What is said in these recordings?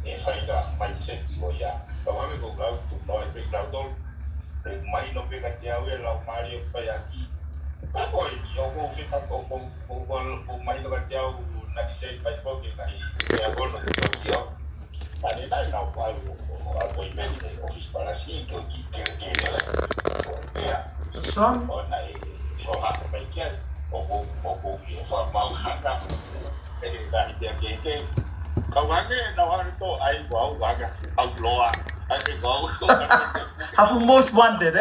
e faida mindset o ya ka wa ko la tu no e pe la do e mai no pe ka tia we la mario fa ya ki pa ko yo ko fi ka ko mai no ka tia na di sei pa fo ke kai ya ko no ko yo pa ni dai na ko algo in mente office para si que ya son o na o ha pe ke o que fa mal hanga e da dia que kau wange na hari to ai wau wange au loa ai go hafu most wanted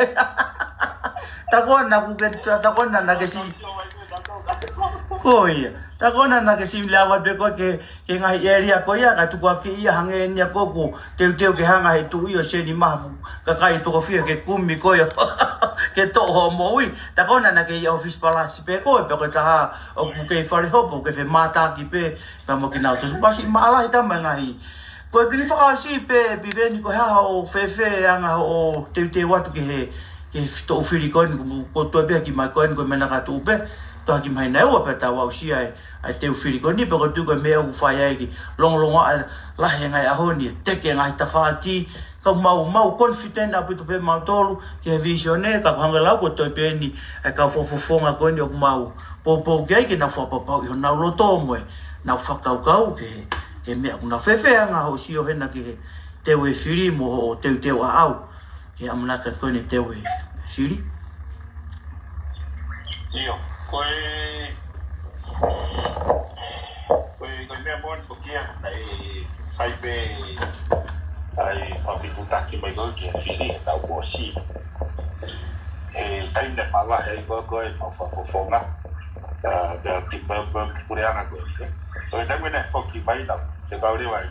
takona kugeta takona nagesi koi takona nagesi lawa be ko ke ngai area ko ya ka tu ko ke ia hange nya ko ku te ke hanga he tu io se ni mafu ka kai to ko fia ke kumi ko yo ke to ho moi takona na ke office pala si pe ko pe ko ta o ku ke fare hopo ke fe mata ki pe pa mo ki na to basi mala ita mangai ko ki fa si pe bi ve ni ko ha o fe anga o te watu ke he ke to firi ko ko to be ki mai ko mena ka tu pe to ki mai na o pe ta wa si ai te firi ko ni pe ko tu ko me o fa ya ki long la he ngai a ho ni te ke ngai ta fa ti ka mau confident apu to pe mau tolu ke visione ka hanga la ko to pe ni ka fo nga ko ni o mau po ke na fo pa yo na lo to mo na fa kau ke me na fe nga ho si o hena ke te we firi mo o te wa au ke amna ka ko ni te we firi io koi me bon fo kia ai fai be ai fa fi puta ki mai go ki fili ta ko si e tai ne mala ai go e ma fa fo nga da ti ba pure ana go e da me ne fo ki mai na se ka ore vai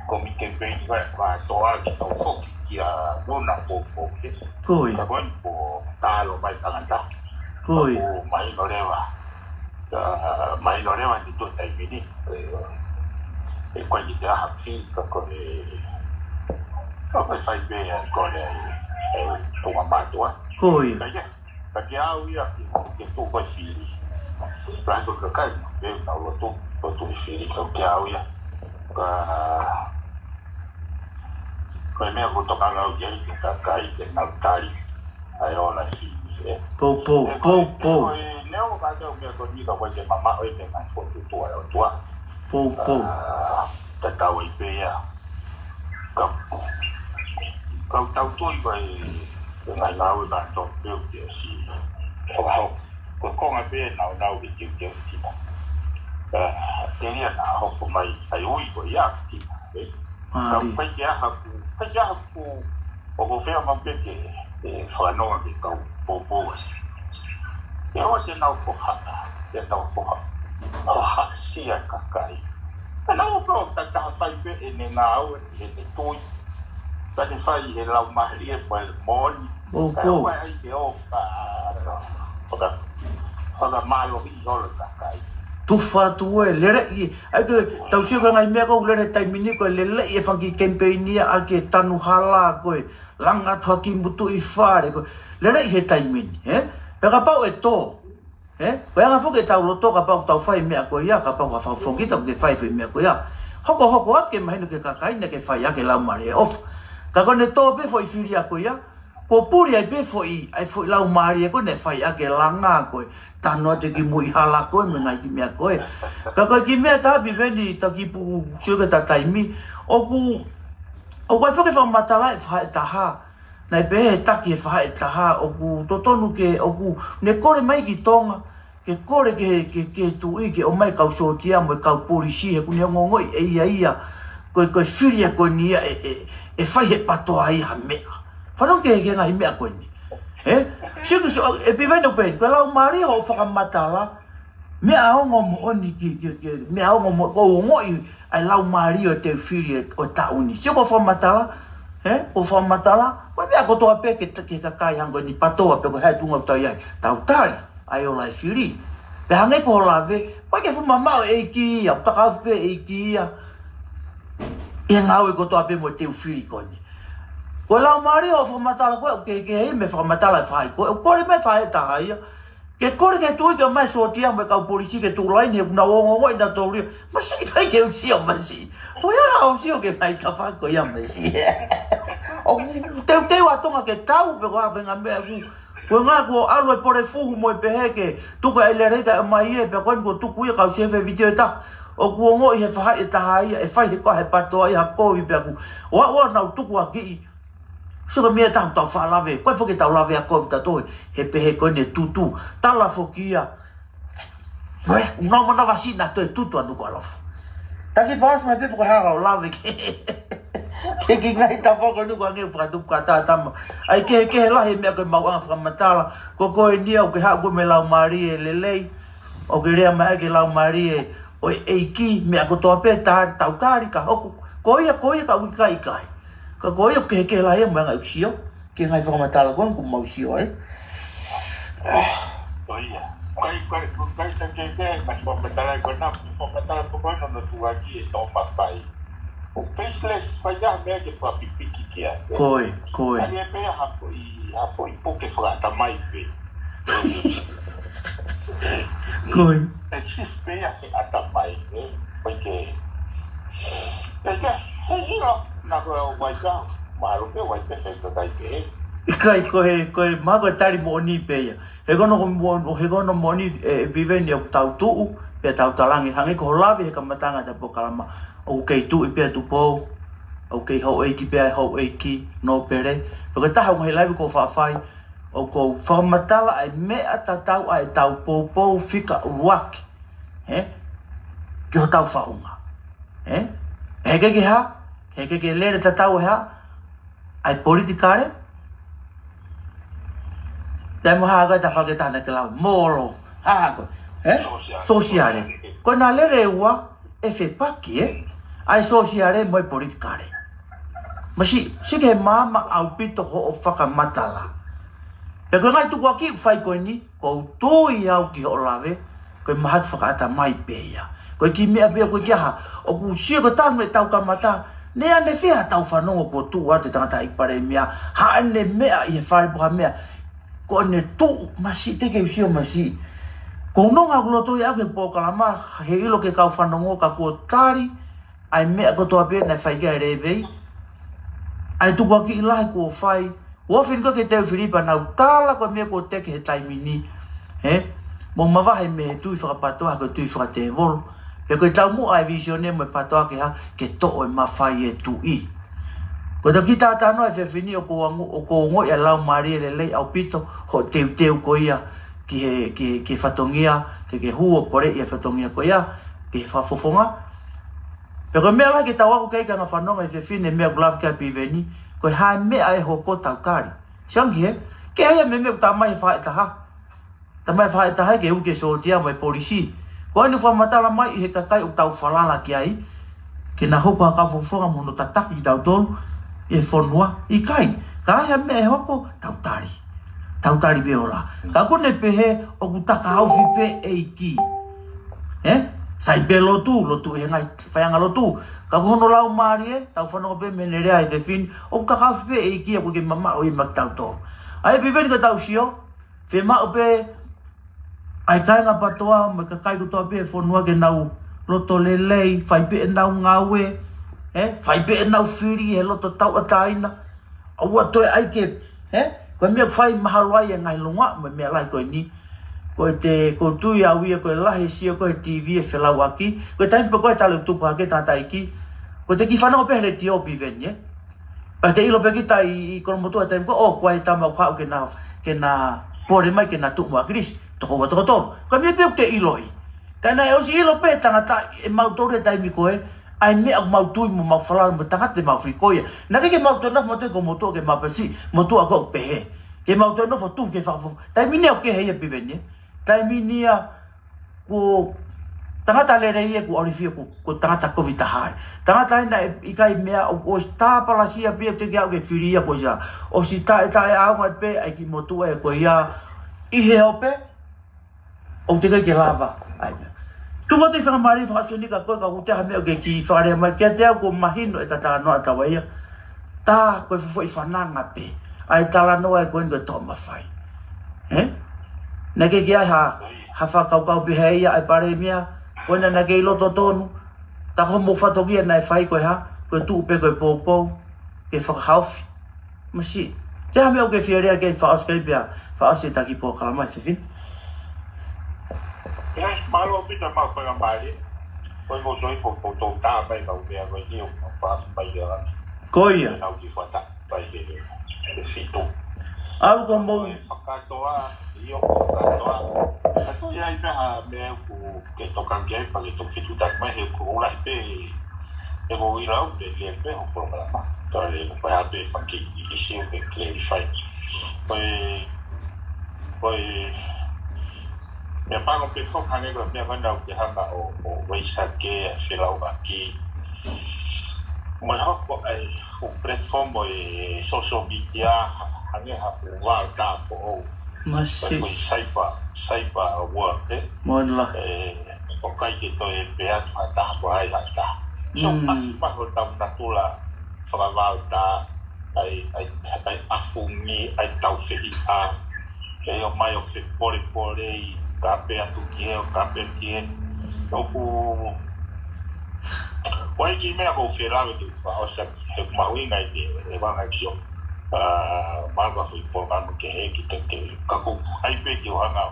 ko mi ke pe ni va to a ki to fo ki a bona po ki koi ka bon po ta lo mai ta ta koi mai no le va di to tai vini e qua gli da fi ko Apa fai be con tu amato koi perché ha io che tu poi fili penso che kai be na lo tu fili che ha io poi me ho toccato la gente che kai che na tali ai ora fili po ne ho fatto un po' di dopo che mamma e me ha fatto tu po ta tau i be ya kau tau toi vai ngai lau da to peo te si ko nga be na ki ki ki ta te ni na ho ko mai ai ui ko ya ki ta ka pa ya ku o ko fe ma pe ke fa no ki ka po e o te na ko ha si a ka kai na o ko ta fa be ne na o e toi Tadi fai he lau mahri e pai moni. Po. Ai te o Whaka malo hi holo takai. Tu fa tu e lere i ai ke tau si ka ngai me ko lere tai mini ko lele e fangi campaign ia a ke tanu hala ko langa thaki mutu i fare ko lere i he tai mini pe ka pau e to ko nga fo ke tau lo to ka pau tau fai me ko ia ka pau ka fo ki tau ke fai me ko ia hoko ke mai no ke ka kai ne ke fai ya ke la mare off ka kone to be foi firi ako ya ko puri ai be foi lau mari ko ne fai ake langa ko tano te ki mui hala ko me ngai ki me ko ka ki me ta bi vendi ta ki pu suga ta taimi o ko fa ke fa matala fa ta ha na be ta ki fa ta ha o ku totonu ke o ku ne kore mai ki tonga ke kore ke tu i ke o mai ka so tia mo ka puri si ku ne ngongo ia ko firi ako ni e fai he pato ai ha mea. Whanau ke ngai mea koe ni. Siku e piveno pe, ko lau mari ho whakamatala, mea ongo mo oni mea ongo mo, ko ngoi ai lau mari o te whiri o tauni. Siku whamatala, o whamatala, ko mea ko toa pe ke kakai hango ni patoa pe ko hei tunga tau iai, tau tari, ai o lai whiri. Pe hangai ko lawe, ko ke whamamao e ki ia, takau pe e ki ia, e ngau e ko toa pe mo te whiri koni. Ko lau mari o whamatala koe, ke hei me whamatala whai koe, o kore me whai taha ia, ke kore ke tu ke mai so tia mai ka polisi ke tu lai ni na o ngoi da to ri ma si kai ke si o ma si o ya o si o ke mai ka fa ko ya ma si o te wa tonga ke tau pe ko venga me ku ko nga ko alo por e fu mo pe he ke tu ka ile re da mai e pe ko tu ku ka se fe video ta o ku ngo he fa e ta hai e fa ko he pa to ya ko vi pe ku wa na tu ku ki so que me tau tau fa lave ko fo que tau lave a ko ta to he pe he ko ne tu ta la fo kia no mana vacina to tu anu ko alof ta ki fas ma pe ko ha lave que ngai ta fo ko nu ko nge fra tu ka ta ai ke la he me ko ma wa fra matala ko ni o ke ha ko me la mari le lei o ke rea ma ke la mari o e ki me ko to pe ta tau tari ka ko ia ka u kai ka ko ia ke la ia ma ngai ke ngai fra matala ko mau sio Oia, kai te mas fomatala ko na fomatala ko no tu aqui e to papai. O faceless vai dar me que fa pipiki que é. Koi. Ali é bem hapo i pouco fa ta mai pe. Koi. Existe bem a ta mai, porque hero na ko vai ka, mas o vai perfeito dai pe. Kai ma ko tari mo ni pe ya. He gono mo ni vive ni o tau tu pe tau talangi hangi ko lavi ka matanga ta pokalama o kei tu pe tu po o kei ho e ki pe ho e ki no pere porque ta ho live ko fa fai o ko fa matala ai me ata tau ai tau po fica wak que tau fa uma ke ha ke le ta tau ha ai politicare Demo haga ta fa ke ta na ke la molo ha ko sociale ko na le rewa e fe pa ki ai sociale mo politicare masi si ke mama au pito ho faka matala pe ko ngai tu ko ki fai ko ni ko tu ia ki o lave ko mahat faka ta mai pe ya ko ki me be ko ja o ku si ko ta me tau ka mata ne ane fe tau fa no ko tu wa te tanga i pare mia ha ne me i fai bra mia ko ne tu masi te ke sio masi ko no nga gloto ya ke po kala ma he ilo ke ka fa no ka ko tari ai me ko to ape na fai ga reve ai tu ko ki la ko fai wo fin ko ke te filipa na tala ko me ko te ke tai mini mo ma va he me tu fa pa to ko tu fa te vol pe ko ta mu ai visione mo pa to ke ha ke to o ma fai e tu i ko da kita ta no e fini o ko ngo ya la mari le au pito ho te ko ia ke fatongia ke huo pore ia fatongia ko ia ke fa fofonga pero me ala ke tawa ko kai ka fa no e fine me glove ka piveni ko ha me ai ho ko tautari changi ke ia me ta mai fa ta ha ke u ke so dia mai polisi ko ni fa matala mai he ka kai u tau falala ki ai ke na ho ka fofonga mo no tataki tauton e fonua i kai ka ia me ho ko tautari beola ka ko ne pehe o kutaka au fi pe eiki sai belo tu he ngai faianga lo tu ka ko no lau mari tau fano pe menere ai de fin o ka ka fi pe eiki ko ke mama o i maktau to ai pe ven ka tau sio fe ma o pe ai kai nga patoa me ka kai ko to pe fonua ke nau lo to lelei fai pe nau ngawe fai pe nau firi he lo to tau ataina o to ai ke ko me fai mahalwai ngai lunga me lai ko ni ko tu ya wi ko la he si ko TV e fela waki ko tai po ko ta lu tu pa ke ta tai ki ko te ki fa no pe le ti o bi venye pa te ilo pe ki tai ko mo tu ta ko o ko ta ma kha ke na pore mai ke na tu ma gris to ko ko me pe te ilo i kana e o si ilo pe ta ta e ma to re tai mi ko ai me ak mau tu mo fala mo tanga te ma frikoia na ke mau to na mo te ko mo to ke ma pesi mo tu ko pe ke mau to no fo tu ke fa fo tai mi ne o ke he pe venye tai mi ni ko tanga ta le re ko orifio ko tanga ta ko vita hai tanga ta na i kai me o sta pala sia pe te ke firia ko ja o si ta a ma pe ai ki mo tu e ko ia i he o pe o te ke lava ai tu mo te fa mari fa soni ka ko te ha me ke ki fa re ma ke te ko mahino e ta no ta wa ia ta ko fo i fa na ma pe ai ta la no e ko ngo to ma fai na ke kia ha whakau pi hei ai pare mea koina na ke loto tonu ta ko mo whatokia nai whai koe ha koe tu pe koe pōpō ke whakahauwhi masi te ha mea ke whiarea ke whaoskei pia whaose taki pō kalamai whiwhin malo pita mau whakamari koe mo soi tō tā mai kau mea koe ni o whaasi mai ea koia nau ki whata pai he whitu au ko mo whakatoa i o whakatoa kato iai meha mea ku ke tokan ke pa ke toki tu tak mai he ku ula pe e mo i rau de le pe o programa to le pa ha pe whaki i si o ke clarify koe me pago pe whakane ko mea whanau ke hanga o waisa ke a whilau aki mai hoko ai o platform o social media hange ha wā tā fo o masi koe saipa work mon la o kai ke to e pea tu hata ko ai hata so pasi paho tau natula whakawau tā ai afungi ai tau whihi a e o mai o whi pore i ka pea tu ki he o ka pea ki he oku wai ki mea ko whirawe tu whaosa he maui ngai e wanga ki o marga hui programa ke he ki te kaku ai pe ki o hanga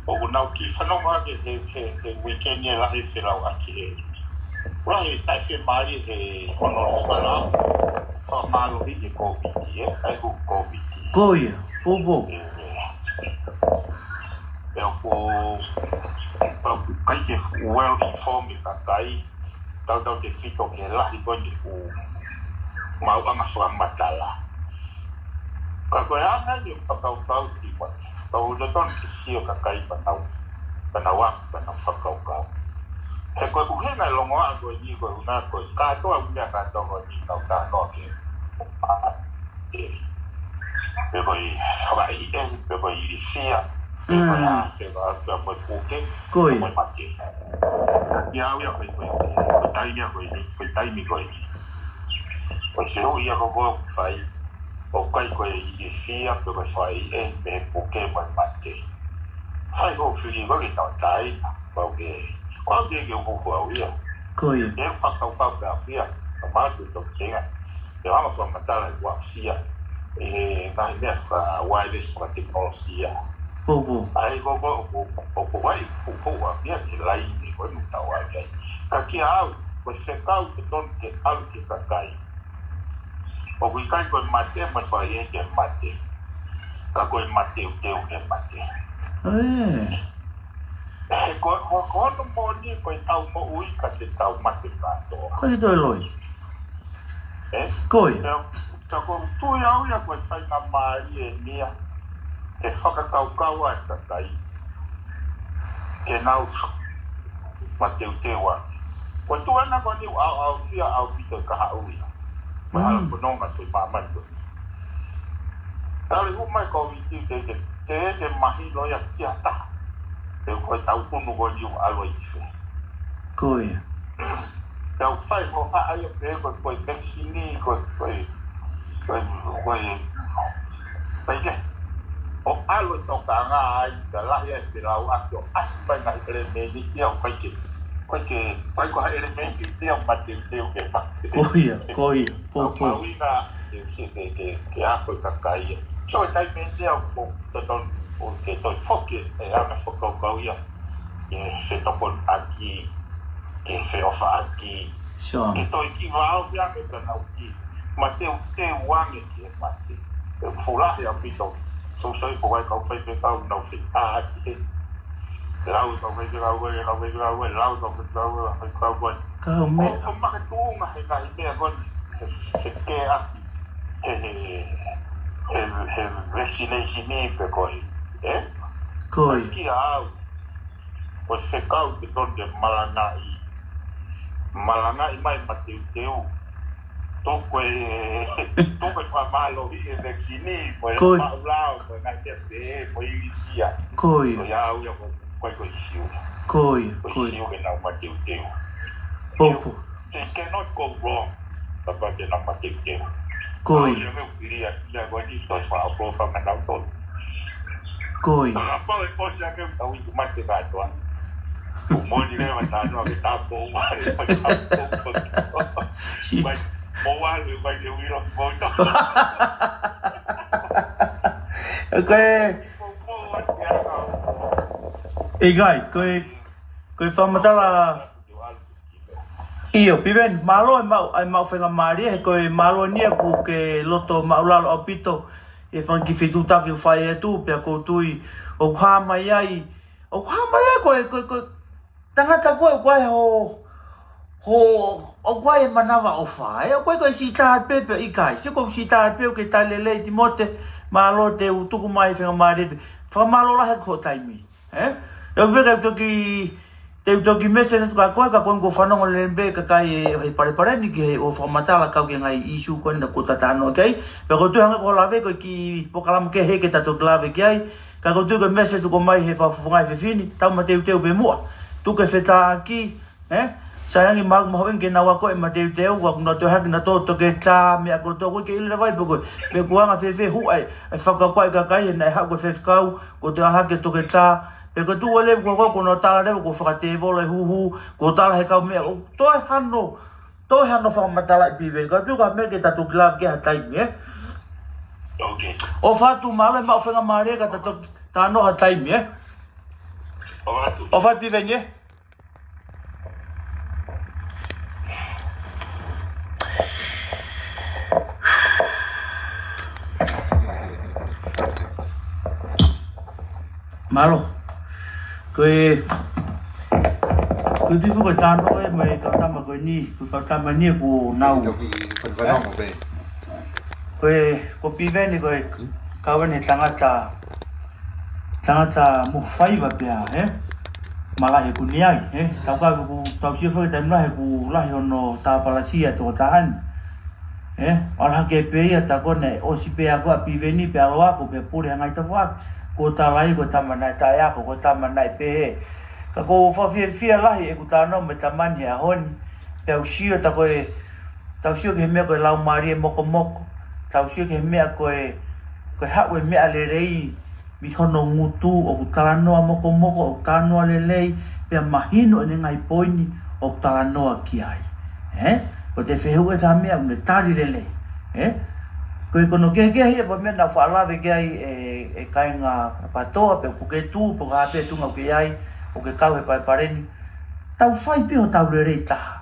o nau ki whanonga ke he weekend e lahi whirau aki he rahi tai whi maari he honoro whanau whamalohi e COVID ai hu COVID koia pōpō e o ko kai ke well informed ka kai tau te whito ke lahi koni u mauanga whamatala ka koe anga ni whakaukau ti wati tau roton ki sio ka kai panau whakaukau he koe uhenga longo a koe ni koe una koe katoa unia katoa ni tau tā noa ke pe koe whakai e pe koe iri fia pe koe a wheka koe puke koe mate ia uia koe taimia koe ni koe taimi koe ni koe se hui a koe whai o kai koe i fia pe koe whai e me puke koe mate whai ho whiri koe ki tau tai pau ke koe te ke uku au ia koe e whakau pau pe au ia a mātu tau tenga e wanga whamatala i wak sia e ngahi mea wha wireless kwa teknolosia pōpō ai o ko wai uku au ia ke lai e koe mutau au kai ka kia au koe whekau ke ton ke au ke kakai o kui kai koe mate mai whai e ke mate ka koe mate u teu ke mate e koe hono moni koe tau mo ui ka te tau mate katoa koe toi loi e koe ka koe tui au ia koe whai ngā maari e nia ke whakakaukau a kakai ke nau mate u teu a koe tuana koe niu au fia au pito ka hau ia mai hala whanonga sui māmani koe tari hu mai koe witi te mahi loia kia taha e koe tau punu koe niu alwa i whi koe tau whai ho haai e koe vaccine koe paike o alwa toka ngā ai ka lahi ai whirau aki o aspai ngahi ere meni kia o paike pai ko haere meni kia o mate teo ke mate koe pōpō au ina ke ako i kakai so e tai meni o toton o ke toi foke e ana whakaukau ia ke whetopon aki ke wheofa aki ke toi ki wao pia me tanau ki ma te wange ki e mate e furahi a pito so soi po wai kau whaipe kau nau whita aki he lau kau whaipe kau e lau kau whaipe kau e kau me o maka tuunga he ngahi mea koni he ke aki he vaccination ni pe koi koe ki au koe whekau te ton de malangai mai mateu teu toko e whamalo hi e vaccine koe whaulao koe ngai te pe koe i kia koe koe au ia koe isiu koe koe isiu e nau mateu teu pōpō they cannot go wrong tapa te nau mateu teu koe au ia me ukiria ia koe ni toi whaafro whanganau tonu Koi. Apa ko siya ke tahu cuma ke tuan. Mo ni le mata no ke ta po ma le ta po. Si. Mo wa le ba le wi ro mo ta. Koi. Igai, koi whamatala iyo, piven, malo ai mau whenga maari he koi malo nia ku ke loto maulalo o pito e whanki whitutaki u whai e tū pia koutui o hāmai ai koe tangata koe o koe manawa o whai o koe si tāhat pepe i kai si koe si tāhat pepe ke talelei ti mote malo te utuku mai whenga maari whamalo lahe ko taimi eu vega toki message ka koe ko whanonga lembe ka kai e pare ni ki o whamatala kau ke ngai isu koe na kota tāno okay pe ko tuhanga ko lave ko ki pokalam ke he ke tato klave ki ai ka ko tu ko message ko mai he whafungai whiwhini tau ma teu be mua tu ke wheta ki sayangi mag mahoen ke nawa ko e ma teu wa kuna tuhanga na to ke tā mea ko to ko ke ilera vai pe kuanga whewe hu ai e whakakoe ka kai e nai hako whewkau ko te ahake to ke tā e ko tu ole ko no tala re ko whakate vole hu ko tala he kau mea toi hano whakamatala i pive ka tu ka me ke tatu klab ke hatai me Okay. O whatu male ma o whenga maare ka tatu tāno hatai me o whatu pive nye malo koe tifu koe tāno e mai kautama koe ni kautama ni ko nau koe ko piveni koe kawane tangata muwhaiwa pia malahi ku niai tau ka ku tau sio whai taim lahi ku lahi ono tāpalasia tō tahani ala ke peia ta kone o si pea koa piveni pea loa ko pea puri hangai ta whak ko talai ko tamanai ta ya ko tamanai pe ka ko fia lahi e ku tano me tamani a hon pe usio ta ko tau sio ke me ko lau mari moko tau sio ke me ko hawe me ale rei mi hono ngutu o ku talano moko o tano ale lei pe mahino ne ngai poini o talano ki ai ko te fehu e ta me ne tari lei koe kono ke hia pa mena whaalawe ke ai e kainga patoa pe kuke tū po ka hape tunga ke ai o ke kau he pareni tau whai piho tau le rei taha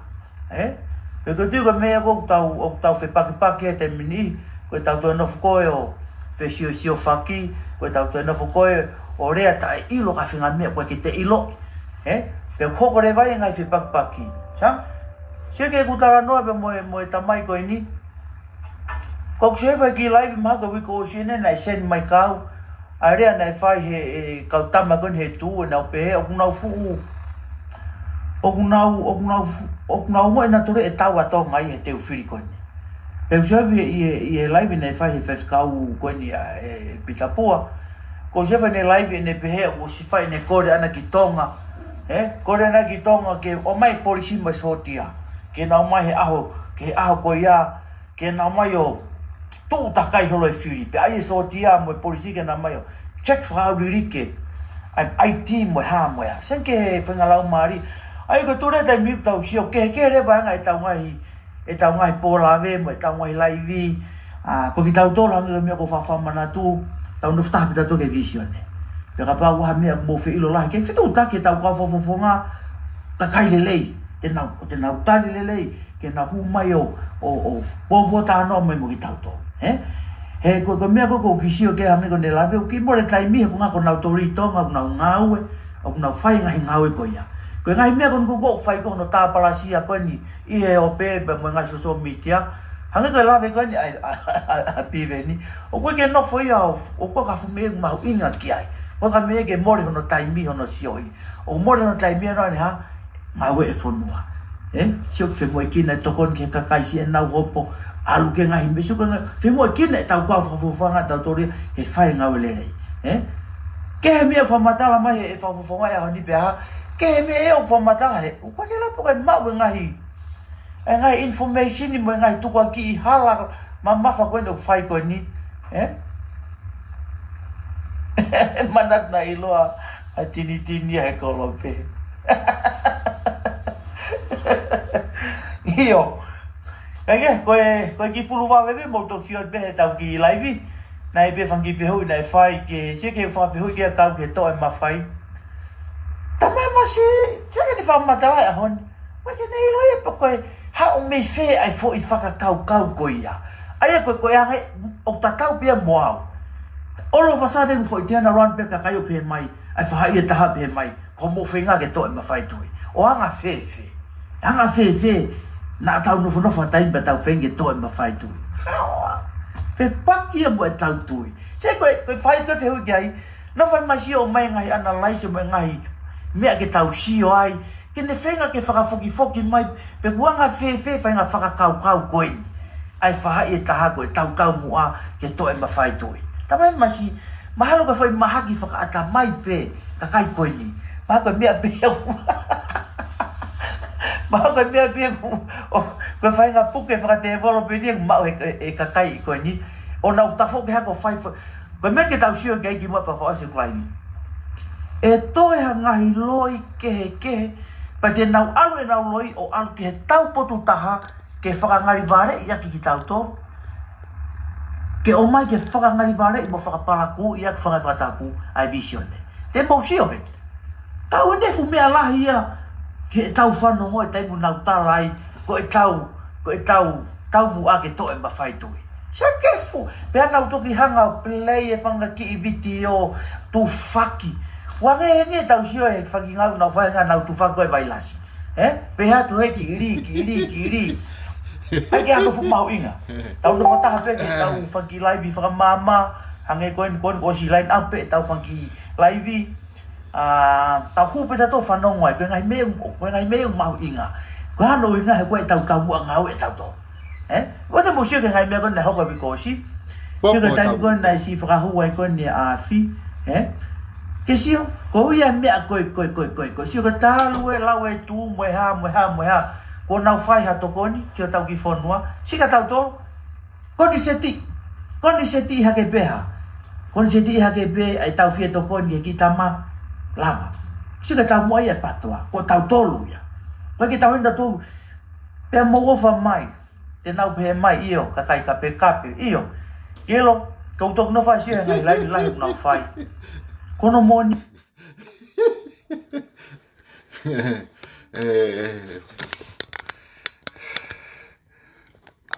pe ko tuka mea ko tau whe paki e te mini koe tau tue nofu koe o whe sio whaki koe tau tue nofu koe o rea ta e ilo ka whinga mea koe ki te ilo pe koko re vai ngai whe paki sio ke kutara noa pe moe tamai koe ni ko se vai ki live ma ko ko sine na sen mai kau area na fai he kau tama kon he tu na pe o na fu o na mo na tore e tau ato ngai he te ufiri kon pe se vai i live na fai he fes kau kon e pitapua ko se vai ne live ne pe he o si fai ne kore ana ki tonga kore ana ki tonga ke o mai polisi mai sotia ke na mai he aho ko ya ke na mai o tu takai holo e whiri, pe ai so tia mo polisi ke na mai check frau ririke ai IT mo ha mo ya sen ke whenga lau mari ai ko ture dai mi tau sio ke re ba ngai tau ngai polave mo tau ngai live ko ki tau tola mi ko fa mana tu tau no sta pita to ke visione pe ka pa wa mi mo fe ilo la ke fitu ta ke tau ka fo nga takai lei te na tali lei ke na hu mai o bo ta no mai mo ki tau to he ko mea ko kisio ke amigo ne lave o ki more tai mi ko nga ko na autorito nga na ngawe o na fai nga ngawe ko ya ko nga mea ko fai ko no ta palasia ko ni I he o pe mo nga so mitia hanga ko lave ko ni a pive ni o ko ke no foi o ko ka fu me ma inga ki ai o ka me ke more no tai mi no sioi o more no tai mi no ni ha ngawe e fonua sio fe mo ki na to kon ke ka kai si na hopo alu ke ngai me suka fe mo ki ne tau kwa fa nga tau tori he fai nga wele nei ke me fa matala mai e fa ya ni pe ha ke me o fa matala he o kwa ke la po ma ngai information ni mo ngai tu kwa ki hala ma fa kwenda fai ko ni manat na iloa a tini ai kolope io kaya koe ki pulu wa bebe mo to ki be tau ki live nai be fangi fe hui nai fai ke se ke fa fe hui ke tau ke to e ma fai tamai ma se ke ni fa matala a hon ma ke nei lo e pa koe ha o me fe ai fo I faka kau ko ia ai ko anga o tatau pia moau olo pasade fo I tena ron pe ka kai pe mai ai fa ia ta pe mai ko mo fe nga ke to e ma fai tu o anga fe na tau no fa tai pe tau fenge to e ma fai tu pe paki mo e tau tu se ko fai ko te hu gai no fa ma si o mai ngai analyze mo ngai me ke tau si o ai ke ne fenga ke fa foki mai pe buanga fe fa nga fa kau koi ai fa ia ta ko tau kau mo a ke to e ma fai tu ta mai ma si mahalo ka foi mahaki fa ata mai pe ka kai ko ni ba ko me be ba ko me be ko fa nga puke fa te volo pe ni ma e ka kai ko ni o na ta fo ke ha ko fai ko me ke tau sio ke ki mo pa fa se klai e to e ngai loi ke pa te nau alu e nau loi o alu ke tau potu taha ke whakangari vare ia ki tau tō. Ke o mai ke whakangari vare I mo whakapalaku ia ki whakatapu ai visione. Te mau si ome. Tau ne fu mea lahi ia ke tau whano mo e taimu nau tarai ko e tau mu a ke to e mawhai tui. Sia ke fu. Pea nau toki hanga o play e whanga ki I video tu whaki. Wange e ne tau sio e whaki ngau nau whaenga nau tu whako e vailasi. Pea tu he ki iri. Ai ke ako fu mau inga. Tau no fataha pe ke tau funky live fa mama hange kon ko si line up pe tau funky live tau hu pe tau fa no ngoi pe ngai me mau inga. Ko no inga he ko tau tau mu ngau e tau to. Wa te mo sio ke ngai me kon na ho ko bi ko si. Sio ke tau kon na si fa hu wai kon ni a fi. Ke sio ko ia me ko sio ke talu e la we tu mo ha ko nau fai ha tokoni ki o tau ki fonua sika tau to koni seti ha ke beha koni seti ha ke be ai tau fie tokoni ki tama lama sika tau mo ia patwa ko tau tolu ya ko ki tau inda tu pe mo ofa mai te nau pe mai io ka kai ka pe kape io kelo ko tok no fai sia ngai lai nau fai kono moni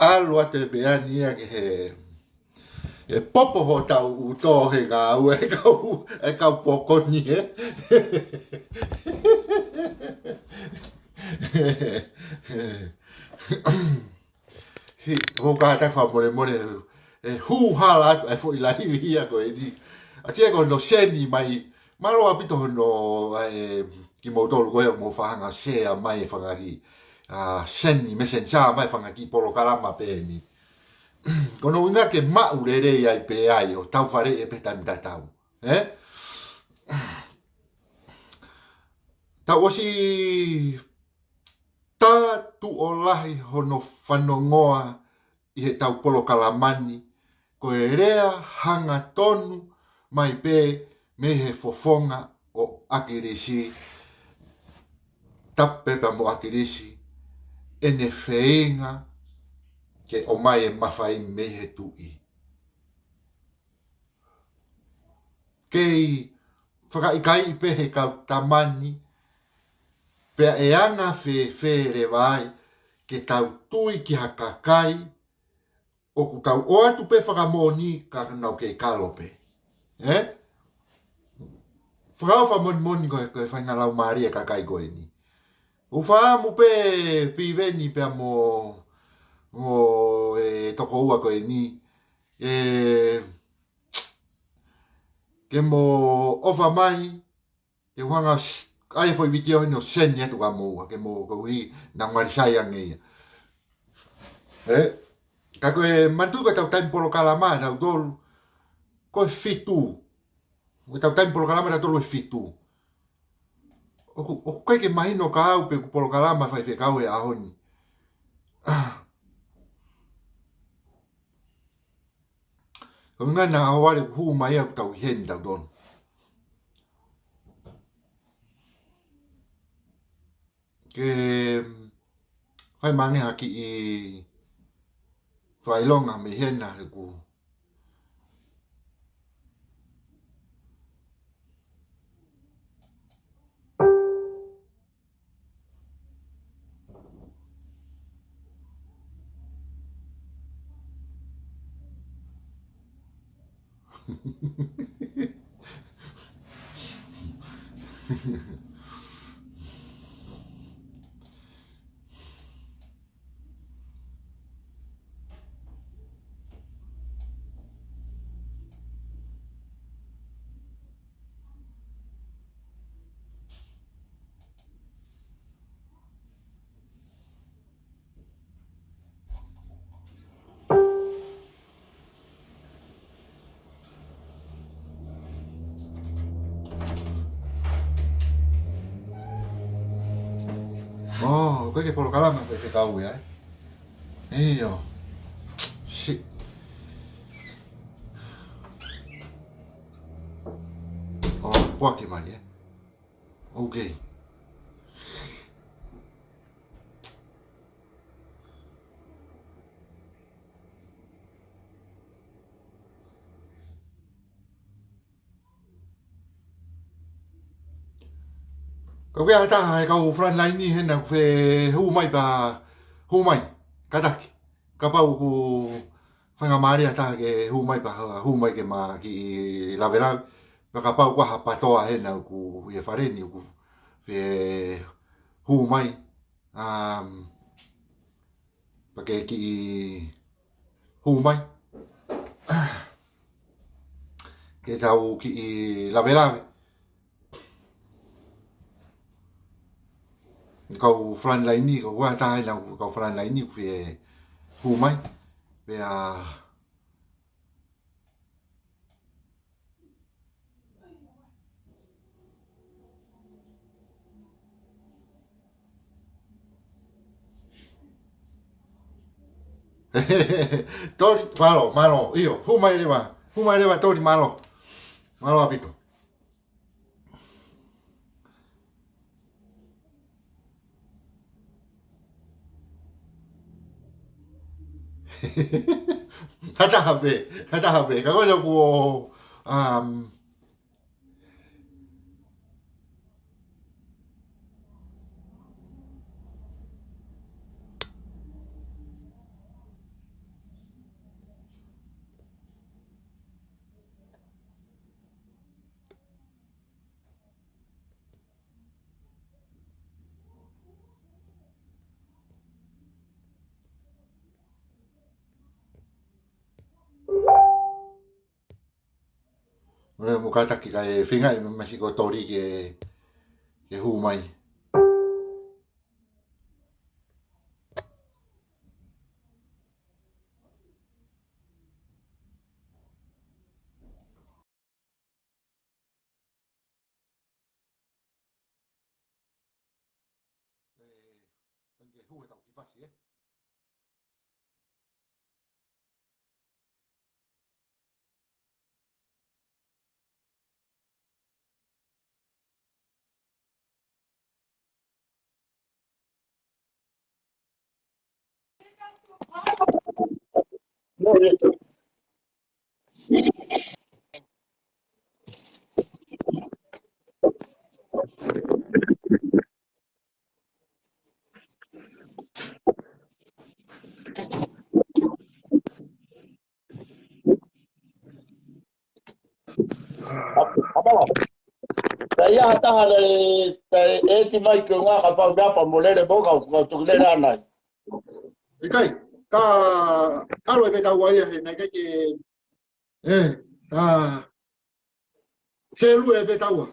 alua te beania ke he popo ho tau uto he ngā au e kau pokoni si ho ka ta fa more e hu hala e fo ila hia ko e di a tia ko no seni mai malo apito no ki mo tolu ko mo fa hanga se mai fa ngahi seni mesensa mai whanga ki polo kalama pe ni. Kono inga ke mau rere ai pe ai o tau whare e pe tamita tau. Ta osi ta tu o lahi hono whanongoa I he tau polo kalamani ko e rea hanga tonu mai pe me he fofonga o akirisi tape pa mo akirisi ene feinga ke o mai e mawhai me he tui. Kei whakaikai pe he kau tamani pe e ana fe vai ke tau tui ki hakakai o ku tau o atu pe whakamoni ka nau ke kalope. Whakau moni koe whainga lau maria kakai koe ni. Ufa mu pe piveni pe mo toko ua ko ni ke mo ofa mai ke wanga ai foi video no senya to mo ke mo ko hi na ngari saya ngi ka ko mantu ka tau time polo kalama tau dol ko fitu ko tau time polo kalama tau fitu o kai ke mai no ka au pe polo kalama fai fe kau e ahoni ko nga na awari hu mai au tau hen tau don ke fai mange haki I fai longa me hena ku oh ko ke polo kalama ke kau ya iyo shit oh poki mai okay ko ke ata hai kau front line ni hena fe hu mai ba hu mai kadaki ka pau ku whanga maari ata ke hu mai pa hu mai ke ma ki la vera ka pau kwa pa toa hena ku e fareni ku fe hu mai pa ke ki hu mai ke tau ki la vera kau front line ni ko wa ta na kau front line ni fe hu mai fe a tori malo io hu mai le va tori malo apito hata habe ka ko ko Ora mo kata ki kai finga I Mexico tori ke hu mai. Ke hu e tau ki fasi Apa? Saya tahu dari mai ke ngah apa berapa mulai dari bawah kau tu le nai. Ikai ka lo be tau ai he na ke ta se lu e be tau.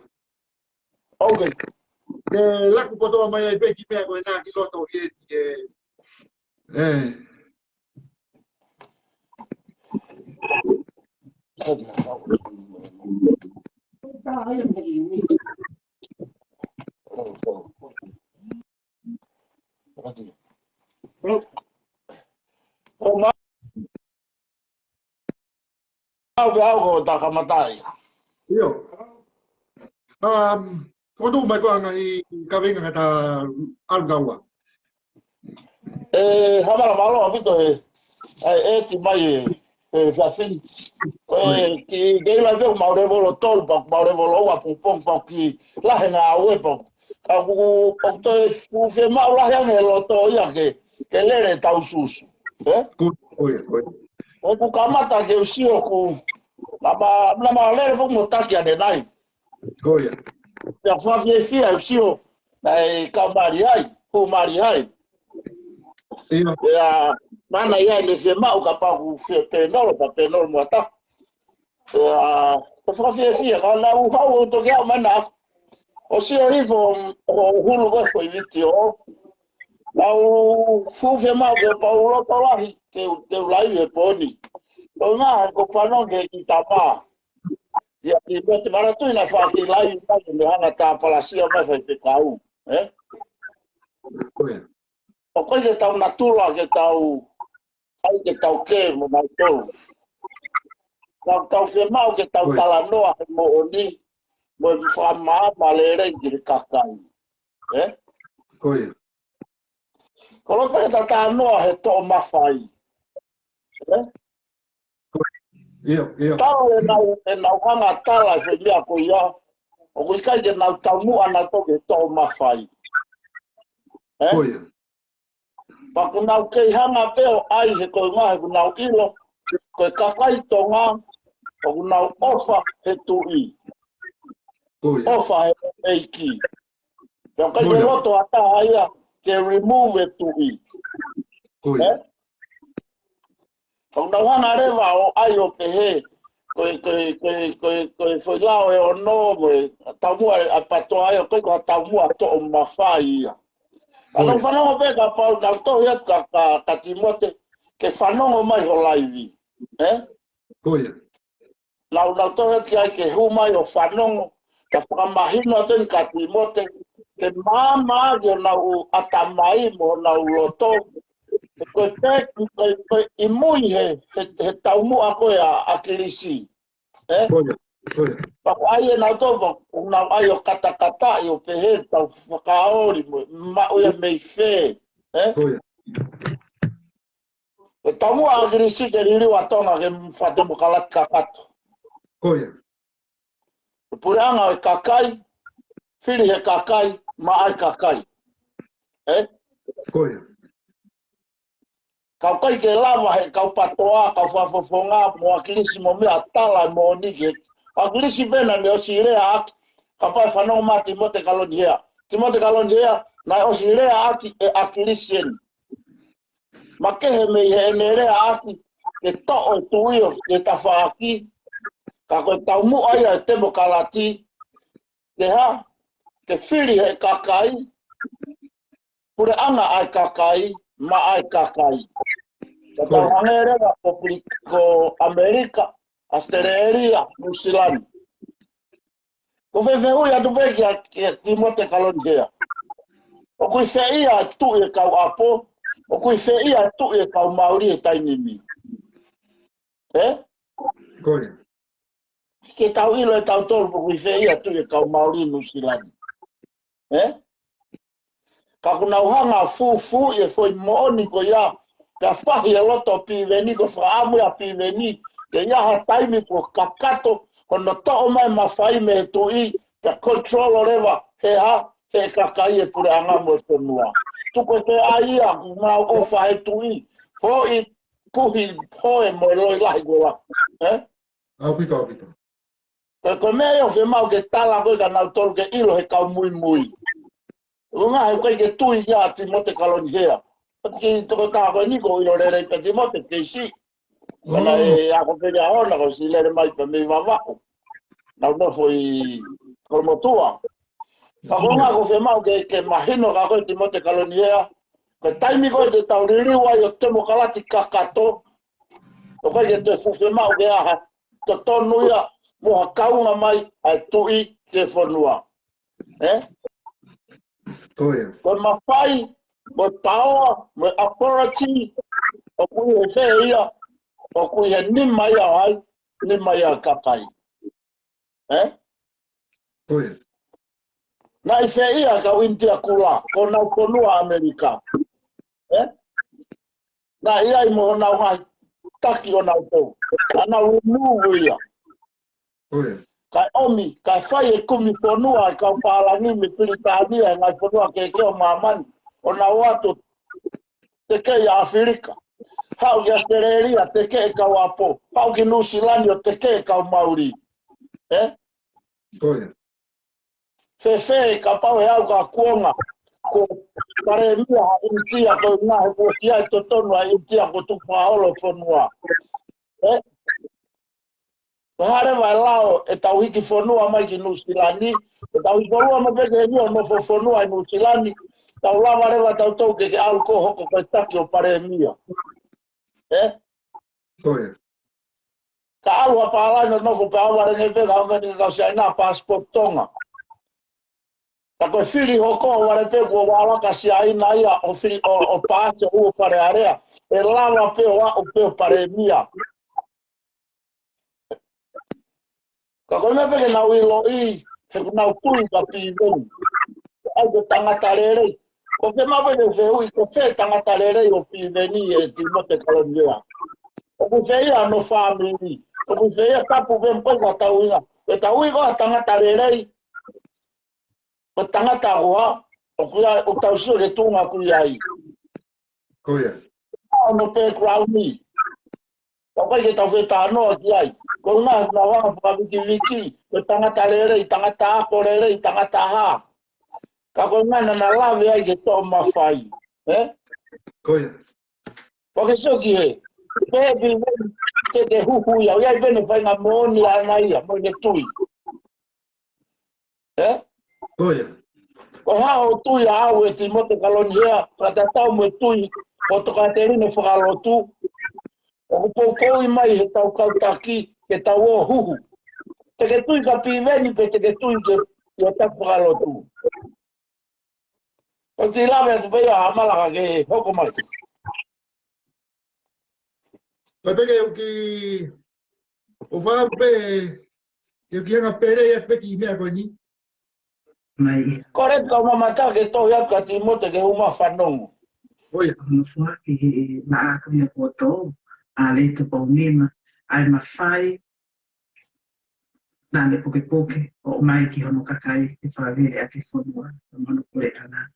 Okay. Ke la ku to mai be ki me ko na ki lo to ke Mau tak kamatai. Io Ko tu mai ko anga I ka venga kata algawa. Hamala malo apito ti mai fa fin. Ki de la veo mau de volo tol pa mau de volo wa pupong pa ki la henga awe pa. Ka ku to fu fe mau la henga lo to ya ke lere tau sus. Ko ko. O ku kamata ke usio ku lama lere fu mo takia de nai. Ko ya. Ya fa fia usio nai ka mari ai, ku mari ai. Ya mana ia le se mau ka pa ku fe penol mo ta. Ya fa fia ka la u hau to ke mana. O se ori o hulu ko foi vitio. Lau fu fe mau ke pa u lo to la te lai e poni. O nga ko fa no ke ki ta pa. Ya ki mo te mara tu na fa ki lai pa ke me hanga ta pala si o mai fa te kau. O koe ke tau natula ke tau ai ke tau ke mo mai tau. Tau fe mau ke tau talanoa he mo oni mo fa ma le rengi kakai. Koe. Kolo pe ta talanoa he to mafai. Ia. Tau e nau hanga tala fe lia ko ia. O koe kai ke nau tau mua na to ke to mafai. Koe. Paku nau kei hanga peo ai he koe ngā he nau ilo. Koe kakai tonga. O nau ofa he tui. Koe. Ofa he eiki. Peo kai ke loto ata aia ke remove he tui. Koe. O nau hanga rewa o ai o pe he. Koe foi lao e o no moe. Taumua a patoa ai o koe koe taumua to o mawhai ia. Anong whanongo pe ka pau nau tohu iat ka Timote ke whanongo mai ho laivi. Koe. Lau tohu iat ki ai ke humai o whanongo ka whakamahino aten ka Timote ke māma yo nau atamai mo nau loto. Koe koe imui he taumua koe a kilisi. Koe. Paku ai e nau tohu nau ai o kata i o pehe tau whakaori mo ma uia mei whē. Koe. E taumua a kilisi ke riri watonga ke whate mo kalat kakato. Koe. E pureanga e kakai, whiri he kakai, ma ai kakai. Koe. Kau kai ke lava he kau patoa, kau whafofonga, mo a kilisi mo mea tala mo nike. A kilisi bena ne o si rea aki, ka pai whanau mā Timote Kalonjea. Timote Kalonjea, nai o si rea aki e a kilisien. Ma kehe mei he ene rea aki, ke to'o e tuio ke tawha aki, ka koe tau mu aia e temo kalati, ke whiri he kakai, pure anga ai kakai, ma ai kakai. Ka tau hangerewa ko Amerika, Australia, New Zealand. Ko whewhehui atu peki a Timote Kalonjea. O kui wheia tu e kau apo, o kui wheia tu e kau Maori e tainimi. Koe. Ke tau ilo e tau tolu po kui wheia tu e kau Maori New Zealand. Ka kunau hanga fufu e foi mooni ko ia, ka whahi e loto piveni ko whaamu a piveni, ke iaha taimi ko kakato, kono to'o mai mawhai me tui, ka control o rewa, he kakai e pure anga mo e whenua. Tuko te aia, ngā ofa he tui, fo i puhi hoe mo e loi lahi goa. Aupito. Ko mea o whemau ke tala koe ka nau tolu ke ilo he kau mui. Runga he koe ke tui ia Timote Kalonjea. Ki toko tā koe niko ilo re pe Timote ke si. Mana e ako pere ahona ko si lere mai pe mei wawako. Nau nofo i Kolomotua. Ka runga ko whemau ke mahino ka koe Timote Kalonjea. Ko taimi koe te tau ririwa i o temo kalati kakato. Ko koe ke te whemau ke aha. Te tonu ia mua kaunga mai ai tui te whanua. Koe. Ko mawhai, mo taoa, mo authority, o kui he whea ia, o kui he nima ia ai, nima ia kakai. Koe. Na ifeia ka wintia kula ko na konua Amerika. Na ia I mo na wa taki o na to. Ana unu ia. Oia. Ka omi ka fai e kumi ponua ka palangi me Britania ngai ponua ke o maman o na watu te ke ia Afrika. Hau ki Australia te ke ka wapo. Hau ki New Zealand te ke ka Maori. Oia. Fefe ka pau e au ka kuonga ko pare mia intia ko na ko ia to tonu a intia ko tu paolo fonua hare vai lao e tau hiki fonua mai ki New Zealand e tau fonua ma peke ni no fonua New Zealand tau lava reva tau tau ke au ko hoko ko taki o pare mia Oia. ka au a pala no fo pa wa ne pe ga ngani ka sa na passport tonga. Tako fili hoko wale pe ko wala ka si ai na ia o fili o paate o pare area e lava pe o pe pare mia ka ko me pe na wilo I he na tui ka pi ven ai ko tangata rere ko ke ma pe fe ui ko fe tangata rere o pi veni e ti mo te kalonia o ko fe ia no family o ko fe ia tapu ven ko ka tauina e tau I ko tangata rere o tangata roa o kuia o tausu le tunga kuia I. Oia. No pe crowni. O kai ke tau feta no ki ai. Ko na wa pa viki o tangata lere tangata ko lere tangata ha. Ka ko na lave ai ke to ma fai. Oia. O ke so ki he. Pe bi te hu ya ia bene fai na moni ana ia mo ne tui. Oia. O hao tui au e ti mote kalonia, ka te tau mo tui, o to ka te rine whakalotu, o ko I mai he tau kautaki, ke tau o huhu. Te ke tui ka piveni, pe te ke tui ke o tau whakalotu. O ti lawe tu pea amalaka ke hoko mai. Pai peke o ki o whape ke ki anga pere e peki mea koe ni. Mai Kore ka mamata ke tau ya ka ti mote ke uma whanongo. Oia. no fua ki na aka me ko to a le to po nima ai mafai na le poke poke o mai ki hono kakai e whaare a ke whanua mono kore ana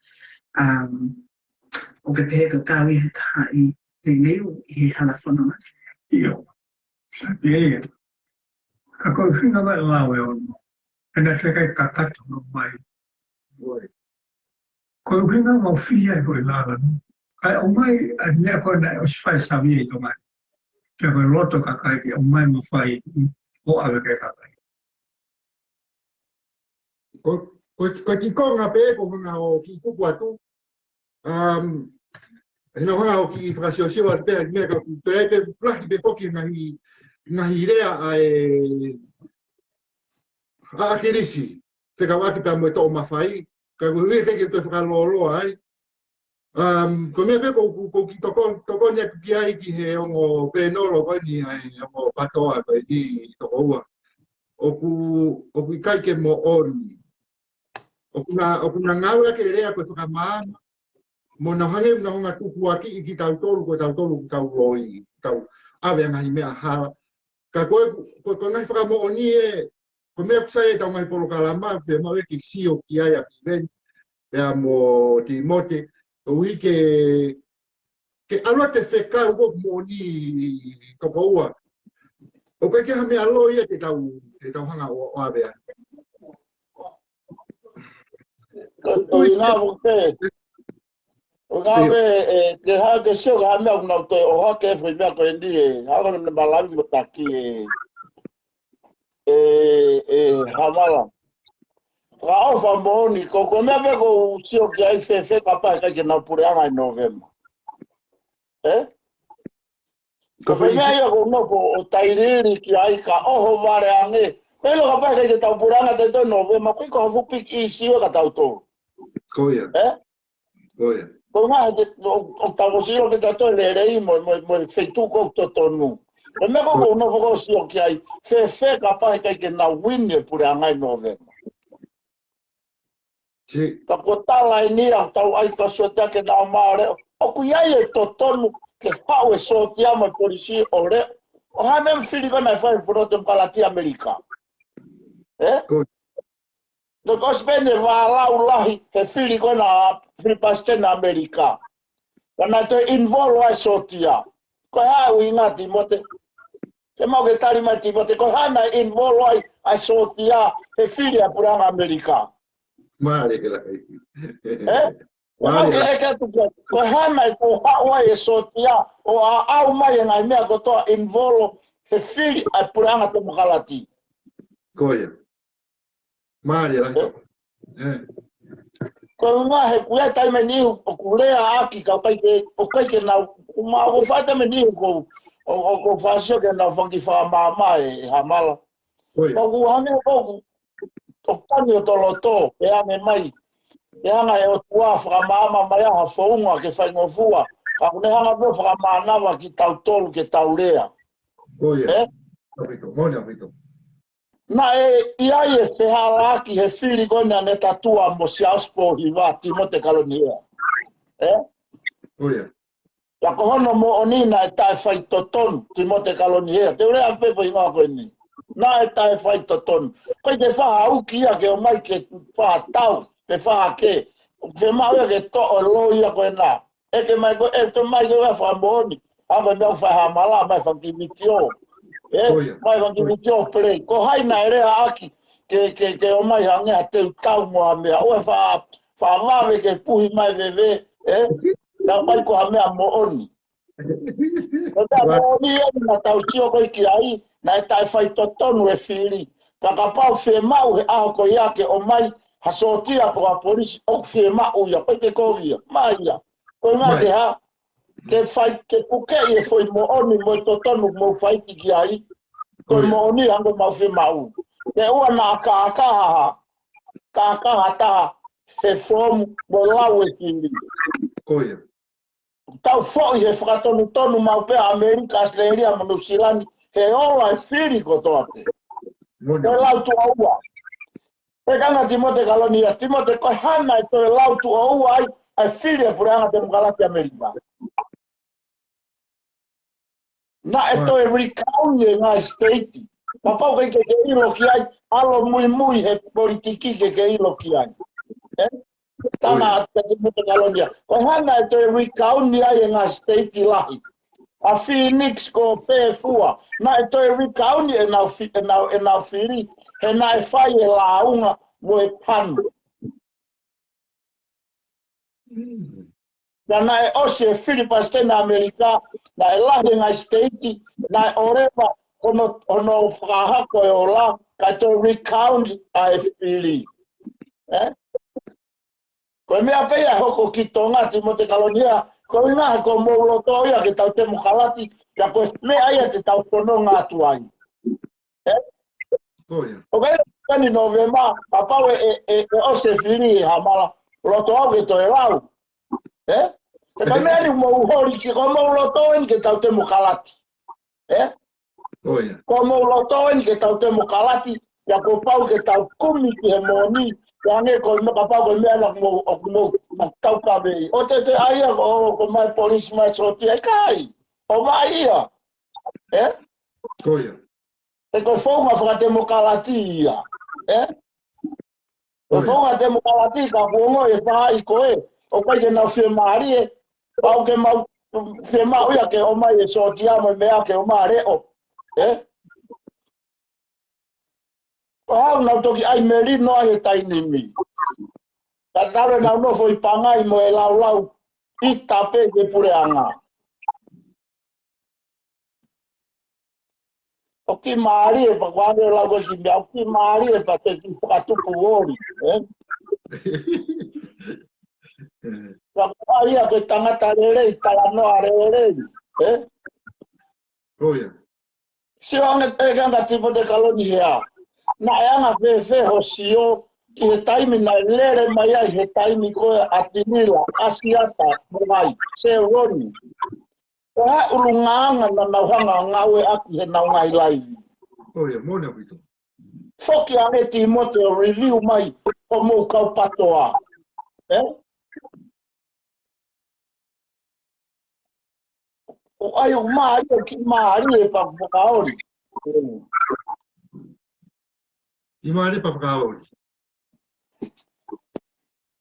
o ke pehe ka kawi he taha I ngeu I he hala whanua Io, sapere, ka koe whina mai lawe ono, ena te kai kakata no mai. Oia. Koe whina mau whia e koe lava no. Kai o mai a mea koe na o siwhai sawi e to mai. Kia koe roto kakai ki o mai ma whai o awe ke kakai. Ko ti konga pe ko nga o ki kupu atu. Hina hanga o ki whakasiosio at pe mea ka te e pe plahi pe poki ngahi rea a kirisi. Te ka waki pe mo e to mawhai. Ka hui te ki te whakaloloa ai. Ko mea pe ko ki toko nia ki ai ki he ongo penolo koe ni ai ongo patoa koe ni toko ua. O ku kai ke mo oni. O kuna ngawe ke rea koe whakamaama. Mo na hange na honga tupu aki I ki tau tolu ko tau tolu tau roi tau awe ngahi mea hala ka koe ngai whakamo oni e ko mea kusai e tau mai polo kalama pe mau e ki sio ki ai a piven pea mo ti mote o ui ke alua te wheka uko mo oni toko ua o koe ke hame alo ia te tau hanga o awea O ina voke. O nga ve ke ha ke sio ga me na to o ha ke fo me ko ndi e ha ga me balavi mo taki hamala ga o fa moni ko me ve ko sio ke ai fe papa ka ke na pure anga in November ko fe me ia ko no ko o tairiri ki ai ka o ho vare ange pelo ka pa ke ta pure anga de November ko fu pik I sio ka ta to koia koia ko nga o tavo siro ke tato le rei mo feitu ko totonu o me ko no ko sio ki ai fe ka pa ke na win pure anga in November Si. Ka ko tala ni a tau ai ka so ta ke na mare. O ku ia e to tonu ke pau e so ti ama polisi ore. O ha men fili ko na fa pro te palati Amerika. Good. Do ko spene va la ulahi ke fili ko na fili paste na Amerika. Kana to involve ai so ti a. Ko ha u inga Timote. Ke mau ke tari mai Timote ko ha na involve ai so ti a he fili a pura Amerika. Mare ke la. Mare ke tu ko hana ko hawa e sotia o a au mai ngai mea ko to involve he fili a puranga te mokalati. Koia. Mare la. Ko nga he kuia tai me ni o kulea aki ka kai ke na ma o fata me ni ko o fasio ke na fongi fa mama e hamala. Ko ku hane ko o pani o toloto e ame mai. E hanga e o tua whakamama mai aha whaunga ke whaingofua. Ka kune hanga po whakamanawa ki tau tolu ke tau rea. Koia. Mone apito. Na e ia e wheharaki he whiri koina ne tatua mo si auspo hiwa Timote Kalonia. Koia. Ka kohono mo onina e tae whai totonu Timote Kalonia. Te urea pepo inga koe ni. Na e tae whai totonu. Koe te whaha uki ia ke o mai ke whaha tau. Te whaha ke. Te maua ke to o lo ia koe nā. E ke mai koe, e te mai koe wha mooni. Ame mea whaha mala mai whakimitio. Mai whakimitio play. Ko haina e rea aki. Ke o mai hangea te tau moa mea. Oe wha ngāwe ke puhi mai vewe. Ka mai ko hamea mooni. Ko ta mooni e na tau sio koe ki ai. Na e tai whai totonu e whiri. Ka pau whe mau he aho ko iake o mai. Hasotia po a polisi o fe ma o ya pe ke kovia mai ya ko na ke ha ke fai ke puke e foi mo oni mo totonu mo fai ki ai ko mo oni ando ma fe ma o ke o na ka ta he form mo lawe ki Koia. tau fo e fratonu tonu ma pe America Australia mo New Zealand he ola firi ko to Mone. la tu au e kanga Timote Kalonia, Timote ko hana e toe lau tu o ai ai filia puranga te mkalati Amerika. Na e toe rikaunye ngā state. Ka pau ke ilo ki ai, alo mui he politiki ke ilo ki ai. Kanga te Timote Kalonia. Ko hana e toe rikaunye ai ngā state lahi. A Phoenix ko Pefua. Na e toi rikauni e nau whiri. He na e whai e launga mo e panu. Na e ose e Philippines tena Amerika. Na e lahi ngai state. Na e orewa ono whakahako e o la. Ka toi recount a e whiri. Ko mea pea hoko ki tonga Timote Kalonia. Ko inga ko moulo to ia ke tau te mokalati. Ya ko me aia te tau tono ngā tuai. O kei kani novema, papau e ose whiri e hamala. Loto au ke to e lau. Te kai mea ni mou hori ki ko moulo to en ke tau te mokalati. Ko moulo to en ke tau te mokalati. Ya ko pau ke tau kumi ki he moni. Yange ko me papa ko me ala mo tau ka be o te aia ko mai police mai soti e kai o mai ia Koia. e ko fonga fra demokratia o fonga demokratia ka bongo e fa i ko e o ko ke na firmari e pau ke mau firma o ya ke o mai soti a mo me a ke o mare o Pau na toki ai meri no ai taini mi. Ka taro na no foi pangai mo e lau i tape ke pureanga. O ki maari e pa kwande lau ko ki mea, o ki maari e pa te ki pakatupu ori. Ka kwa ia ke tangata rerei, tala noa rerei. Si wange te kanga Timote Kalonia. Na anga fe hosio ki he taimi na lere mai ai he taimi koe atinila asiata mai se roni. O ha ulunganga na nauhanga ngawe aki he naungai lai. Oia, mone apito. Foki ane Timoteo review mai o mo kau patoa. O ai o mai o ki maari e papakaori. I maari papakaori.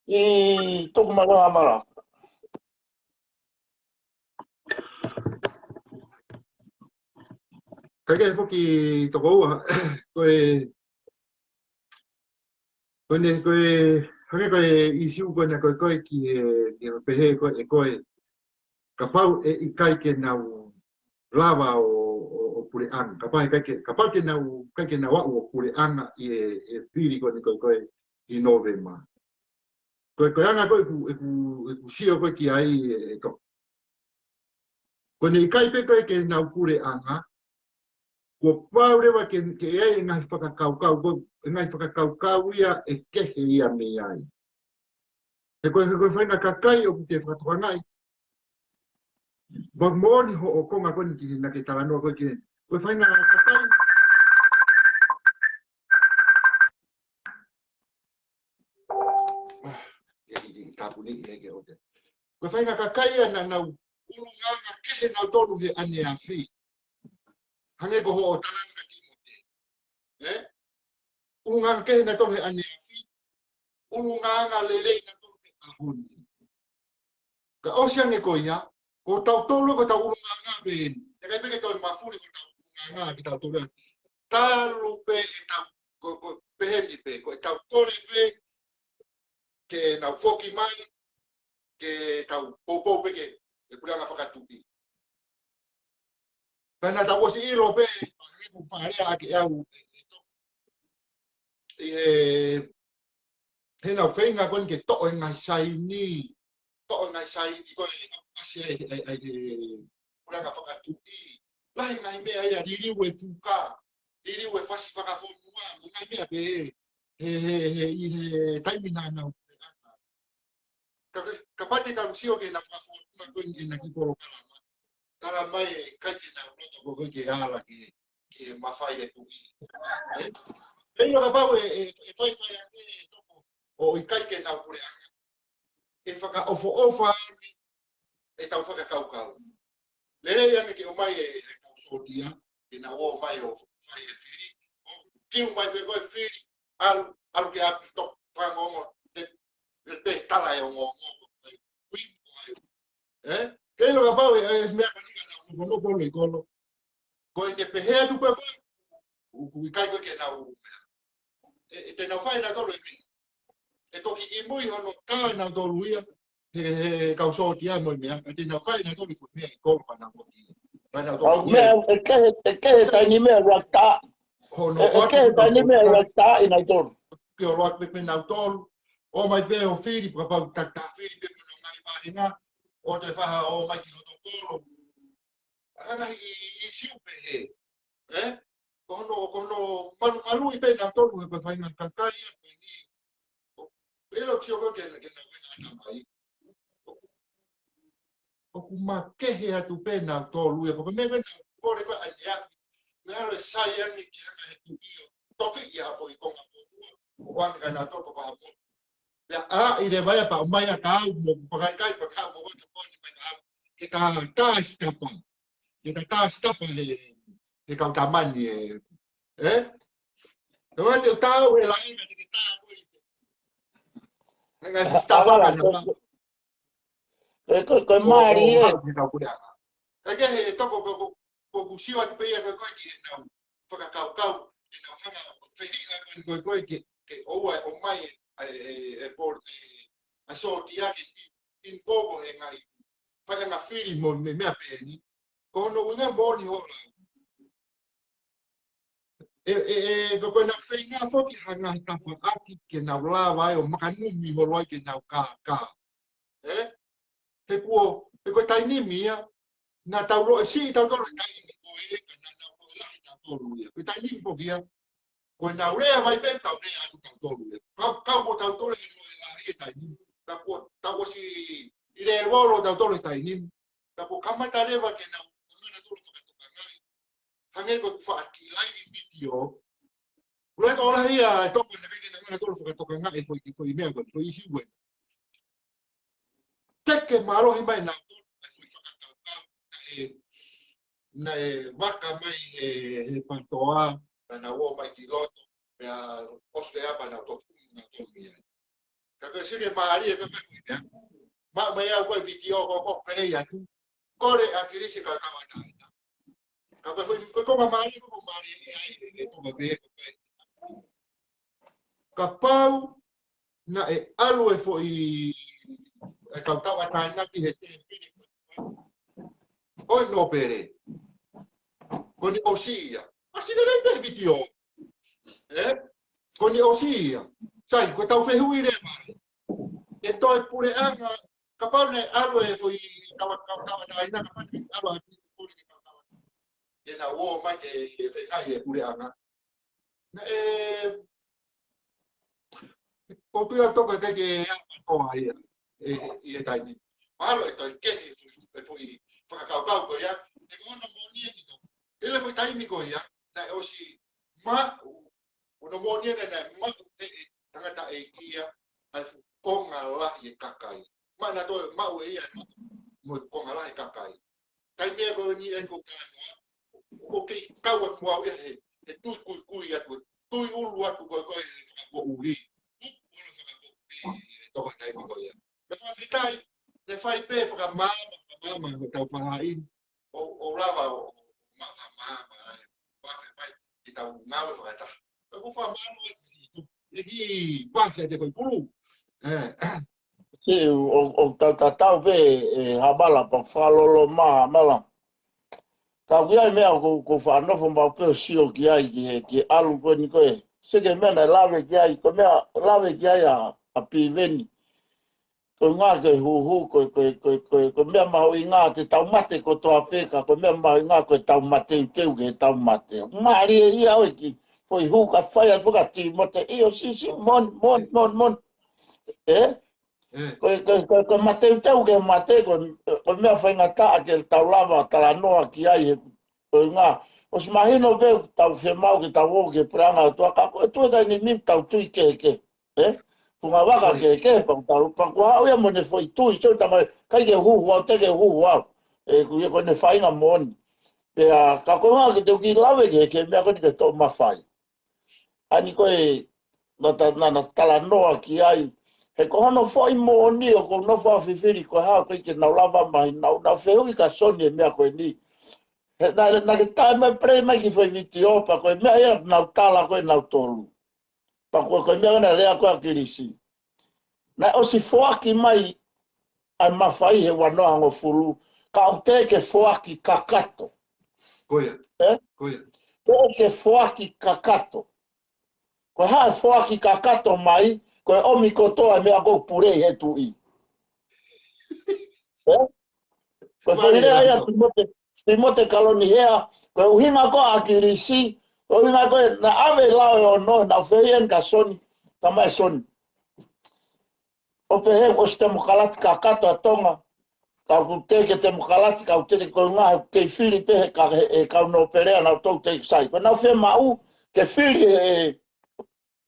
I toku mara mara. Kaya foki toko ua koe isiu koe na koe ki pehe koe kapau I kai ke nau lava o pureanga. Kapau ke nau au o pureanga I piri koe I Novema. Koe anga koe ku sio koe ki ai to. Koe I kai pe koe ke nau pureanga ko paurewa ke e ngai whakakaukau ia e kehe ia me ai. E koe whainga kakai o te whakatuangai. Wak mooni ho o konga koe ki na ke taranoa koe ki. Koe whainga kakai. Ia tapuni I eke o te. Koe whainga kakai ana nau urunganga kehe nau tolu he ane a whi. Hange ko ho o talanga Urunganga kehe na tolu he ane a whi. Urunganga lelei na tolu he ahoni. Ka osiange ko ia, ko tau tolu ko tau urunganga ben. E kai peke tau mafuri ko tau urunganga ki tau tolu. Talu pe e tau ko peheni pe, ko tau tole pe ke nau foki mai, ke tau popo peke, e puranga whakatuki. Kana tau osi ilo pe, ko parea ake au. He nau whenga koe ke to'o ngai saini. To'o ngai saini koe asia ai puranga whakatuki. Lahi ngai mea ia ririu e fuka. Ririu e whasi whakafonua. Ngai mea pe he taimina nau. Ka pate ka sio ke na whakafonua koe ke na kiporo kalama. Kalama e kai ke nau roto koe ke ala ke mawhai e tuki. Hei ka pau e whai ake toko o I kai ke nau pureanga. E whaka ofa e tau whakakaukau. Lere ane ke o mai e tau sotia, ke na o mai o whai e whiri. Ki o mai pe koe whiri, alu ke api stok whangongo, te tala e o ngongo. Kei loka pau e mea kanika na mono polo I kolo. Koe ne pehea tu pe koe, I kai koe ke nau mea. E te nau whai na tolo e mi. E toki I mui hono kā nau tolu ia, he kau sotia moi mea. E te nau whai na tolo I koe mea I kolo pa nau koki. Au mea e kehe taini mea rata. E kehe taini mea rata I nau tolu. Ke o roak pepe nau tolu. O mai pe o whiri, pa pau tata whiri pe mano ngai mahinga. O te whaha o mai ki roto tolo. Ana I siu pe he. Kono malu I pe nau tolu e pe whainga kakai. Pero que eu quero que não vai o kuma kehe atu pena tolu e porque me ven por que ania me ale sai ani que ha tu io to fi ya foi con a o an kana to ko ha ya I le vai pa mai a ka mo pa kai pa ka mo ko ni pa que ka escapa que ka escapa de ka tamani no te tau e la ina que ta Koe maari e. Kaya he toko ko kusiwa tu pe ia koe ki na whakakaukau e na hanga whehika koe ke oua o mai e por a sotia ke in povo e ngai whakanga whiri mo me mea pēni ko no unga mōni hola koe na whenga whoki hanga tapa aki ke na lawa o makanumi holoi ke na ka he kuo koe tainimia na taulo e si taulo tainimi ko e ka na ko la taulo ia koe tainimi po kia koe na rea mai pe tau rea atu taulo ia ka mo taulo e no e la e tainimi ka ko tau si ile rolo taulo tainimi ka ko kamata leva ke na na taulo whakatuka ngai hange ko whaaki lai video Ula ka ora ia to ko na kina ngana to ko to nga e foi mea ko foi hiwe. Teke maro hi mai na to foi whakakau na e waka mai e pantoa na o mai ki loto na oste apa na to mia. Ka ke sire maari ka foi ya. Ma mai a ko video ko kere ya tu. Kore a kirisi ka ka na. Ka foi ko maari ai to be ka pau na e alu e foi e kautawa taina ki he te oi no pere con osia asine lei per video con osia sai ko tau fe hui re mare e toi pure anga ka pau ne alu e foi kautawa taina ka pau alu a ki pure ke kautawa e na wo mai ke fe ngai e pure anga na o tu ya toka ke ko ai e taini malo e toi ke foi whakakaukau ko ia e kona monia ni to ele foi taini ko ia na o si ma ono monia na ma te tangata e kia ai konga la e kakai ma na to ma o ia mo konga la e kakai tai me ko ni en ko kana o ke kawa mo ia e tu ku ia tu ulu atu ko ko uri to ka taini ko ia me fa fitai le fai pe fa mama ko tau whahai o lava o mama vai i tau ngawe whakata ko whamano e ki whakse te koi pulu Si o tau pe habala pa whalolo mala. Ka kia mea ko whanofo mau peo sio ki ai ki alu koe ni koe. Seke mena lawe ki ai, ko mea lawe ki ai a piveni. Ko ngā ke huhu, ko mea maho i ngā te taumate ko toa peka, ko mea maho i ngā koe taumate i teu ke taumate. Ngāri e ia oe ki, foi hu ka whai at whakati mo te io sisi, mon. Ko mate i teu ke mate, ko mea whai ngā taa ke tau lava, tala noa ki ai, ko ngā. O si mahino veu tau whemau ke tau o ke pranga, tua kako, e tueta ni mim tau tui ke. Punga waka ke pa ko hau ia mo ne foi tui tau tamai kai ke hu au te ke hu au e ku ko ne fai na mon pe a ka ko nga ke te ki lave ke me ko ke to ma fai ani ko e na tala noa ki ai he ko no foi mo ni o ko no fa fifiri ko ha ko ke na lava mai na feu i ka soni me ko ni na ke tai mai pre mai ki foi video pa ko me ia na tala ko na tolu pa ko me na rea ko akirisi na o si foaki mai ai mawhai he wanoa ngo furu ka o te ke foaki kakato koia o ke foaki kakato ko ha foaki kakato mai ko omi kotoa me ako pure he tu i ko whanire aia timote kaloni hea ko uhinga ko akirisi o uhinga ko na ave lao o no na feien ka soni tamai soni o pehe o ste mokalati kakato a tonga ka kuteke te mokalati ka kuteke ko ngā ke whiri pehe ka no perea na tau te sai ko na whe mau ke whiri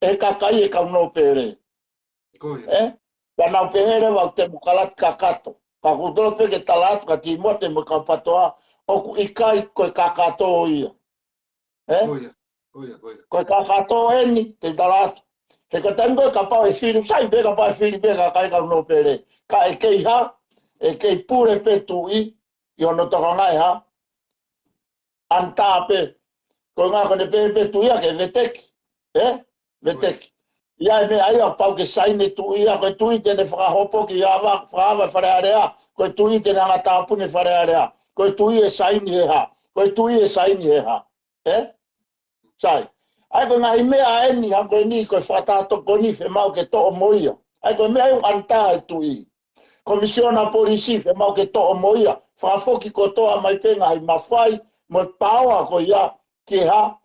kakai e ka no pere ka na pehe rewa te mokalati kakato ka kutolo peke talatu ka timote mo ka patoa o ku ikai koe kakato ia koe kakato eni te talatu he ka tango ka pau e whiri, sai be ka pau e whiri be ka kai ka no pere. Ka e kei ha, e kei pure pe tu i ono toka ngai ha. Anta pe, ko ngā kone pe tu ia ke veteki. Veteki. Ia me ai a pau ke saine tu ia, koe tu i tene whakahopo ki ia whakawa wharearea, koe tu i tene anga tāpune wharearea, koe tu i e saini he ha, koe tu i e saini he ha. Sai. Ai ko ngai mea eni ha ko ni ko fatato ko ni fe mau ke to moia. Ai ko mea anta tu i. Komisiona polisi fe mau ke to moia. Fa foki ko to mai penga ai mafai mo paua ko ia ki ha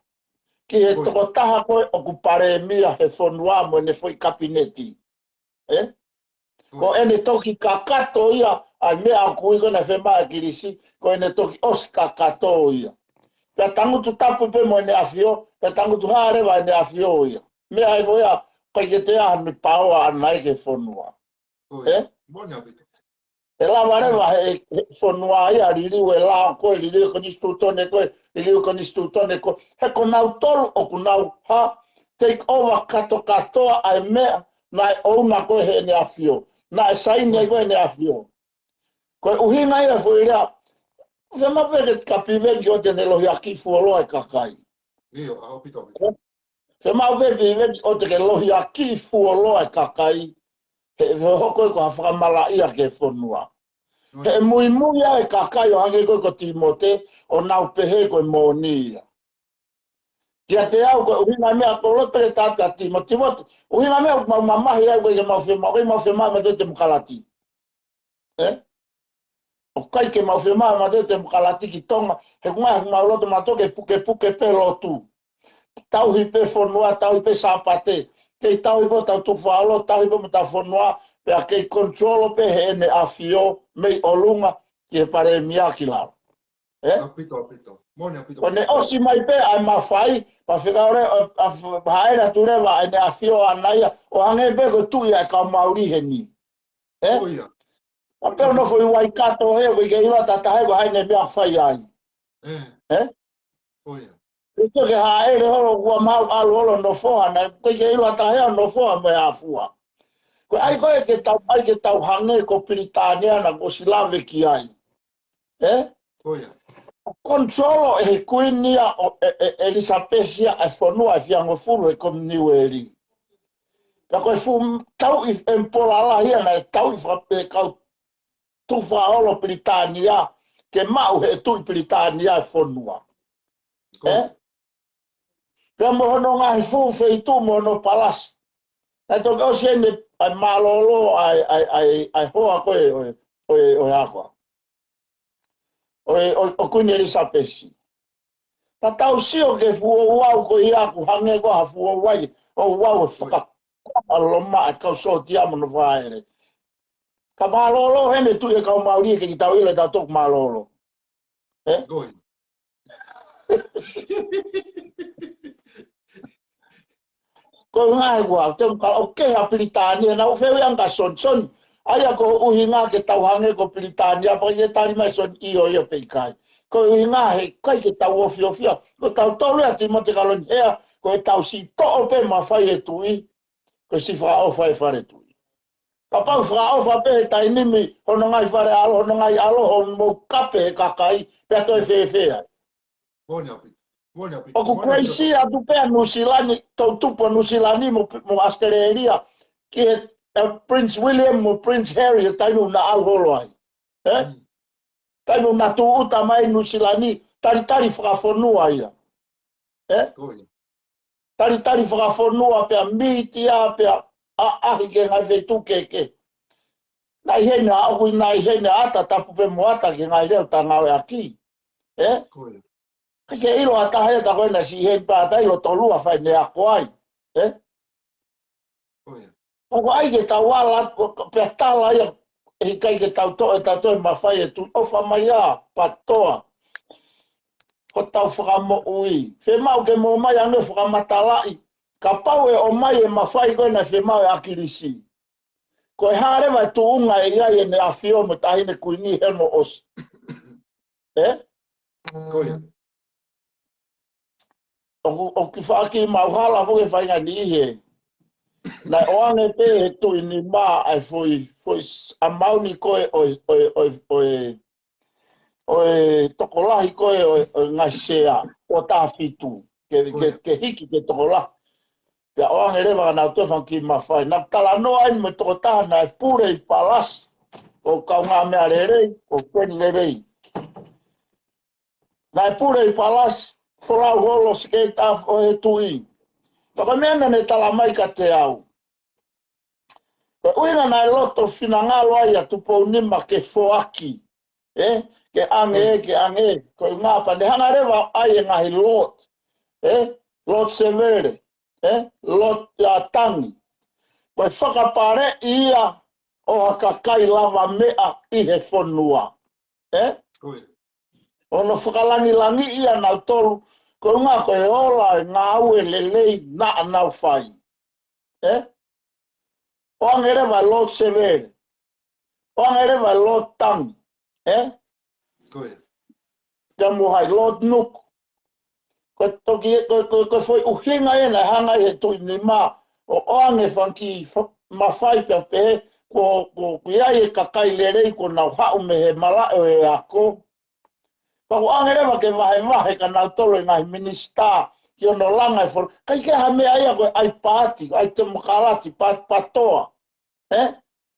ki e to taha ko okupare mia he fonua mo ne foi kabineti. Ko ene toki kakato ia ai mea ko i ko na fe mai kirisi ko ene toki os kakato ia. pe tangu tu tapu pe mo ne afio pe tangu tu hare va ne afio ia me ai voia pa ke te anu paua anai ke fonua Bona pito. e la vare va fonua ia riri we la ko riri ko ni stutone ko riri ko ni stutone ko he ko nau tol o ko nau ha take over katoa ai me na o na ko he ne afio na sai ne ko ne afio ko uhinga ia foi ia se ma pe ka pive yo te ne lo ya ki fuolo ai kakai Io, a pito. se ma pe pive o te ke lo ya ki fuolo ai kakai he hoko ko fa mala ia ke fonua he mui ai kakai o hange ko Timote o na pehe ko monia kia te au ko uhinga mea ko lope tata Timote uhinga mea ma mama ia ko ke ma fe ma te mkalati o kai ke mawhema ma te mkalati ki tonga he kunga ma loto ma toke puke pe lotu tau hi pe fonua tau hi pe sapate ke tau hi po tau tu whaalo tau hi po ta fonua pe a ke controlo pe he ne afio mei olunga ki he pare miaki lao Pito. Mone pito. o ne osi mai pe ai mawhai pa whika ore haera tureva ai ne afio anaia o hange pe ko tui ai ka mauri he ni Oia. a pe no foi wai kato he we ke ila tata he ai ne mea whai ai Oia. ito ke haere holo ua mau alu holo no foa na ke ila ta he no foa me afua ko ai ko ke tau hange ko Britania na ko silave ki ai Oia. controlo e kuinia Elisabetia e fonua e fiango fulu e kom niweri ka ko fu tau i empola la hia na tau i fa kau tu fa holo Britania ke mau he tu Britania e fonua pe mo hono nga fu fe tu mo no palas na to ko sene ai malolo ai hoa ko o akwa o kuni Elisabesi ta tau sio ke fu o ko ia ku hange ko fu o wai o wa faka aloma ka so dia mo no vai ka malolo hene tu e ka mauri ke tau ile ta tok malolo Goi. ko ngai wa te ka o ke a Britania na o fe yang ka son aya ko uhinga ke tau hange ko Britania pa ye tari mai son io pe kai ko uhinga he kai ke tau ofio ko tau tolu a Timote kalon hea ko tau si to pe ma fai e tui ko si fa o fai fare tui papa fra o fa pe tai nimi ono ngai fare alo ono ngai alo on mo kape kakai pe to fe o ku crazy a tu pe Nusilani to tupo Nusilani mo Australia ke Prince William mo Prince Harry tainu na alholo ai tainu na tu uta mai Nusilani tari whakafonua ia tari whakafonua pe a mitia pe a ahi ke ngai whetu ke nai hene a okui nai hene ata tapu pe mo ata ke ngai leo ta ngawe aki ke ilo ata hea ta koe na si hei pa ata ilo tolua whai ne ako ai Oko ai ke tau ala pe tala ia e kai ke tau to ma fai e tu ofa mai a patoa ko tau whakamo ui fe mau ke mo mai ane whakamatalai ka pau e o mai e ma fai koe na fe mau e akirisi ko e hare vai tu unga e iai e ne afio mo tahine kuini heno os o ki whaaki mauhala fo ke whainga ni ihe na oange pe he tu ni ma ai foi a mauni koe o tokolahi koe o ngaisea o ta fitu ke hiki ke tokolahi pe oange rewa na to fanki ma fai na tala no ai me tokota na pure I palas o kaunga me arere o kweni lere na pure I palas fora holo skate off o he tui pa mena ne tala mai ka te au uinga na loto finangalo ai a tupo nima ke foaki ke ange ko nga pa de hana rewa ai ngahi lot lot severe lot ya tangi ko whakapare ia o hakakai lava mea I he whanua Ono whakalangi ia nau tolu, ko ngā koe ola ngā aue lelei na nau whai. O angere vai Lord Severe, o angere vai Lord Tang, Koia. Kia muhai Lord Nuk. Ko toki, ko foi uhinga e na hanga e tui ni mā, o ange whanki mawhai pia pe, ko iai e kakai lerei ko nau hau me he malao e ako. Pako angerewa ke wahe ka nau tolo i ngai minista ki ono langa e whoro. Kai ke ha mea ia koe ai pāti, ai te makarati, patoa.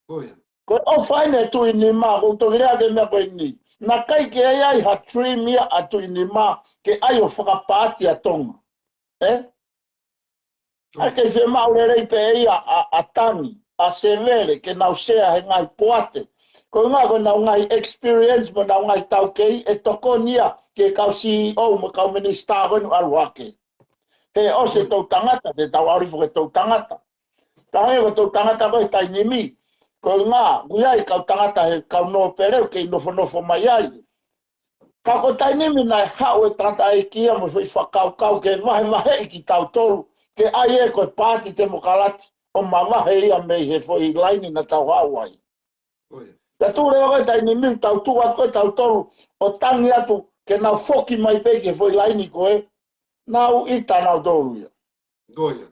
Koia. Koe o whaine tui ni mā, ko toki rea ke mea koe ni. Na kai ke ai ha tree mia a tui ni mā, ke ai o whakapāti a tonga. Ai kei whi maurerei pe ia a tangi, a severe, ke nau sea he ngai poate. Ko ngā koe nau ngai experience mo nau ngai tau kei, e toko nia ke kau CEO mo kau minista honu aruake. He ose tau tangata, te tau aurifo ke tau tangata. Tahange ko tau tangata koe tai nimi. Ko ngā, guiai kau tangata he kau no pereu kei nofo mai ai. Ka ko tai nimi nai hau e tangata e kia mo whi whakau ke wahe ki tau tolu. Ke ai e koe pāti te mokalati, o mawahe ia mei he fwoi laini na tau hawai. Ka tūre o koe tai ni miu tau tūat koe tau tolu, o tangi atu ke nau whoki mai pe ke fwoi laini koe, nau ita nau tolu ia. Koia.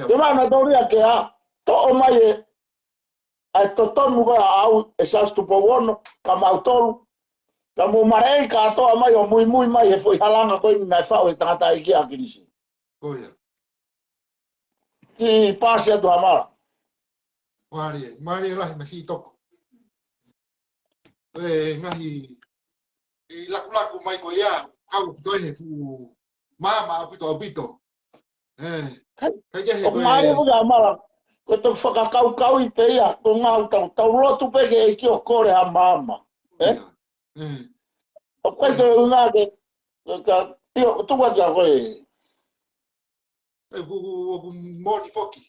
Te mana tolu ia ke a, to o mai e, ai to tonu koe a au e sastu po wono, ka mau tolu, ka mu marei ka atoa mai o mui mai he fwoi halanga koe ni nai whao e tangata e kia kirisi. Koia. Ki pāsi atu hamara. Maria lahi masi toko. Ngahi laku mai ko ia kau toi he fu mama apito. Kai ke O mai mo ga mala. Ko to whakakau i pe ia, ko ngā tau lotu pe ke e ki o kore ha mama. O koe ke ngā ke, tuwa kia koe. Ku moni foki.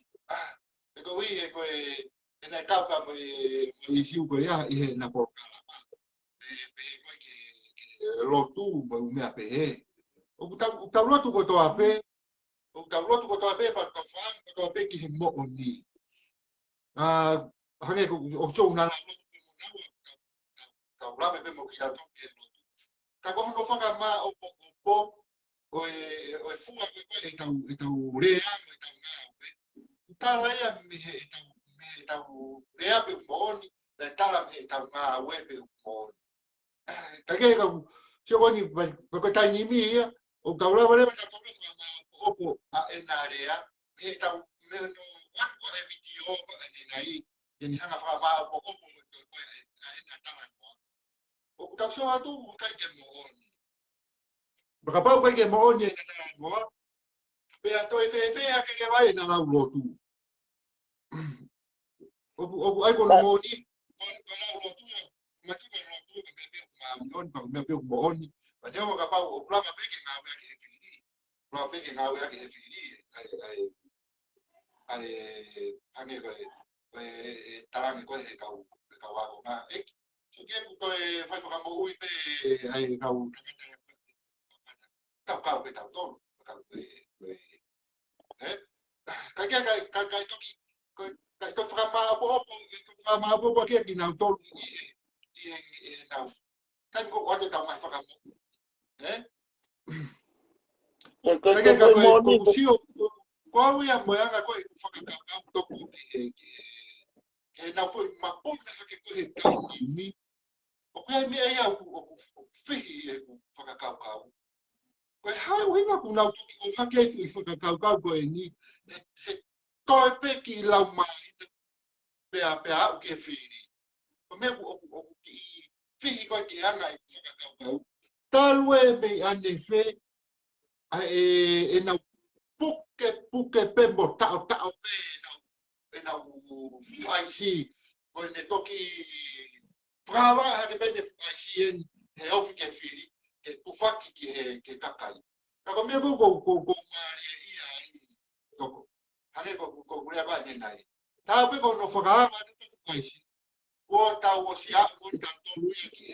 Ko wi ko e na kau mo i siu ko ia i he na por kala. Pe ke lotu mo me pe he. O tau lotu ko to ape. O tau lotu ko to ape pa ka fa ko to ape ki he mo oni. Hange ko o so na la tau la pe mo ki ta to ke lotu. Ka ko no fa ka ma o o funga ko tau rea mo tau nga. Tala ia me tau rea pe moni, le tala me tau nga we pe moni. Kage ka sio ni ko tai ni mi o tau la vale ta ko fa opo a enarea me tau me no ko e video ni nai ni hanga fa ma opo ko na tala ko. O tau so atu kai ke moni. Baka pau kai ke moni na tala ko. Pe ato e fe a ke vai na la lotu. O ai ko no moni ko la lotu ma tu ko lotu me on pa me pe moni pa ne o ka pa o plaka pe ke nga ke fili plaka pe ke nga ke fili ai ane ko tarang ko e ka wa ko na e so ke ko e fa ka mo ui pe ai ka pe ta to ka ka toki ka to fra ma po ke ki na to na kan ko o ta mai fa ka mo Ke foi moni. Qual é a manhã que eu vou fazer toco que não foi uma porra que eu tenho o que é meia o filho o fazer cacau o é o ainda com não toque o que foi fazer cacau com ele toi pe que lá mais pe o que filho o meu o que filho que anga fazer cacau tal é bem anefe e não puke pembo tau pe na ai si ko ne toki frava ha ke bene ai si en he ofi ke fili ke tu faki ke kakai ka ko me ko mari ia toko ane ko gure ba ne nai ta pe ko no frava ne ai si ko ta o si a ko ta to lu ki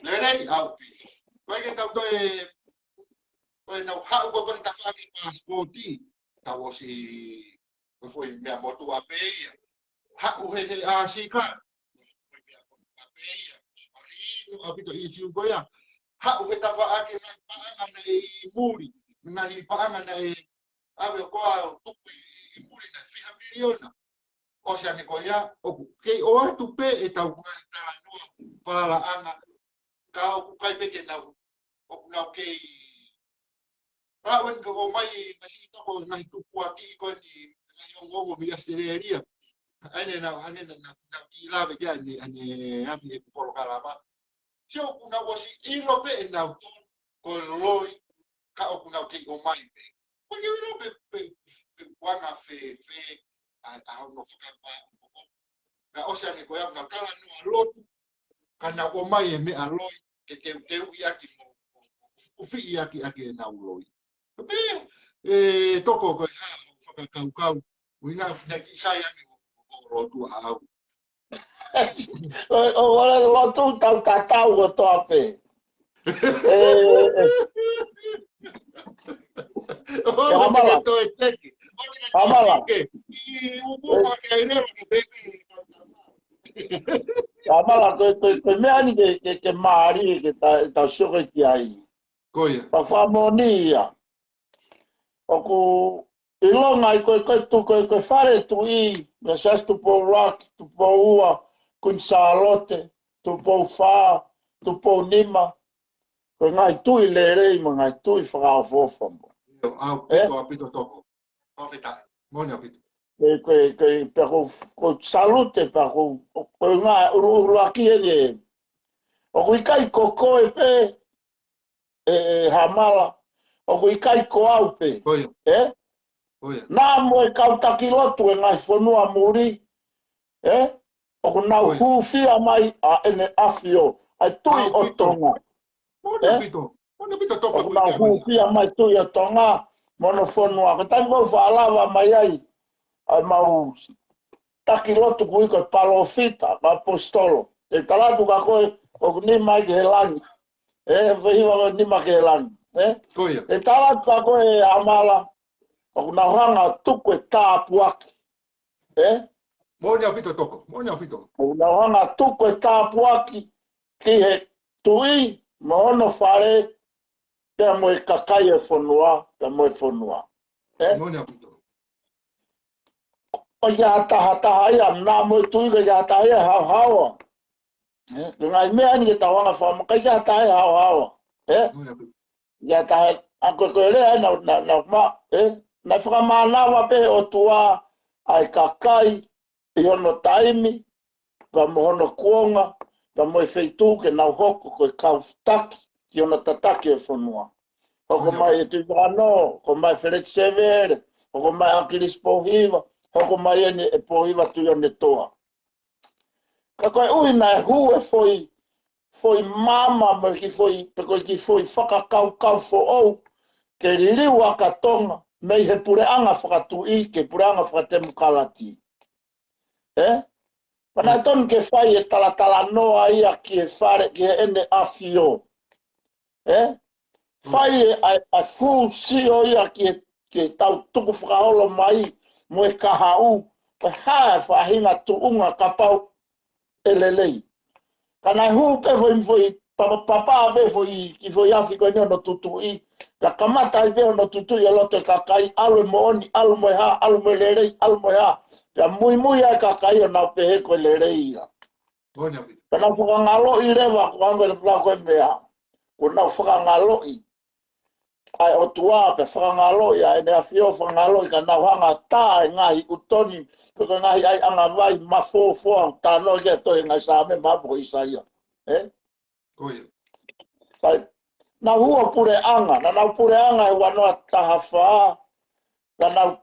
le lei au vai que tau toi não hau ko ta fani passporti tau si foi minha moto a peia hau he a sika apito isi goya hau he tava ake na paanga na muri na paanga na ave ko tupi muri na 5 miliona o sea que goya o que o tu pe e tau na no para la anga ka o kai pe que na o na que wen ko mai masi to ko na tu kuati ko ni yo ngo mi asteria ane na ila be ya ni ane afi por kalama se o kuna wosi ilo pe na ko loi ka o kuna ke o mai pe ko ni ilo pe wana fe a no fuka pa na o sea ni ko ya na kala no lo kana o mai me a loi ke ya ki mo ufi ya ki na loi pe toko ko ha fuka kau winga na ki sai ya o tu a Ora lo tu tau tatau o tope. Amala. Amala. Amala ko me ani ke mari ke ta sure ki ai. Koia. Pa famonia. O ku ilonga i ko fare tu I me sas tu po rock tu po ua kun salote tu po fa tu po nima ko ngai tu I le rei mo ngai tu I fra fofo Apito toko. Afeta. Moni apito. ke ko salute pa ko ngai uru aki ele o ku kai koko e pe hamala o ku kai ko au pe Koia. Koia. na mo e kauta kilotu e ngai fonua muri o kuna hufia mai a ene afio ai tui o tonga Moni apito. Moni apito toko. o kuna hufia mai tui o tonga mono fonua ko tai mo falava mai ai mau takilotu kui ko palofita ma apostolo e talatu ka koe o ni mai ke langi vehiwa ni mai ke langi Koia. e talatu ka koe amala o kuna hanga tuku e tāpuaki Moni apito toko. Moni apito. o kuna hanga tuku e tāpuaki ki he tui mo ono whare pia mo e kakai e whanua pia mo e whanua Moni apito. o ia taha ia nā mo e tui ka ia taha ia hau hawa ngai mea ni ke tawanga whama ka ia taha ia hau hawa Moni apito. ia taha a koe koe rea na ma na whakamanawa pe o tua ai kakai I ono taimi pa mo ono kuonga pa mo e wheitu ke nau hoko koe kautaki ki ono tataki e whanua hoko mai e tui wano hoko mai Felix Severe hoko mai Akilis Pohiva hoko mai ene e Pohiva tui one toa ka koe uina e hu e foi mama mo ki foi pe koe ki foi whakakau fo ou ke ririu a katonga mei he pureanga whakatui ke pureanga whakatemu kalati Pana ton ke fai e talatala noa ia ki e whare ki e ene afio fai e a fu sio ia ki e tau tuku whakaolo mai mo e kahau pe hae whahinga tuunga kapau e lelei kana hu pe foi papa be foi ki foi Afrika ni no tutui ka kamata I be no tutui e lote kakai alo mo oni alo mo ha alo mo lelei alo mo ha ya muy ai kakai na pe he ko lelei ya Moni apito. kana fuka ngalo I rewa ko angel fla ko mea ko na fuka ngalo I ai o tua pe fuka ngalo ya ene afio fuka ngalo ka na hanga ta ngai utoni ko ngai ai anga vai mafo ta no ke to ngai sa me ma po isaia Koia. Sai na hua pure anga na pure anga e wanoa tahafa na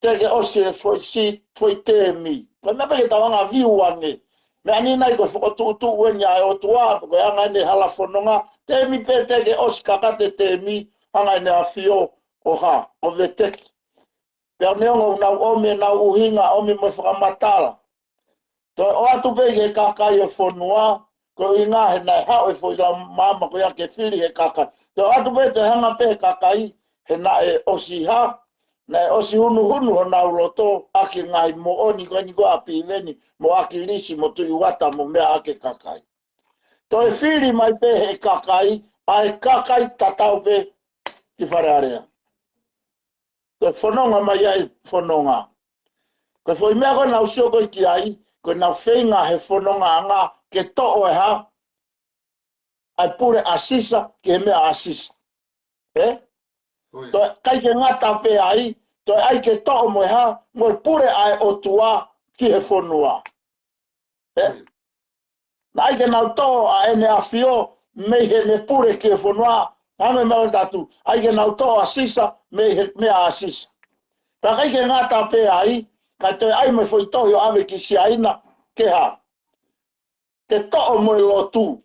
tege osi foi si foi temi pa me pe tawanga viuane me ani nai ko foto tu wenya o tua ko anga ne hala fononga temi pe tege osi kakate temi anga ne afio o ha o vetek pe neongo na o me na uhinga o me mo whakamatala to o atu pe ke kakai e fonua ko inga he nai hao e foi la mama ko ya ke fili he kakai. Te atu pe te hanga pe he kakai he na e osi ha, na e osi hunu hunu ho nau loto aki ngai mo oni ko ni ko api veni mo aki lisi mo tui wata mo mea ake kakai. To e fili mai pe he kakai, a e kakai tatau pe ki wharearea. To e whanonga mai ai whanonga. Ko foi mea ko nau sio ko ki ai, ko nau whenga he whanonga anga ke to'o e ha, ai pure asisa ke mea asisa. To kai ke ngata pe ai, to ai ke to'o mo ha, mo pure ai o tua ki he whanua. Na ai ke nau to'o a ene a fio, me he ne pure ki he whanua, hame mea tatu, ai ke nau to'o asisa, me he mea asisa. Pa kai ke ngata pe ai, ka te ai mai foi tohio ave ki si aina, ke ha. Ke to'o mo i lotu.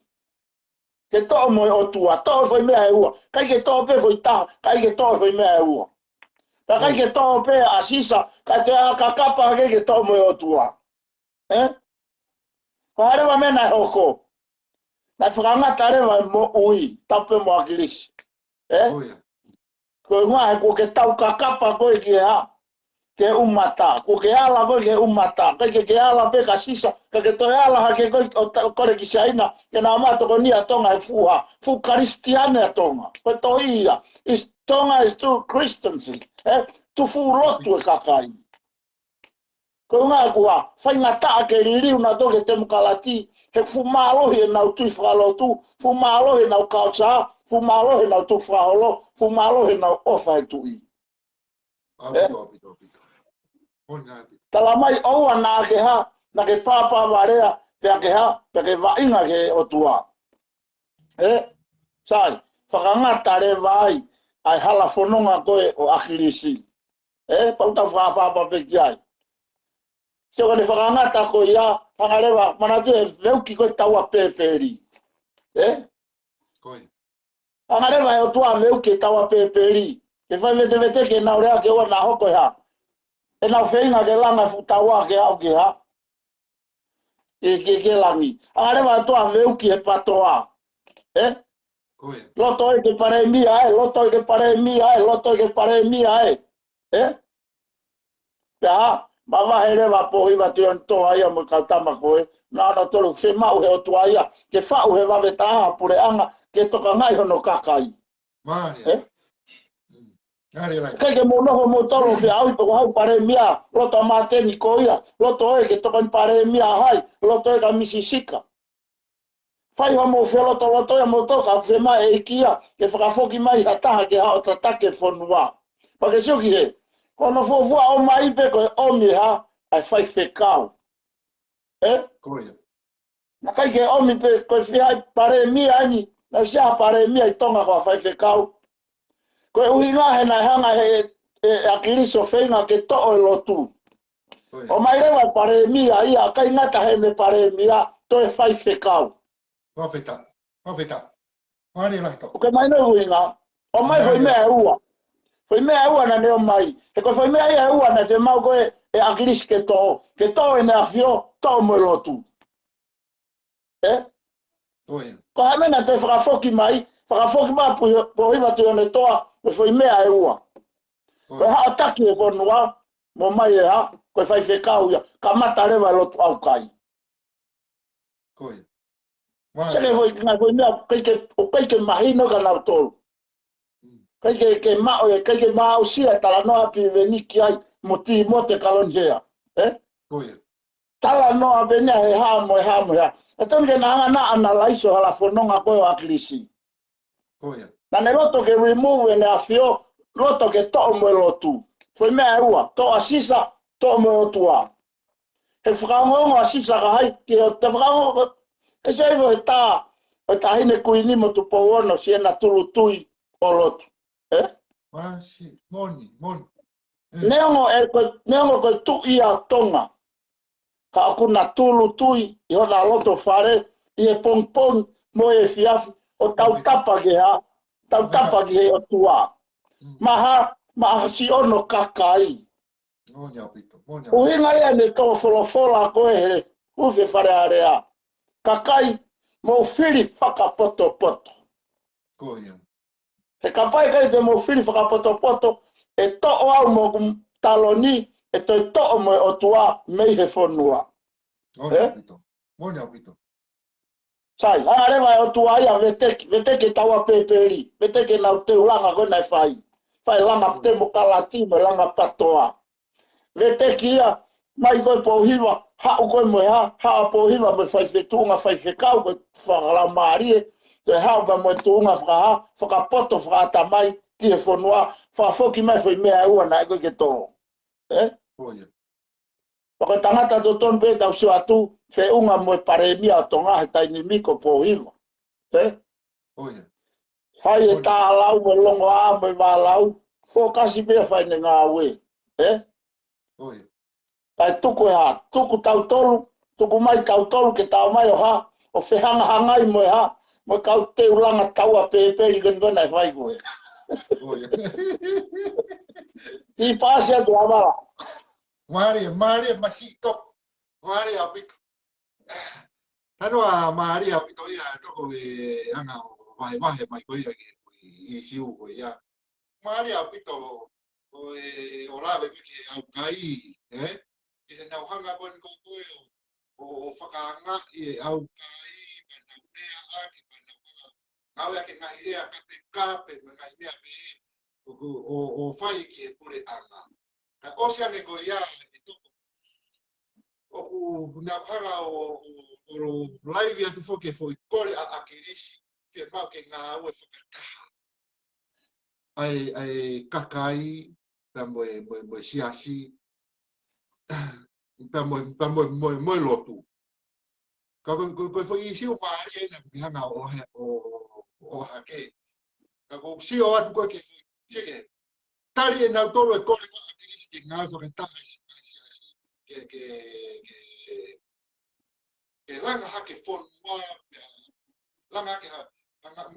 Ke to'o mo i o tua. To'o foi mea e ua. Kai ke to'o pe foi taha. Kai ke to'o foi mea e ua. Pa kai ke to'o pe asisa. Kai te a kakapa hake ke to'o mo i o tua. Ko harewa mena e hoko. Nai whakangata rewa mo ui. Tape mo akilisi. Ko ngā he ko ke tau kakapa koe ki ha. Ke umata, ko ke ala ko ke umata, ke ala pe ka sisa, ke to ala ha ke ko kore ki saina, ke na mato ko nia tonga e fuha, fu kristiane tonga, ko to ia, is tonga is to Christiancy, tu fu lotu e kakai. Ko nga kua, fai ngata ke ririu na to ke temu kalati, ke fu malohi e nau tui whalotu, fu malohi nau kautsa, fu malohi nau tu whaholo, fu malohi nau ofa e tui. Tala mai oua na ke ha, na ke papa warea, pea ke ha, pea ke wainga ke o tua. Sai, whakangata re vai, ai hala whanonga koe o akirisi. Pauta whapapa pe ki ai. Seo ka ne whakangata koe ia, hangarewa, manatu e veuki koe taua peperi. Hangarewa e o tua veuki taua peperi. Ke whai vete ke naurea ke ua na hoko ha. E nau whenga ke langa futaua ke au ke ha. Ke langi. Arewa toa veuki e patoa. Loto e ke pare mia loto e ke pare mia loto e ke pare mia Pea, mawa here wa pohi wa tion toa ia mo kautama koe. Nana tolu whemau he o tua ia. Ke whau he wawe taha pure anga ke toka ngai hono kakai. Kai ke mo noho mo tolo fe au to hau pare mia loto mate ni koia loto e ke toka pare mia hai loto e ka misisika fai ho mo fe loto e mo toka fe mai e kia ke whakafoki mai hataha ke hao tatake whanua pa ke sioki he kono fofua o mai pe koe omi ha ai fai whekau na kai ke omi pe koe whiai pare mia ani na sia pare mia I tonga koa fai whekau koe uhi ngā he nai hanga he akiriso whenga ke to'o e lotu. O mai rewa pare mia ia, kai ngata he me pare mia, to e whai whekau. Whawheta. Whare laito. O ke mai nei uhi ngā, o mai whai mea e ua. Whai mea e ua na neo mai. He koe whai mea ia e ua na whe mau koe e akirisi ke to'o. Ke to'o e nea whio, to'o mo e lotu. Ko hamena te whakafoki mai, whakafoki mai pohiwa te one toa, koe whai mea e ua. Koe haa taki e whanua, mo mai e ha, koe whai whekau ia, ka mata rewa lotu au kai. Seke hoi ngā koe mea, kai ke mahino ka nau tolu. Kai ke mao e, kai ke mao sia tala noa pi veniki ai, mo ti mo te kaloni hea. Tala noa venea he haa mo e ha. E tonu ke nanga na ana laiso hala whanonga koe o akirisi. Na ne loto ke remove e ne a whio, loto ke to'o mo e lotu. Whai mea e ua, to'a sisa, to'o mo e otua. He whakaongongo a sisa ka hai, ke o te whakaongongo, e seivo he tā, o tā hine kui ni mo tu pouono si e na tulu tui o lotu. Moni. Neongo koe tu ia tonga. Ka aku na tulu tui, I hona loto whare, I e pong mo e fiafi, o tau tapa ke ha, tau tapa ke he o tua. Maha si ono kakai. Uhinga ia ne tō wholofola koe he uwhi whare area. Kakai, mo fili whakapoto. Ko ia. He ka pai kai te mo fili whakapoto e to'o au mo taloni e toi to'o mo o tua mei he whonua. Mone au pito. Sai, haere mai o tua ia veteke taua peperi, veteke nau te ulanga kona e whai. Whai langa te mo kalati mo langa patoa. Veteke ia, mai koe pohiwa, hau koe mo ha pohiwa mo whai whetunga, whai whekau, mo whakalau maarie, te hau ba mo tuunga whakapoto, whakatamai, ki e whonua, whakafoki mai whai mea ua na eko ke tō. Oia. Pako tangata to ton pe tau si atu, wheunga mo e paremia o tonga he taini miko pohiwa. Oia. Whai e tā lau mo longo a mo e wā lau, whokasi mea whai ne ngā ue. Oia. Pai tuku e ha, tuku tau tolu, tuku mai tau tolu ke tau mai o ha, o whehanga hangai mo e ha, mo kau te ulanga taua peperi gana e whai koe. Oia. I pāsi atu amara. Maria, masito. Maria, apito. Tano a Maria, apito ia, toko e anga wahe mai koe ia ke i siu koe ia. Maria, apito, o lawe ke au kai, Ke se nau hanga koe ni koutoe o whakaanga i au kai, pa nau rea ake, pa nau hanga. Ngau ake ngai rea kape, ngai mea me o whai ki e pure anga. Ka oseane ko ia e toko. O ku nau hanga o laivi atu foke fo i kore a akirisi, ke mau ke ngā ue whakataha. Ai kakai, pa moe siasi, pa moe lotu. Ka koe fo i siu maari e na kuhanga o hake. Ka koe siu atu koe ke fo tari e nau toro e kore ko akirisi ke ngā whakataha i ke langa hake whonua, langa hake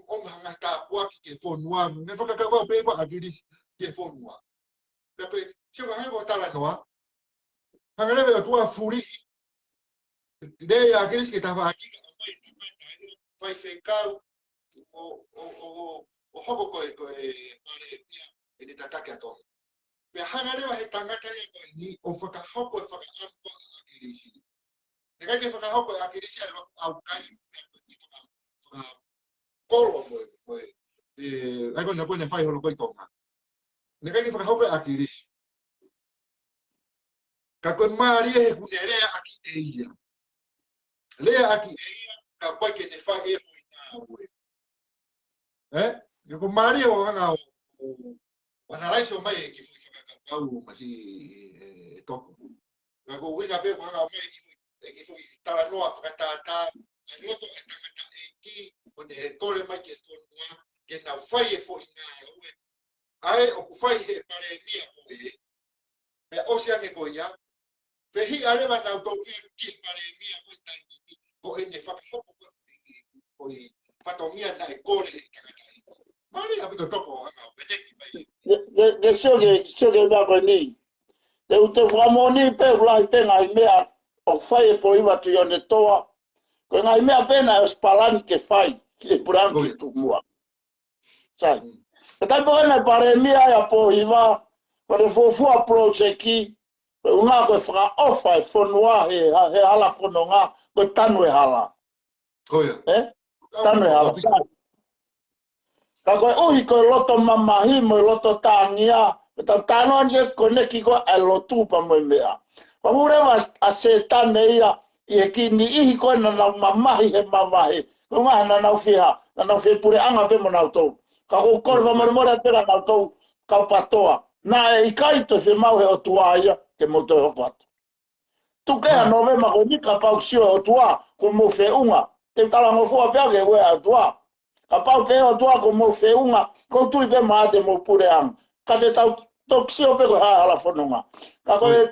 onga hanga tāpuaki ke whonua, me whakakawau pewa akirisi ke whonua. Pea koe, siu hanga ko tala noa, hanga rewe o tua furi, rei akirisi ke tawa akira, whai whekau, o hoko koe pare pia, e ni tatake atonga. Pea hanga rewa he tangata ea koe ni, o whakahoko e whakaampa akirisi. Ne kai ke whakahoko e akirisi au kai, whakakolo moe, ai koe na koe ne whai holo koe tonga. Ne kai ke whakahoko e akirisi. Ka koe maari e kune rea aki e ia. Lea aki e ia, ka koe ke ne whai e hoi ngā ue. Ka koe maari o hanga o analaiso mai e ki fui whakakapau masi e toko. Ka koe winga peo hanga o mai e ki fui tala noa whakatata, ai roto e tangata e ki, o ne e kore mai ke whonua, ke nau whai e hoi ngā ue. Ai o ku whai he pare mia koe, me oseane koe ia, Pehi arewa nau tau ki pare mia koe taimi, ko e ne whakahoko koe whatongia na e kore e takatai. Mari apito toko hanga o peneki mai. Ke sioke mea koe ni. Te ute whamoni pe ulahi pe ngai mea o whai e poiwa tu yone toa. Koe ngai mea pena e spalani ke whai, ki purangi tu mua. Sai. Te taipo ena pare mia ya poiwa, kore fofua projeki, Unga koe whaka e whonua he hala whononga, koe tanu e hala. Koia. Tanu e hala. Ka koe uhi koe loto mamahi, mo loto tāngia, ta tanu anje koe neki koe e lotu pa moe mea. Whamurewa a se tane ia, i e ki ni ihi koe na nau mamahi he mamahi. Koe ngaha na nau whiha, na nau whi pure anga pe mo nau tau. Ka koe kore whamoremore atera nau tau kau patoa. Nā e i kaito whi mau he o tua ia, ke mo te hoko atu. Tukea novema ko nika pau sio o tua ko mo whiunga. Te talango fua pia ke wea o tua. Ka pau ke o tua ko mo whiunga, ko tui pe maa te mo pure ang. Ka te tau tok sio pe ko haa hala whanunga. Ka koe,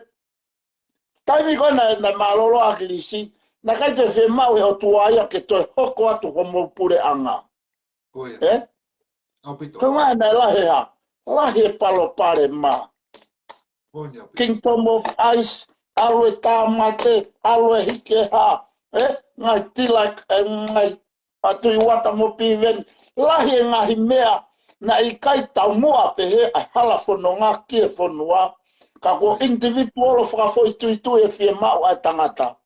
taimi koe na malolo akilisi, na kai te whi mau he o tua ia ke toi hoko atu ko mo pure anga. Koia. Aupito. Ko ngai na lahe ha. Lahe palo pare maa. Kingdom of Ice, alue tāmate, alue hike ha, ngai tilak, ngai atu i wata mo piven lahi ngahi mea na i kai tau mua pe he ai hala whanonga kia whanua ka ko individual of whakafo i tui e fie mau ai tangata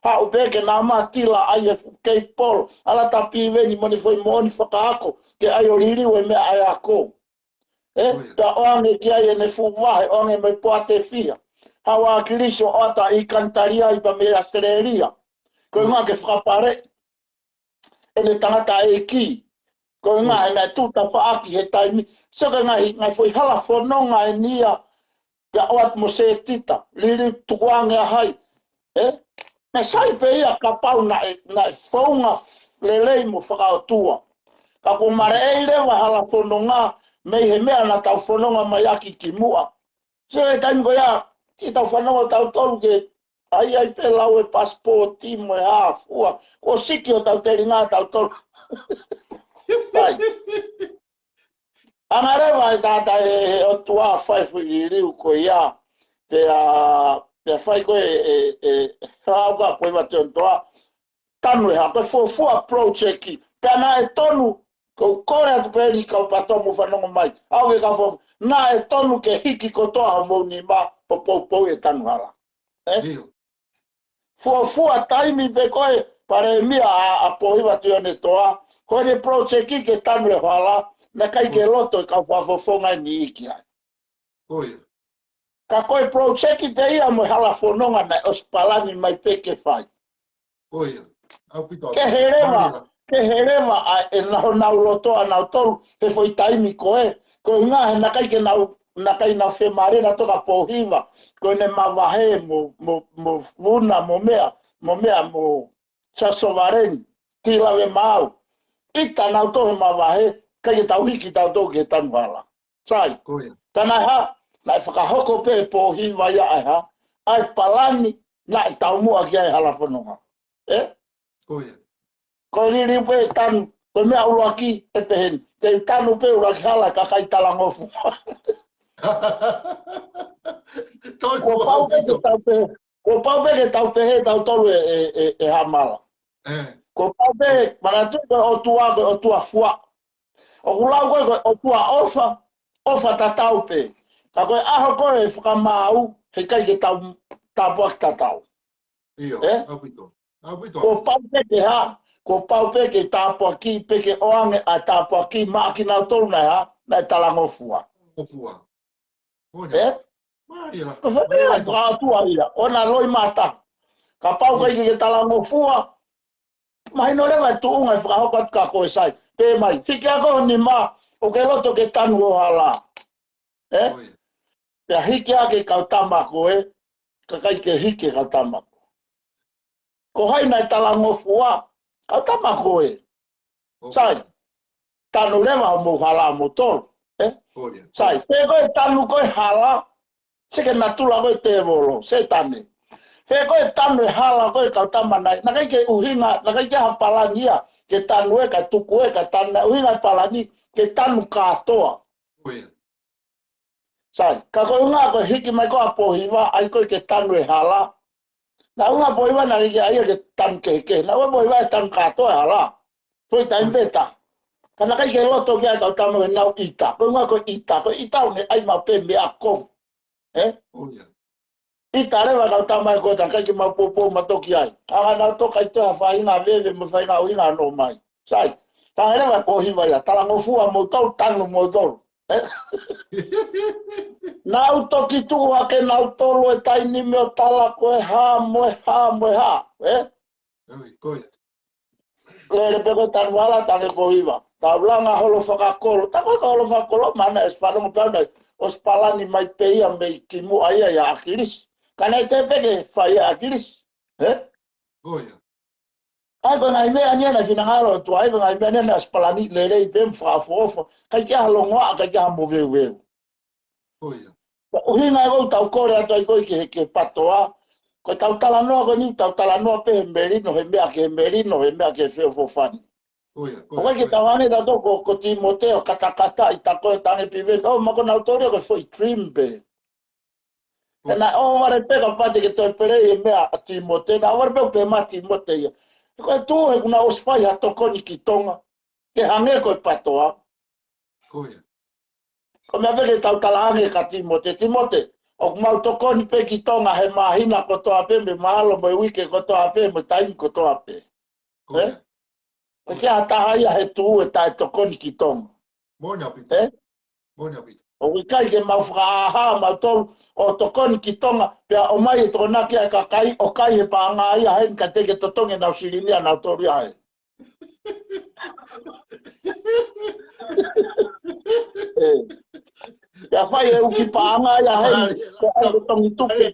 ha o beke na ma tila ai e kei pol ala ta piveni moni foi moni whakaako ke ai o ririwe mea ai ako ta oange ki ai e ne fuwahe oange mai poate fia hawa kilisho ota i kantaria i pa mea Australia ko ngā ke whakapare e ne tangata e ki ko ngā e nai tūta whaaki he taimi saka ngai foi hala whanonga e nia ya oat mo se tita liri tukuange a hai na sai pe ia ka pau na whaunga lelei mo whakautua ka ko mare e lewa hala whanonga mei he mea na tau whanonga mai aki ki mua so e taimi ko ia i tau whanonga tau tolu ke ai pe lau e passport timo e hafua ko siki o tau teri ngā tau tolu Pai. Angarewa e tata e o tua whai fui riu ko ia pe whai ko hauka koe wa te ontoa tanu e hako fua project ki pe ana e tonu ko kore atu pe ni kau patomu whanonga mai au e ka fo na e tonu ke hiki ko toa ho mouni ma po e tanu hala fua taimi pe koe pare mia a poiwa te one toa ko ne project ki ke tanu e hala na kai ke loto ka whafofonga ni iki ai. Koia. Ka koe project ki pe ia mo hala whanonga na ospalani mai peke whai. Koia. Au pito. Ke herewa e naho nau lotoa nau tolu he foi taimi koe. Ko ngā he na kai na whemarena toka pohiva. Ko ne mawahe mo vuna mo mea mo chasovareni. Tilawe mau. Ita nau tohe mawahe. Kai e tau hiki tau tau ke tanu hala. Sai. Tana ha, na e whakahoko pe po hiwa ia ai ha, ai palani na e tau mua ki ai hala whanonga. Koia. Ko riri pe tanu, ko mea uruaki e pehen, te tanu pe uruaki hala ka kai talangofu. Ko pau pe ke tau pehe tau tolu e hamala. Ko pau pe, manatu o tua fua. O kulau koe o tua ofa tatau pe. Ka koe aho koe whakamau he kai ke tapua ki tatau. Iyo, au pito. Ko pau pe ke ha, ko pau pe ke tapua ki pe ke oange a tapua ki maa ki nau tolu nei ha, nei talangofua. Ofua. Oina. Marila. Ko whakea e whakaatua ia, ona loi mata. Ka pau kai ke talangofua, mai no lewa tu unga whakahokat ka koe sai. Pe mai, hiki ako ni ma, o ke loto ke tanu o hala. Pea hiki ake kau tama koe, ka kai ke hiki kau tama. Ko hai nai talangofua, kau tama koe. Sai, tanu lewa mo hala mo tolu. Sai, pe koe tanu koe hala, seke natula koe te volo, se tane. Pe koe tanu e hala koe kau tama nai, na kai ke uhinga, na kai ke hapalangia, ke tanu e ka tuku e ka tanu uhinga palani ke tanu katoa. Sai, ka koe unga koe hiki mai koa pohiwa ai koe ke tanu e hala. Na unga pohiwa na riki ai ke tanu keke, na unga pohiwa e tanu katoa e hala. Toi taim beta. Kana kai ke loto kia kau tanu e nau ita. Koe unga koe ita une ai mau pe mea kofu. Ita rewa kau tamai koe ta kai ke mau popo matoki ai. Anga nau toka i toa whainga veve mo whainga uinga no mai. Sai, ta rewa ko hiwa ia, talangofua mo tau tanu mo tolu. Nau toki tuku hake nau tolu e taini meo tala koe ha moe ha. Lere peko tanu hala tange ko hiwa. Ta ulanga holo whakakolo. Ta koe ka holo whakakolo mana es whanonga peona os palani mai peia mei kimu aia ia akiris. Kana i te peke whai akiris. Ai ko ngai mea nia na finangaro tu ai ko ngai mea nia na spalani lere i pem whaafofa. Kai kia halongoa kai kia hambo veu. Uhi ngai kou tau kore ato ai koi ke patoa. Ko tau talanoa ko ni tau talanoa pe hemberino he mea ke hemberino he mea ke feo fofani. Ko kai ke tau ane tato ko Timoteo katakata i tako e tange piven. Oh mako nautoria ko foi trim pe. Na o ware pega pate ke toi pere e mea Timoteo. Na ware pega pe ma Timoteo. Ko tu e kuna ospai ha tokoni ki tonga. Ke hange ko patoa. Koia. Ko me vele tau talange ka Timote. O mau tokoni pe ki tonga he mahina ko toa pe me mahalo mo wike ko toa pe me taimi ko toa pe. Koia. Ko ke atahaia he tu e tai tokoni ki tonga. Mona pita. Mona pita. O wikai ke mau whaaha mau tolu o tokoni ki tonga pia o mai e tona ki a kakai o kai he paanga ia hen ka teke totonge nau sirinia nau toru ia he. Pia whai e uki paanga ia hen ka ai tongi tupe.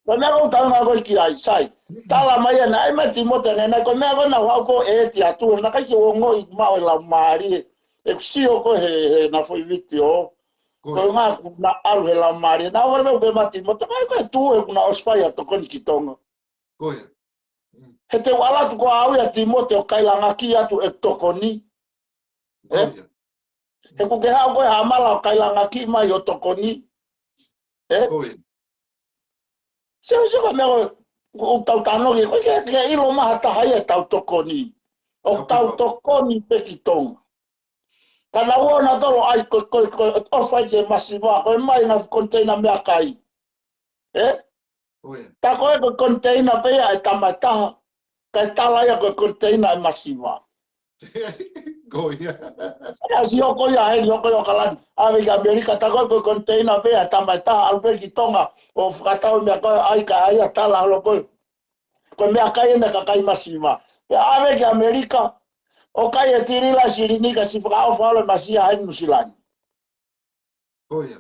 Ko mea ko tanga ko ki ai sai. Tala mai ana ai mai Timote nena ko mea ko na wau ko e ti atu na kai ke o ngoi mau la mari. E sio ko he na foi vitio. Ko nga na alu he la mari. Na ora me be mati mo tai ko tu e na osfai to kon ki tonga. Koia. He te wala tu ko au ya Timote o kai langa ki atu e tokoni. Koia. E ku ke ha ko ha mala o kai langa ki mai o tokoni. Koia. Se ko me o tau tano ke ilo ma ta hai tau tokoni. O tau tokoni pe ki tonga. Kana wona tolo ai ko ofa ke masiva ko mai na container me akai. Ta ko container pe ai tamata. Ka tala ya ko container masiva. Koia. Asi ko ya he ko kala ave ka America ta ko container pe ai tamata albe ki tonga o fata me ko ai ka ai tala lo ko. Ko me akai na ka kai masiva. Ya ave ka America o kai e tiri la sirini ka si frau falo masia hai nusilani. Koia.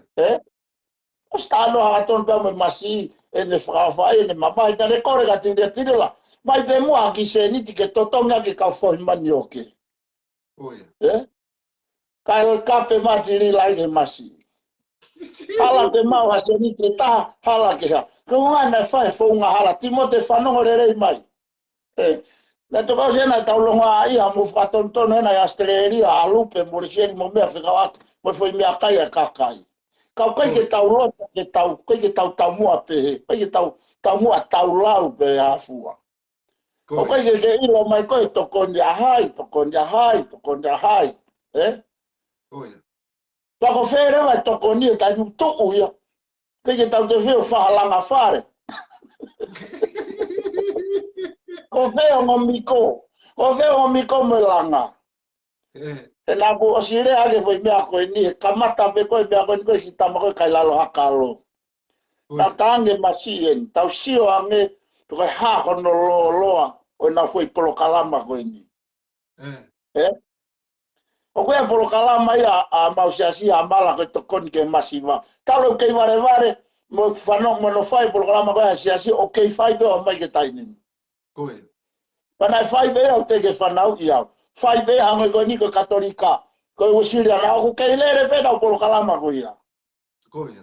O stano ha ton pe me masi e ne frau fa e ne mama e ne kore ka tiri la. Mai pe mo aki se ni ti ke totonga ke ka fo manioke. Koia. Ka ka pe ma tiri la ke masi. Hala ke ma wa se ni te ta hala ke ha. Ko nga na fa fo nga hala Timote fa no re mai. Na to ko se na taulonga ai a mo fatonto na ya Australia a lupe mo se mo me Afrika wa mo foi me akai a kakai. Ka kai ke taulo ke tau mo pe ke tau mo tau lau pe a fua. Ko kai ke ilo mai ko to kon ya hai Koia. Pa ko fere mai to kon ni ta tu uya. Ke tau te feo fa langa fare. Ko feo ngomiko me langa. E na bu osire age foi me ako ni kamata be ko me ako ni ko hita mo kai lalo hakalo. Ta tange masien, tau sio ange to kai ha ko no loa o na foi polo kalama ko ni. O ko e polo kalama ia a mausiasi a mala ko to kon ke masiva. Talo ke vare mo fano mo no fai polo kalama ko asiasi o ke fai be o mai ke tainin. Koia. Pana fai be o te ke fanau ia. Fai be hango ko ni ko katolika. Ko o siria na ko ke lere be na polo kalama ko ia. Koia.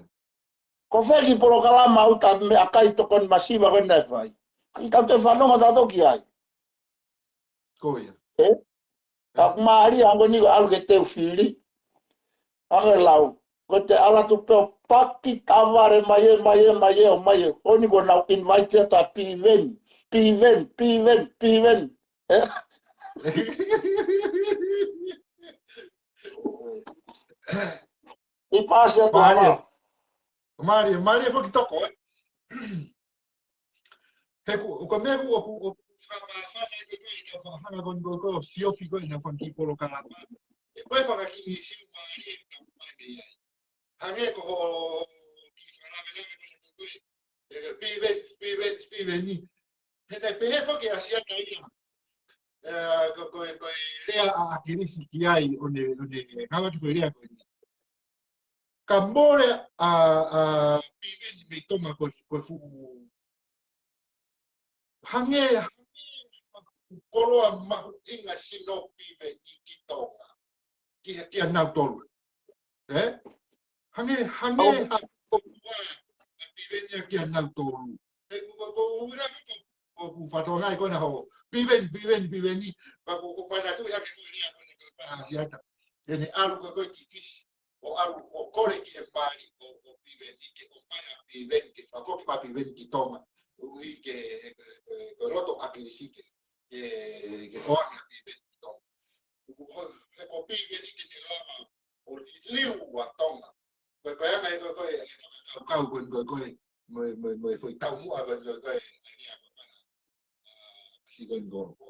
Ko feki polo kalama uta me akai to kon masiva ko na fai. Ki ta te fanonga ta to ki ai. Koia. Ka mari hango ni ko alge te fili. Hango lau. Ko te ala tu pe paki tavare mai o mai. Oni ko na invite ta piven. I pasa to Maria foi que tocou. O me o fama con sio figo na fanki polo kalama. E poi fa ki si Maria. Hange ko vive ni. Hene pe fo que hacía caía. Ko rea a kirisi ki ai one hawa tu rea ko. Kambore a vive ni me toma ko fu hange koroa ma inga sino vive ni ki tonga. Ki na tolu. Hange ha vive ni ki na tolu. O fatonga ko na ho. Vive ni pa ko mana tu ya que ria ko ni pa tiene algo que difícil o algo o core que mari o vive ni que compara vive que fa ko pa vive ki toma ui ke loto akilisi ke oana pi benito he ko pi benito ni lama o liu wa tonga ko anga ko kau ko mo foi tau mu a ko si ko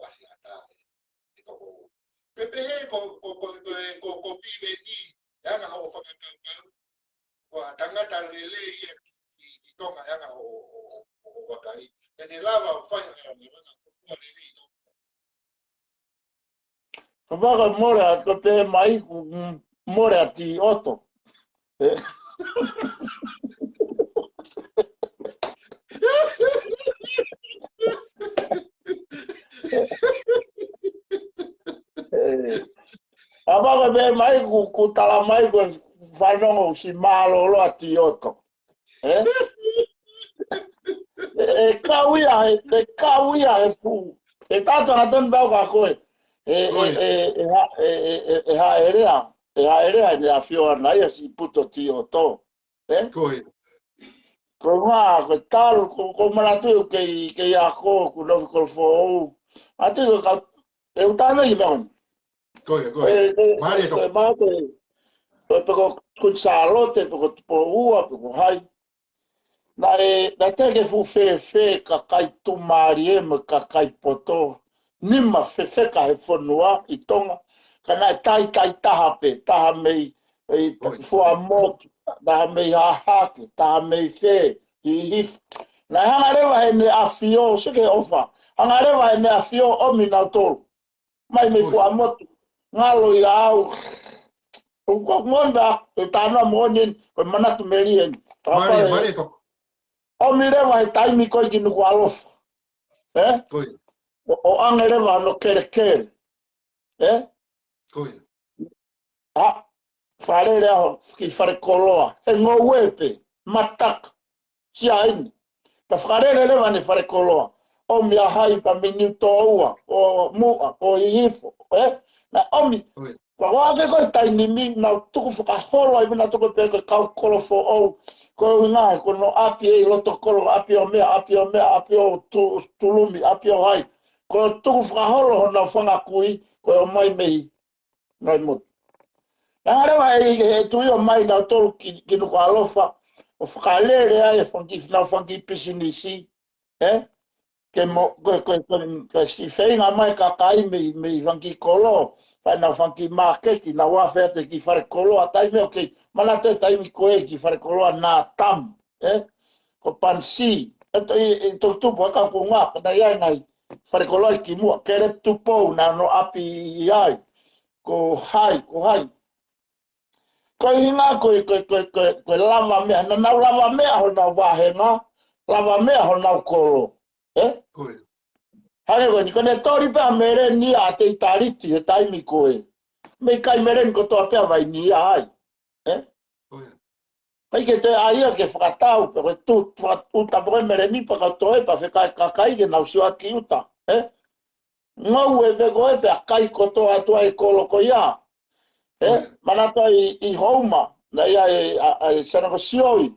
asi ata ko pepe ko pi benito anga ho fa ka ko tangata lele i tonga anga o wakai ene lava o fai anga ni wana ko lele no Kabaga mora ko pe mai mora ti oto. Kabaga pe mai ku tala mai ko fanongo si malo lo ti oto. Kawia e fu. E tato na don ba ka ko ha erea ni afio na ia si puto ti oto. koi Ko nga ko tal ko malatu ke ya ko ku no ko fo. Atu ka e utana i non. koi mare to Pero con salote, pero por ua, pero hai. Na te ke fu fe ka kai tu marie me ka kai poto. Nima fe ka he fonua i tonga. Kana tai taha mei fu amot, taha mei hahake, taha mei fe, i hif. Na hanga rewa he ne afio, seke ofa. Hanga rewa he ne afio omi na tolu. Mai me fu amot, ngalo i au. Ko ngonda e tana monin ko manatu merien. mare to O mire vai tai mi ko ki no alof. koi O angere va no kere. koi Ah, fare le ki fare koloa. E ngo wepe matak. Siain. Pa fare le va ne fare koloa. O mi hai pa minuto o mua o ifo. Na omi Kwa ke ko tai ni mi na tuku fuka holo i na tuku pe ko kolo fo o ko nga ko no api e loto kolo api o tulumi api o hai ko tuku fuka holo na fanga kui ko mai mei na mo na wa tu yo mai na to ki no ko alofa o fuka lere ai fungi pisinisi ke mo ko si fei na mai ka kai me fungi kolo na fanki market na wa fete ki fare kolo atai me okay mana te tai mi ko ki fare kolo na tam ko pansi to tu po ka ko nga na ya ngai fare kolo ki mo kere tu po na no api ai ko hai ko ina ko lava me na lava me ho na wa he na lava me ho na kolo koi Hare ko ni kone tori pa mere ni a te tariti he taimi koe. Me kai mere ko to apea vai ni ai. koi Kai ke te aia ke whakatau, pero tu ta poe mere ni pa katoe pa whekai kakai ke nau siwa ki uta. Ngau e pe koe pe a kai koto atua e kolo ko ia. Manata i houma, na ia e sana ko sioi.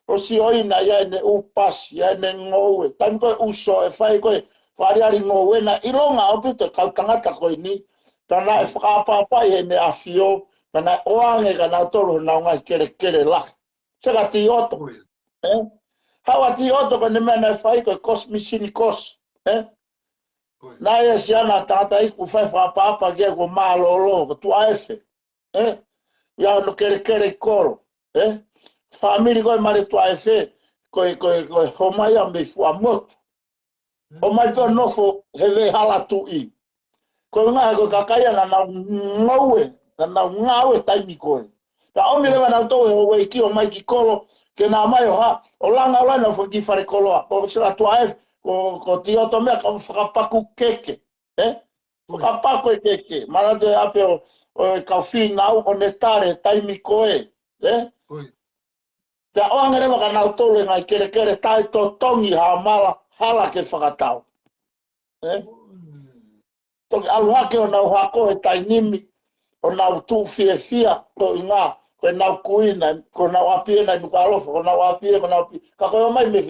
O sioi na ia ne upas, ia ne ngau e. Taimi koe uso e whai koe, whareari ngō wena i longa o pito kau tangata koe ni tana e whakapapai he ne awhio tana oange ka nau tolu na ngai kere laki seka ti oto hawa ti oto ka ne mena e whai koe kos misini kos na e siana tata iku whai whakapapa kia ko mālolo ko tu aefe ia no kere i koro whamiri koe mare tu aefe koe homaia me fua motu o mai pe nofo heve hala tu i ko nga ko kakaya na ngawe na ngawe taimi ko ta o mi le na to o we ki o mai ki kolo ke na mai o ha o langa la no fo ki fare kolo o se la tua ko ti o to me ka fa paku keke ka paku keke mara de ape o ka fi na o netare taimi ko ta o ngare ka na to le ngai kere tai to tongi ha mala hala ke whakatau. Toki aluhake o nau hako e tai nimi, o nau tū fia, o ngā, Koe nau kuina, ko nau apie na imuka alofa, ko nau apie, ko nau apie. Ka koe o mai me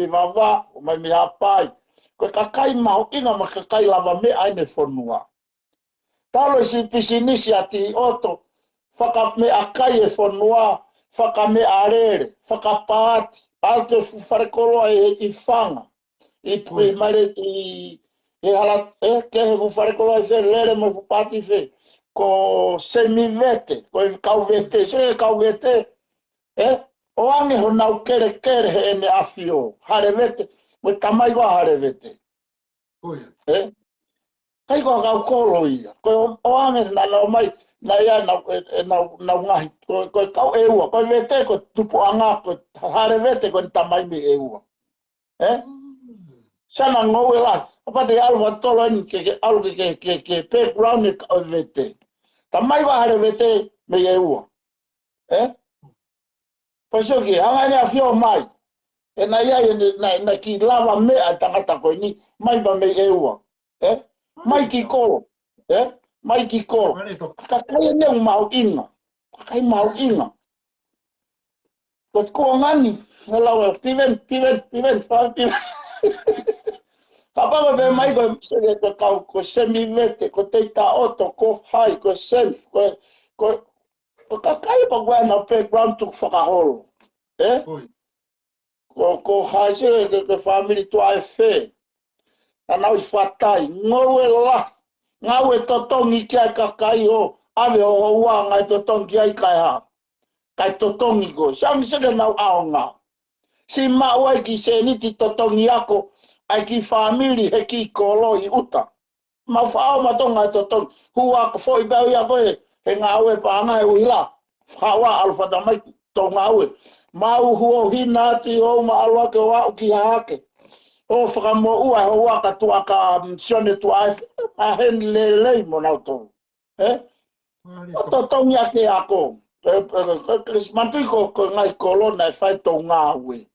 vava, o mai me hapai. Koe kakai maho inga ma kakai lava me aine whanua. Talo si pisinisi ati oto, whaka me akai e whanua, whaka me arere, whaka paati, alte wharekoloa i whanga. I maire i hala, ke he wharekoloa i whe, lere mo whapati whe. Ko semivete, ko kauvete, se kauvete, o ange ho nau kere he ene afio, harevete, mo tamai wa harevete. Kai ko kau kolo ia, ko o ange na lau mai, na ia na ngahi, ko kau eua, ko vete ko tupu anga, ko harevete ko tamai mi eua. Sana ngowe la, apate alwa tolo ni ke alu ke background ni ka vete. Tamai wa harevete me eua. Pasoki, hanga ni afio mai. E na ia na ki lava me a tangata koe ni, mai ba me eua. Mai ki kolo. Mai ki kolo. Kakai ne mau inga. Kakai mau inga. Ko ngani, lawa piven. Kapapa be mai ko semivete, ko teita oto, ko hai, ko self, ko kakai pa kwa na background to whakaholo. Ko hai se ke family to ai fe. Anau I whatai, ngowe la, ngawe totongi kia kakai o, ave o ua ngai totongi ai kai ha. Kai totongi ko, sang seke nau aonga. Si maua ki se niti totongi ako, ai ki family he ki kolo I uta. Ma whao matonga totongi, hua ko foi bau ia koe, he ngawe pa anga e uila. Hawa alfa damai to ngawe. Mau huo hina ati o ma alwa ke wau ki hake. O whakamo ua ho waka tua ka sione tua a hen lelei mo nau tō. O totongi ake ako. Mantui ko ngai kolona e whai tō ngāwe.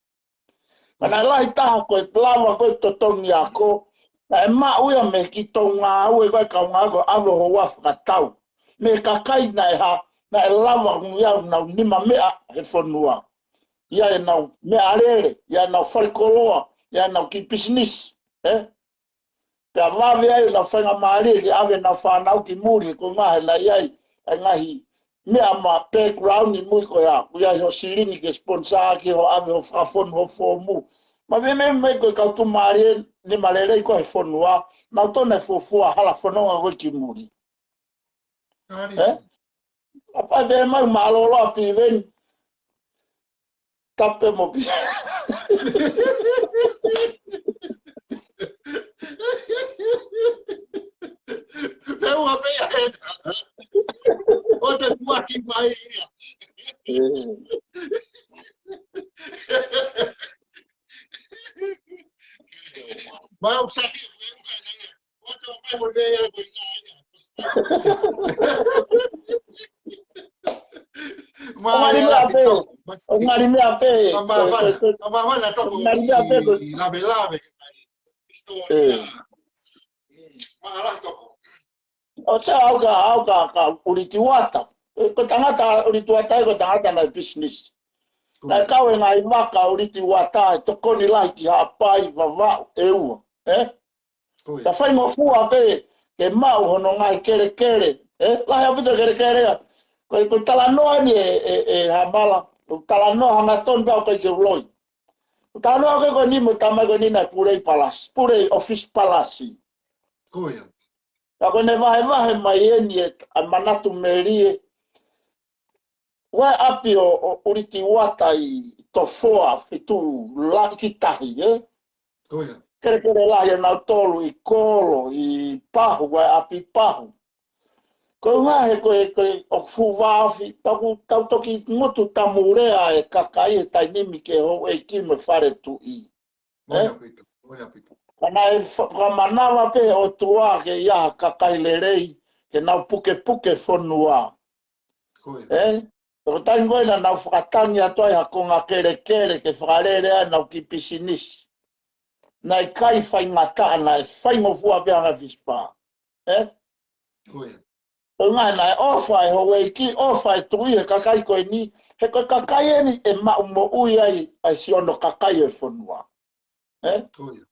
Mana lai taha koe lawa koe totongi ako. Na e maa uia me ki tō ngāwe koe kau ngāko avo ho wa whakatau. Me kakai na e ha, na e lawa ngiau nau nima mea he whanua. Ia e nau mea arere, ia nau wharikoloa. Ya nau ki business, Pea wawe ai na whainga maari ki ave na whanau ki muri ko ngahe na iai, ngahi mea ma background ni mui ko ia, ko iai ho sirini ke sponsor ki ho ave ho whafon ho whomu. Ma me ko kau tu maari ni marerei ko he whonua, nau tōne whofua hala whanonga ko ki muri. Apa me mai malolo pi ven, tape mo pi. Veo a ver. Outra tua aqui vai. Vai o saque. Outra vai volver a Marime ape. Amavana toco. Lave. O te auka ka uritiwata. Ko tangata uritiwata ko tangata na business. Na kau e ngai maka uritiwata e toko ni lai ki hapai vava eua. Ta whai mo fua pe ke mau hono ngai kere. Lai apita kere. Ko tala noa ni e hamala. Tala noa hanga ton pao kai ke uloi. Tala noa ke ko ni mo tamai ko ni na purei palas. Purei office palasi. Koia. Ako ne vahe mai eni e manatu merie. Wai api o uriti wata I tofoa fitu laki tahi, Koia. Kere lahi nau tolu I kolo, I pahu, wai api pahu. Ko ngahe koe o fuwafi, tau toki motu tamurea e kakai e tainimi ke ho e kime whare tu I. Moia pito. Kana e whamanawa pe o tua ke ia kakai lerei, ke nau puke whonua. Ko tai ngoina nau whakatangi atoa I hakonga kere ke whakarerea nau ki pisinis. Na I kai whai ngata na e whai ngofua pe anga vispa. Koia. O ngai nai ofai ho wei ki ofai tui he kakai koe ni. He koe kakai e ni e mau mo ui ai si ono kakai e whanua. Koia.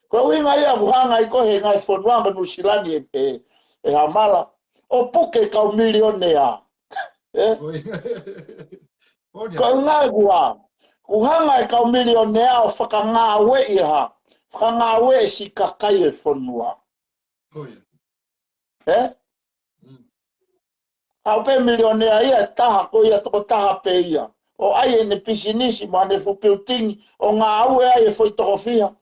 Koe ui ngai a muhanga i koe ngai whanua ka nusilani e hamala. O puke kau milionea. Koia. Koe ngai kua. Kuhanga e kau milionea o whakangā we i ha. Whakangā we e si kakai e whanua. Koia. Hau pe milionea ia taha ko ia toko taha pe ia. O ai e ne pisinisi ma ne fupiutingi o ngā aue ai e foi toko fia.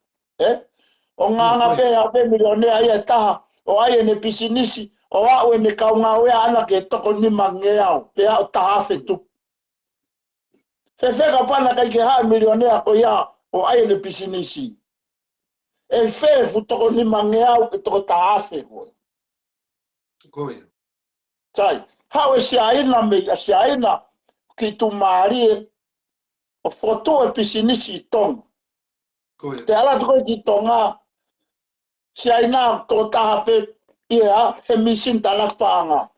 O ngā ngā pe hau pe milionea ia taha o ai e ne pisinisi o au e ne kau ngā ue ana ke toko ni mange au pe au taha fe tu. Fefeka pana kai ke haa milionea ko ia o ai e ne pisinisi. E fe fu toko ni mange au ke toko taha fe hoi. Koia. Tai. Hau e siaina me a siaina ki tu marie o foto e pisinisi tong. Koia. Te ala toko ki tonga siaina ko taha pe ia he misin tanak paanga.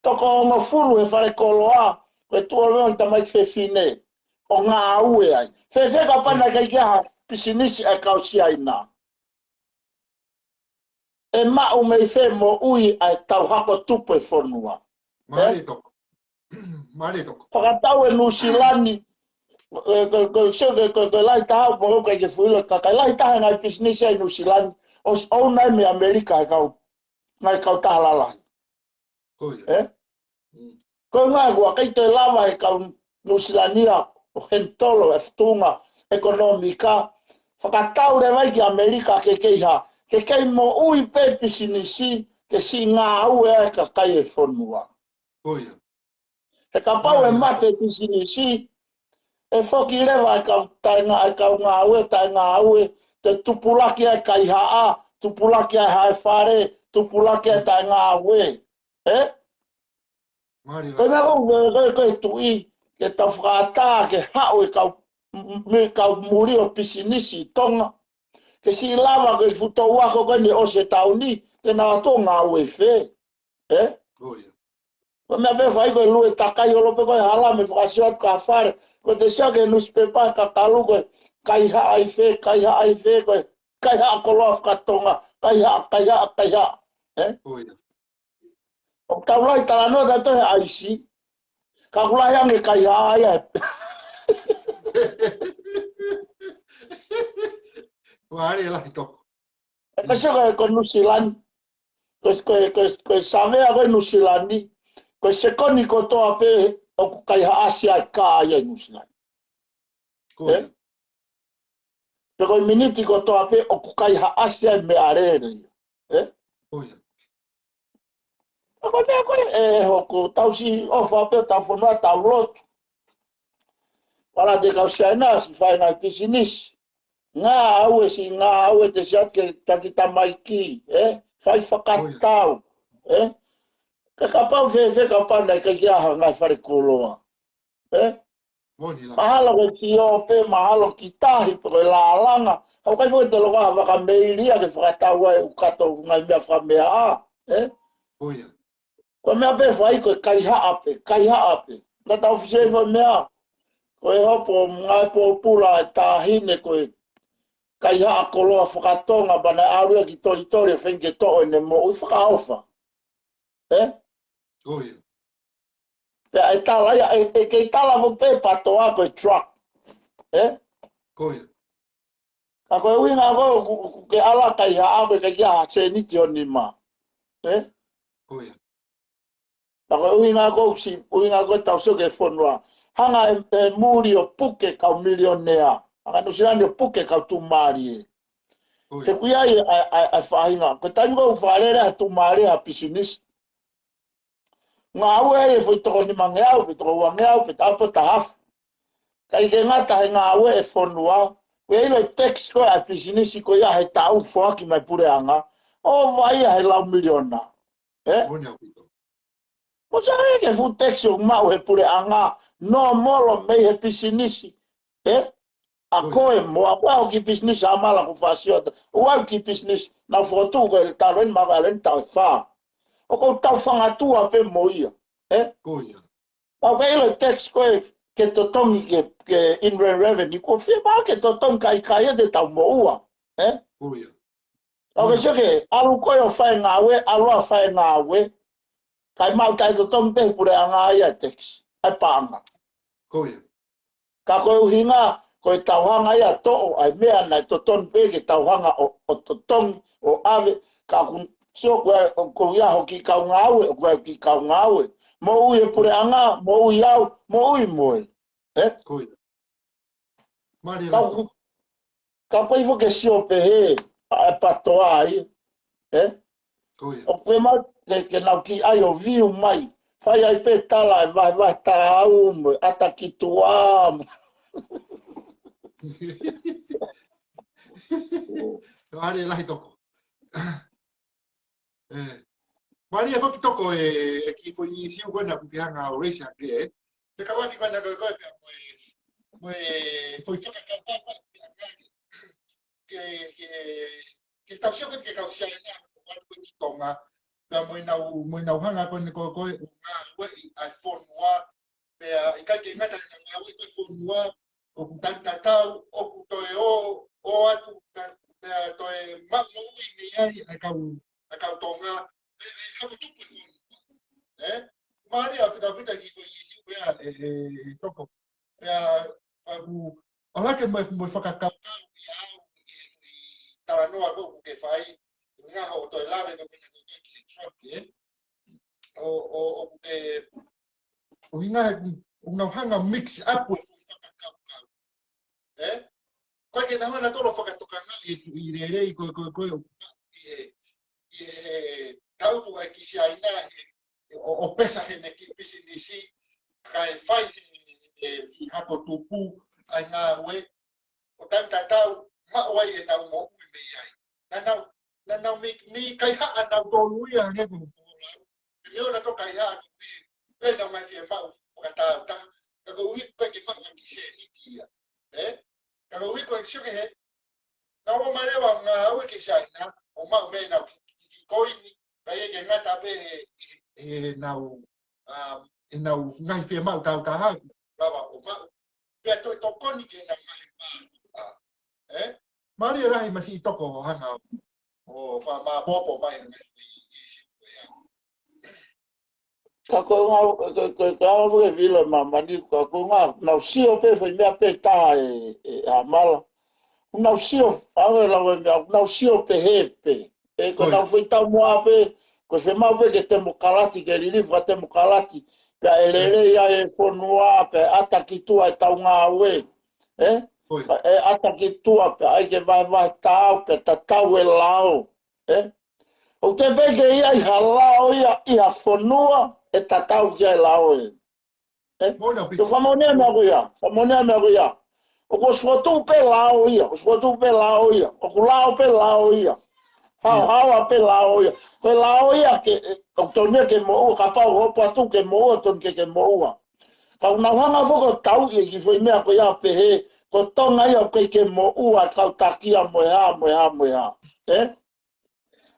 Toko o mafulu e whare koloa koe tua leo ta mai fefine o ngā aue ai. Fefeka pana kai kia pisinisi e kau siaina. E mau mei fe mo ui ai tau hako tupu e whanua. Maritoko. Maritoko. Whakatau e nusilani, ko lai taha mo kai ke fuila kai lai taha ngai business ai nusilani, o nai me Amerika e kau, ngai kau taha lalai. Koia. Ko ngai kua kai te lava e kau nusilania o hentolo e ftunga ekonomika, whakatau re mai ki Amerika ke keiha, ke kei mo ui pe pisinisi ke si ngā aue e ka kai e whanua. Koia. He ka pau e mate pisinisi, e whoki rewa e kau tainga e kau ngā aue, tainga aue, te tupulaki e kai haa, tupulaki e hae whare, tupulaki e tainga aue. Koe mea koe tui, ke tau whakata ke hao e kau muri o pisinisi tonga. Ke si lava koe futo wako koe ni o se tauni, te nā tō ngā aue whē. Koia. Koe mea pe whai koe lue takai olope koe hala me whakasiot ka whare. Koe te sia ke newspaper ka kalu koe kai ai whē, koe kai haa koloa whakatonga, kai haa. Koia. O taulai tala no tato he aisi. Ka kulai ange kai haa ia. Wari lai toko. E ka sia koe nusilani. Koe savea koe nusilani. Koe sekoni ko toa pe o kai haa asia e ka ia nusilani. Koia. Pe koe miniti ko toa pe o kai haa asia me arere. Koia. Koe mea koe hoko tausi ofa pe tau whanua tau lotu. Wala te kau siaina si whai ngai pisinisi. Ngā aue si ngā aue te siat ke takita mai ki. Whai whakatau. Ka kapau whewhe kapau nei ka kiaha ngai whare koloa. Moni la. Mahalo koe ki o pe mahalo ki tahi pe koe laalanga. Hau kai fwoi te loka waka meiria ke whakatau ai ukato ngai mea whamea a. Koia. Koe mea pe whai koe kai haa pe. Nga tau whisefa mea. Koe hopo ngai po pula e tāhine koe kai haa koloa whakatonga bana aurua ki tori e whenke to'o e ne mo ui whakaofa. Koia. Pea e tala ia, e kei tala mo pe patoa koe truck. Koia. Ka koe ui ngā koe ke ala kai haa koe kai kia se niti o ni ma. Koia. Ka koe ui ngā koe tau sio ke whanua. Hanga e muri o puke kau milionea. Hanga nusirani o puke kau tumari e. Te Koia. kuia i a whahinga. Koe taingo u whaarere a tumari a pisinisi. Ngā aue e fwoi toko ni mangeau, pe toko wangeau, pe taupo tahafu. Kai ke ngata he ngā aue e whanua. Koe ilo i text koe a pisinisi koe ia he tau whaki mai pureanga. O vai a he lau miliona. Moni au pito. Mo sa e ke fu text o mau he pureanga. No molo mei he pisinisi. A koe mo a koe ki pisinisi amala ku whasiota. Uau ki pisinisi na whotu koe taloen maga alen tau wha. o ko tau whangatua pe moia. Koia. Pau kai lo tax koe ke to tongi ke inland revenue, ko whia maa ke to tongi kai te tau moua. Koia. O ke seke, alu koe o whae ngāwe, alu a whae ngāwe, kai mau tai to tongi pe pure a ngā ia tax. Ai pāanga. Koia. Ka koe uhinga, koe tauhanga ia to'o, ai mea nai to tongi pe ke tauhanga o to tongi, o ave, ka kun sio koe ia hoki kau ngāwe, o koe ki kau ngāwe. Mo ui e pure anga, mo ui au, mo ui moe. Koia. Mari Ka koe ifo ke sio pe he, a patoa ai. Koia. O koe mau ke nau ki ai o viu mai. Whai ai pe tala e vai ta au moe, ata ki tua mo. Mari lahi toko. Mari e whaki toko e ki fo i siu koe na kuki hanga o reisa ke Te kawaki koe na koe koe pia moe foi whakakaupapa ke tau sio ke kau sia ina koe koe ki tonga pia moe nau hanga koe koe koe o ngā ue i ai whonua pia i kai ke ngata na ngā ue koe whonua o ku tantatau o ku toe o atu pia toe mamo ui ni ai ai kau tonga hako tupu e whonua Mari a pita ki foi isi pia toko pia o lake mo whakakau i au i taranoa ko ke whai ngā ho toi lawe ko kina ko ki truck o ke o hinga una hanga mix up with whakakau koe ke nahoa na tolo whakatoka i rerei ko tautu ai ki si aina o pesa hene ki pisi nisi kai whai i hako tupu ai ngā ue o tantatau mauai e nau mo ui mei ai na nau mi kai haa nau tolu ia ngeku me meo na to kai haa e nau mai fia mau whakatau ta ka ko ui koe ke mau ki se niti ia ka ko ui koe ke he na o mai rewa ngā ue ke sai na o mau me nau ki koini kai e ke ngata pe e nau ngai fia mau tau taha rawa o mau pia toi tokoni ke na mai mau Mari rahi masi toko hanga o wha maa popo mai Ka koe ngā whuke vila mamani, ka koe ngā nau sio pe whai mea pe taha a mala. Nau sio, awe lawe mea, nau sio pe he pe. Ko nau whai tau mua pe, ko se mau pe ke temo kalati, ke ririwha temo kalati. Pea elere ia e whonua, pe ata ki tua e tau ngā ue. Ata ki tua, pe ai ke vai tau, pe ta tau e lao. O te peke ia i halao ia i a whonua, e ta tau ki ai lao e. Te whamonea mea ko ia. O ko swotu pe lao ia, o ko lao pe lao ia. Hawa pe lao ia. Ko lao ia ke o tonia ke mo ka pau hopo atu ke mo ton ke mo. Ka una hanga foko tau i ki foi mea ko ia pe he ko tonga ia ke mo ua ka takia mo ha.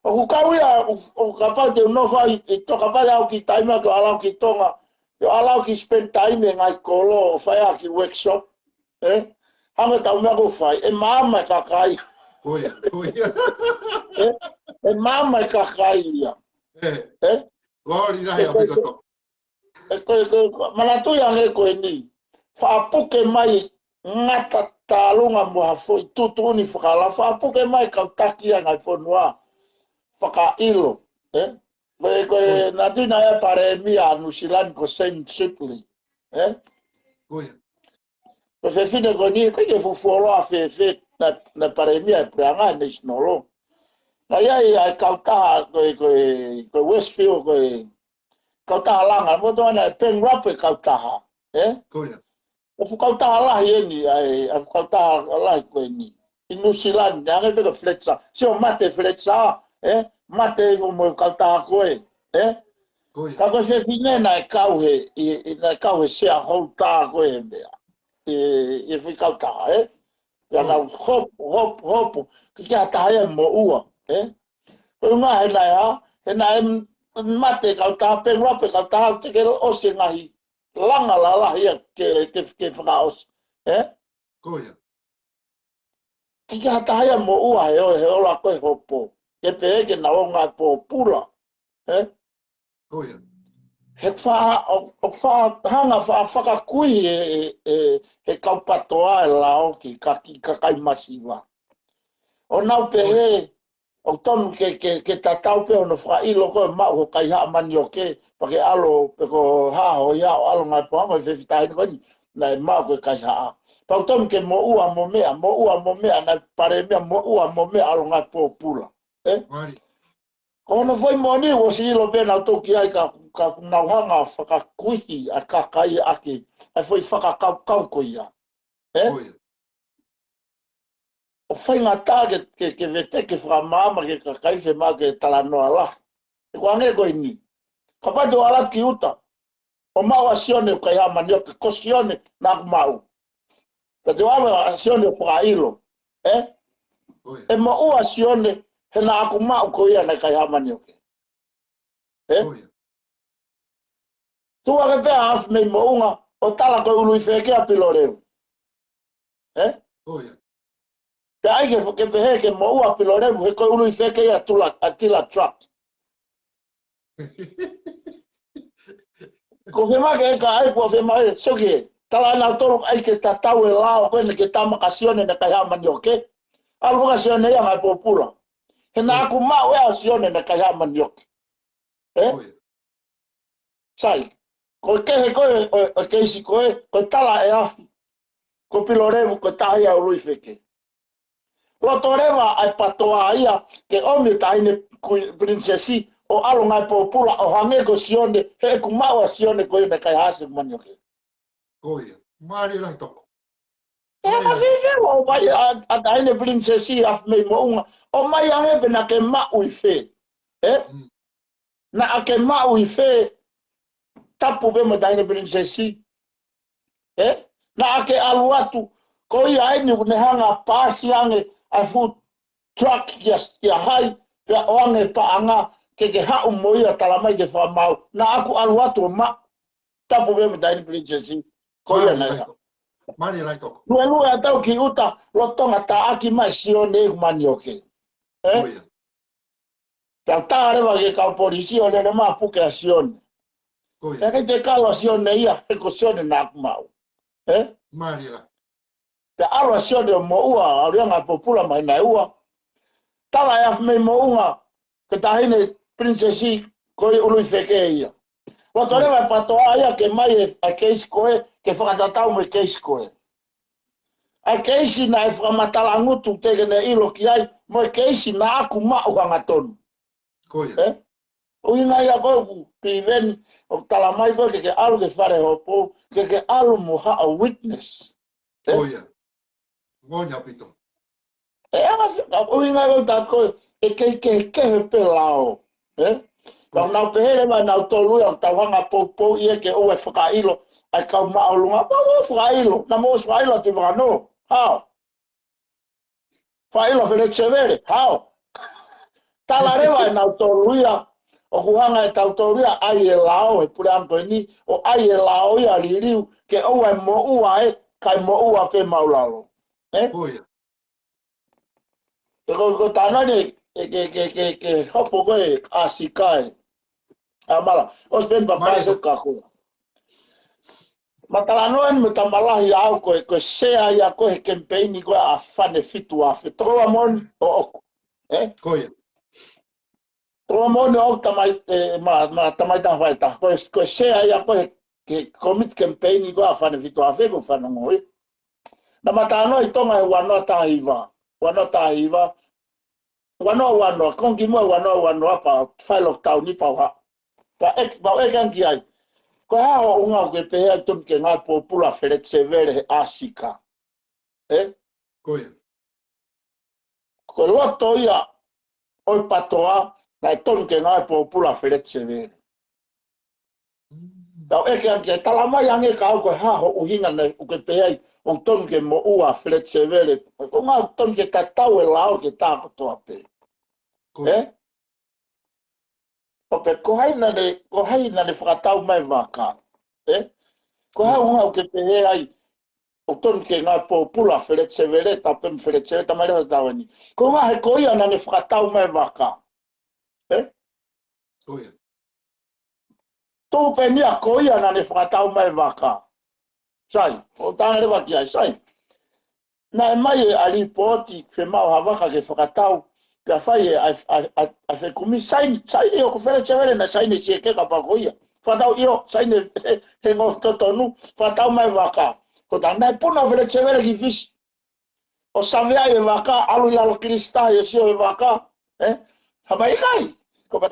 O ku kau ia o ka pau te no fai i to ka pau au ki taima ko alau ki tonga. Yo alau ki spend time ngai kolo o fai ki workshop. Hanga tau mea ko fai e mama ka kai. Koia. E mama ka kai ia. Wari rahi a pita toko. Manatu ia nge koe ni. Whaapuke mai ngata tālunga mua foi tutuni whakala. Whaapuke mai kau takia ngai whonua. Whakailo. Koe na tina e pare mia New Zealand ko Saint Sipley. Koia. Ko whewhine koe ni, koe ke fufuoloa whewhe na pare mia e preanga e neisnolo. Na iai ai kautaha koe Westfield koe kautaha langa, mo toa na e Penrapa kautaha. Koia. O fu kautaha lahi e ni, a fu kautaha lahi koe ni. I New Zealand, ne ange peka Fletcher. Sio mate Fletcher, mate e mo kautaha koe. Ka koe whewhine na e kauhe sea houtaa koe mea. E whi kautaha, Ia nau hopo, ki kia taha e mo ua. Koe ngā he nai ha, he nai mate kau taha penguape kau taha te ke o se ngahi langa la la ia ke whakaos. Koia. Ki ka taha mo ua he ola koe hopo. Ke pehe ke na o ngai po pula. Koia. He wha hanga whakakui he kaupatoa e lao ki kai masiwa. O nau pehe o tonu ke tatau pe ono whailo koe mau ho kai haa mani o ke pa ke alo pe ko haa ho ia o alo ngai poanga i whewhitaini koni na e mau koe kai haa. Pa o tonu ke mo ua mo mea na pare mea mo ua mo mea alo ngai po pula. Mari. Ko ono foi mo ni o si ilo pe na toki ai ka nauhanga whakakuihi a ka kai ake ai foi whakakau ko ia. Koia. O whai ngā tā ke vete ke whakamama ke kakai whe mā ke tala noa la. E kua nge koe ni. Ka pato ala ki uta. O mau asione o kai hama ni o ke kosione nā ku mau. Ka te wama asione o whakailo. E mo o asione he nā aku mau ko ia na kai hama ni o ke. Koia. Tua ke pēa hafu mei mo unga o tala koe ului whekea pilo reu. Koia. Pe ai ke pehe ke mo ua pilo revu he koe ului wheke ia tila truck. Ko whema ke eka ai kua whema e, soke, tala ana tolu ai ke tatau e lao koe ne ke tamaka sione na kai hama ni oke. Alu waka sione ia mai popula. He na aku mau ea sione na kai hama ni oke. Sai, ko kehe koe o keisi koe tala e afi. Ko pilo revu koe tahi au lui wheke. Roto rewa ai patoa ia ke omi taine prinsesi o alo ngai popula o hange ko sione he ku maua sione ko ina kai hasi mani oke. Koia. Mari lai toko. E ma vive o mai a taine prinsesi af mei mo unga o mai ange be na ke mau i fe. Na a ke mau i fe tapu be mo taine prinsesi. Na a ke alu atu ko ia aini ne hanga pasi ange ai fu truck ya hai ya onge pa anga ke hau moia talamai ke fa mau na aku alu atu ma tapu be me dai princesi ko ia na mani lai toko no ya tau ki uta lo tonga ta aki mai sione mani oke Koia. ta tare va ke ka policia le ma puke sione Koia. ke te kalo sione ia ko sione na mau Mari lai. te alo sione mo ua arianga popula mai na ua tala ya me mo unga ke tahine princesi ko ului feke ia wa tole va patoa ia ke mai a case koe ke whakatatau me case koe a case na e whakamatala ngutu te ne ilo ki ai mo case na aku mau hanga tonu Koia. o inga ia koe piven o tala mai koe ke alu ke whare hopo ke alu mo ha a witness Koia. Ngonya pito. o inga koe ta koe e ke pe lao Kau nau te here mai nau tolu au tau hanga pou ia ke oe whakailo ai kau maolunga. Mau whakailo, na mo whakailo te whakano. Hao. Whakailo whele tsevere. Hao. Tala rewa e nau tolu ia o huanga e tau tolu ia ai e lao e pure anko ni o ai e lao ia ririu ke oe mo ua kai mo ua pe maulalo. Koia. Ko tānane ke hopo koe asikai. Amala, os ben papai se kakua. Matalanoen me tamalahi au koe sea ia koe campaign koe a fane fitu a fe. Troa mon o oku. Koia. Troa mon o oku tamai tawhaita. Koe sea ia koe ke commit campaign koe a fane fitu a fe ko fane ngoi. Na matalanoe tonga he wanoa tahiva. Wanoa tahiva. Wanoa. Kongi mua wanoa pa whailok tau ni pauha. Pa e kanki ai. Ko hao unga ke pehea tun ke ngā popula where tsevere he asika. Koia. Ko loto ia oi patoa na tun ke ngā popula where tsevere. Tau e kanki talamai ange ka au ko hao uhinga na uke pehea o tun ke mo ua where tsevere. Ko ngā tun ke tatau e lao ke tāko toa pe. O pe ko haina ne whakatau mai waka. Ko hau ngau ke te he ai. O tonu ke ngā pōpula wheretsevere, ta pem wheretsevere, ta mai rewa tawani. Ko ngā he ko ia na ne whakatau mai waka. Koia. Tō pe nia ko ia na ne whakatau mai waka. Sai, o tāna rewa ki ai, sai. Nā e mai e ali pōti whe mau hawaka ke whakatau, pia whai e a whekumi, sai e o ko wheretsevere na sai ne sie ke ka pa ko ia. Whakatau io, sai ne he ngō totonu, whakatau mai waka. Ko tāna e puna wheretsevere ki fisi. O savea e waka, alu ilalo kirista e sio e waka. Hama i kai. Ko pa,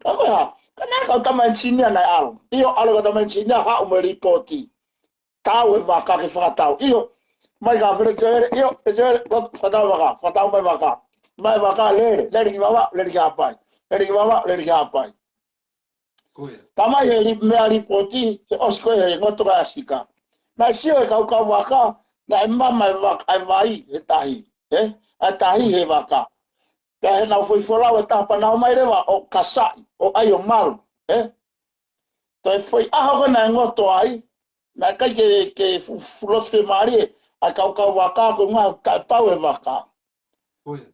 kako ha. Ka nā kau tama ensinia nai alu. Io alu ka tama ensinia ha ume ripoti. Tau e waka ke whakatau. Io, mai ka wheretsevere, io, e severe, whakatau waka, whakatau mai waka. Mai waka lere ki wawa, lere ki hapai. Lere ki wawa, lere ki hapai. Tamai e mea ripoti, te osko e ngoto ka asika. Nā sio e kau waka, nā e mama e waka, ai vai he tahi. Ai tahi he waka. Pea he nau whoifolau e tapa nau mai rewa o kasai, o ai o maru. Toi whoi aho kona e ngoto ai, nā kai ke fulot whi maari ai kau waka ko ngā kai pau e waka.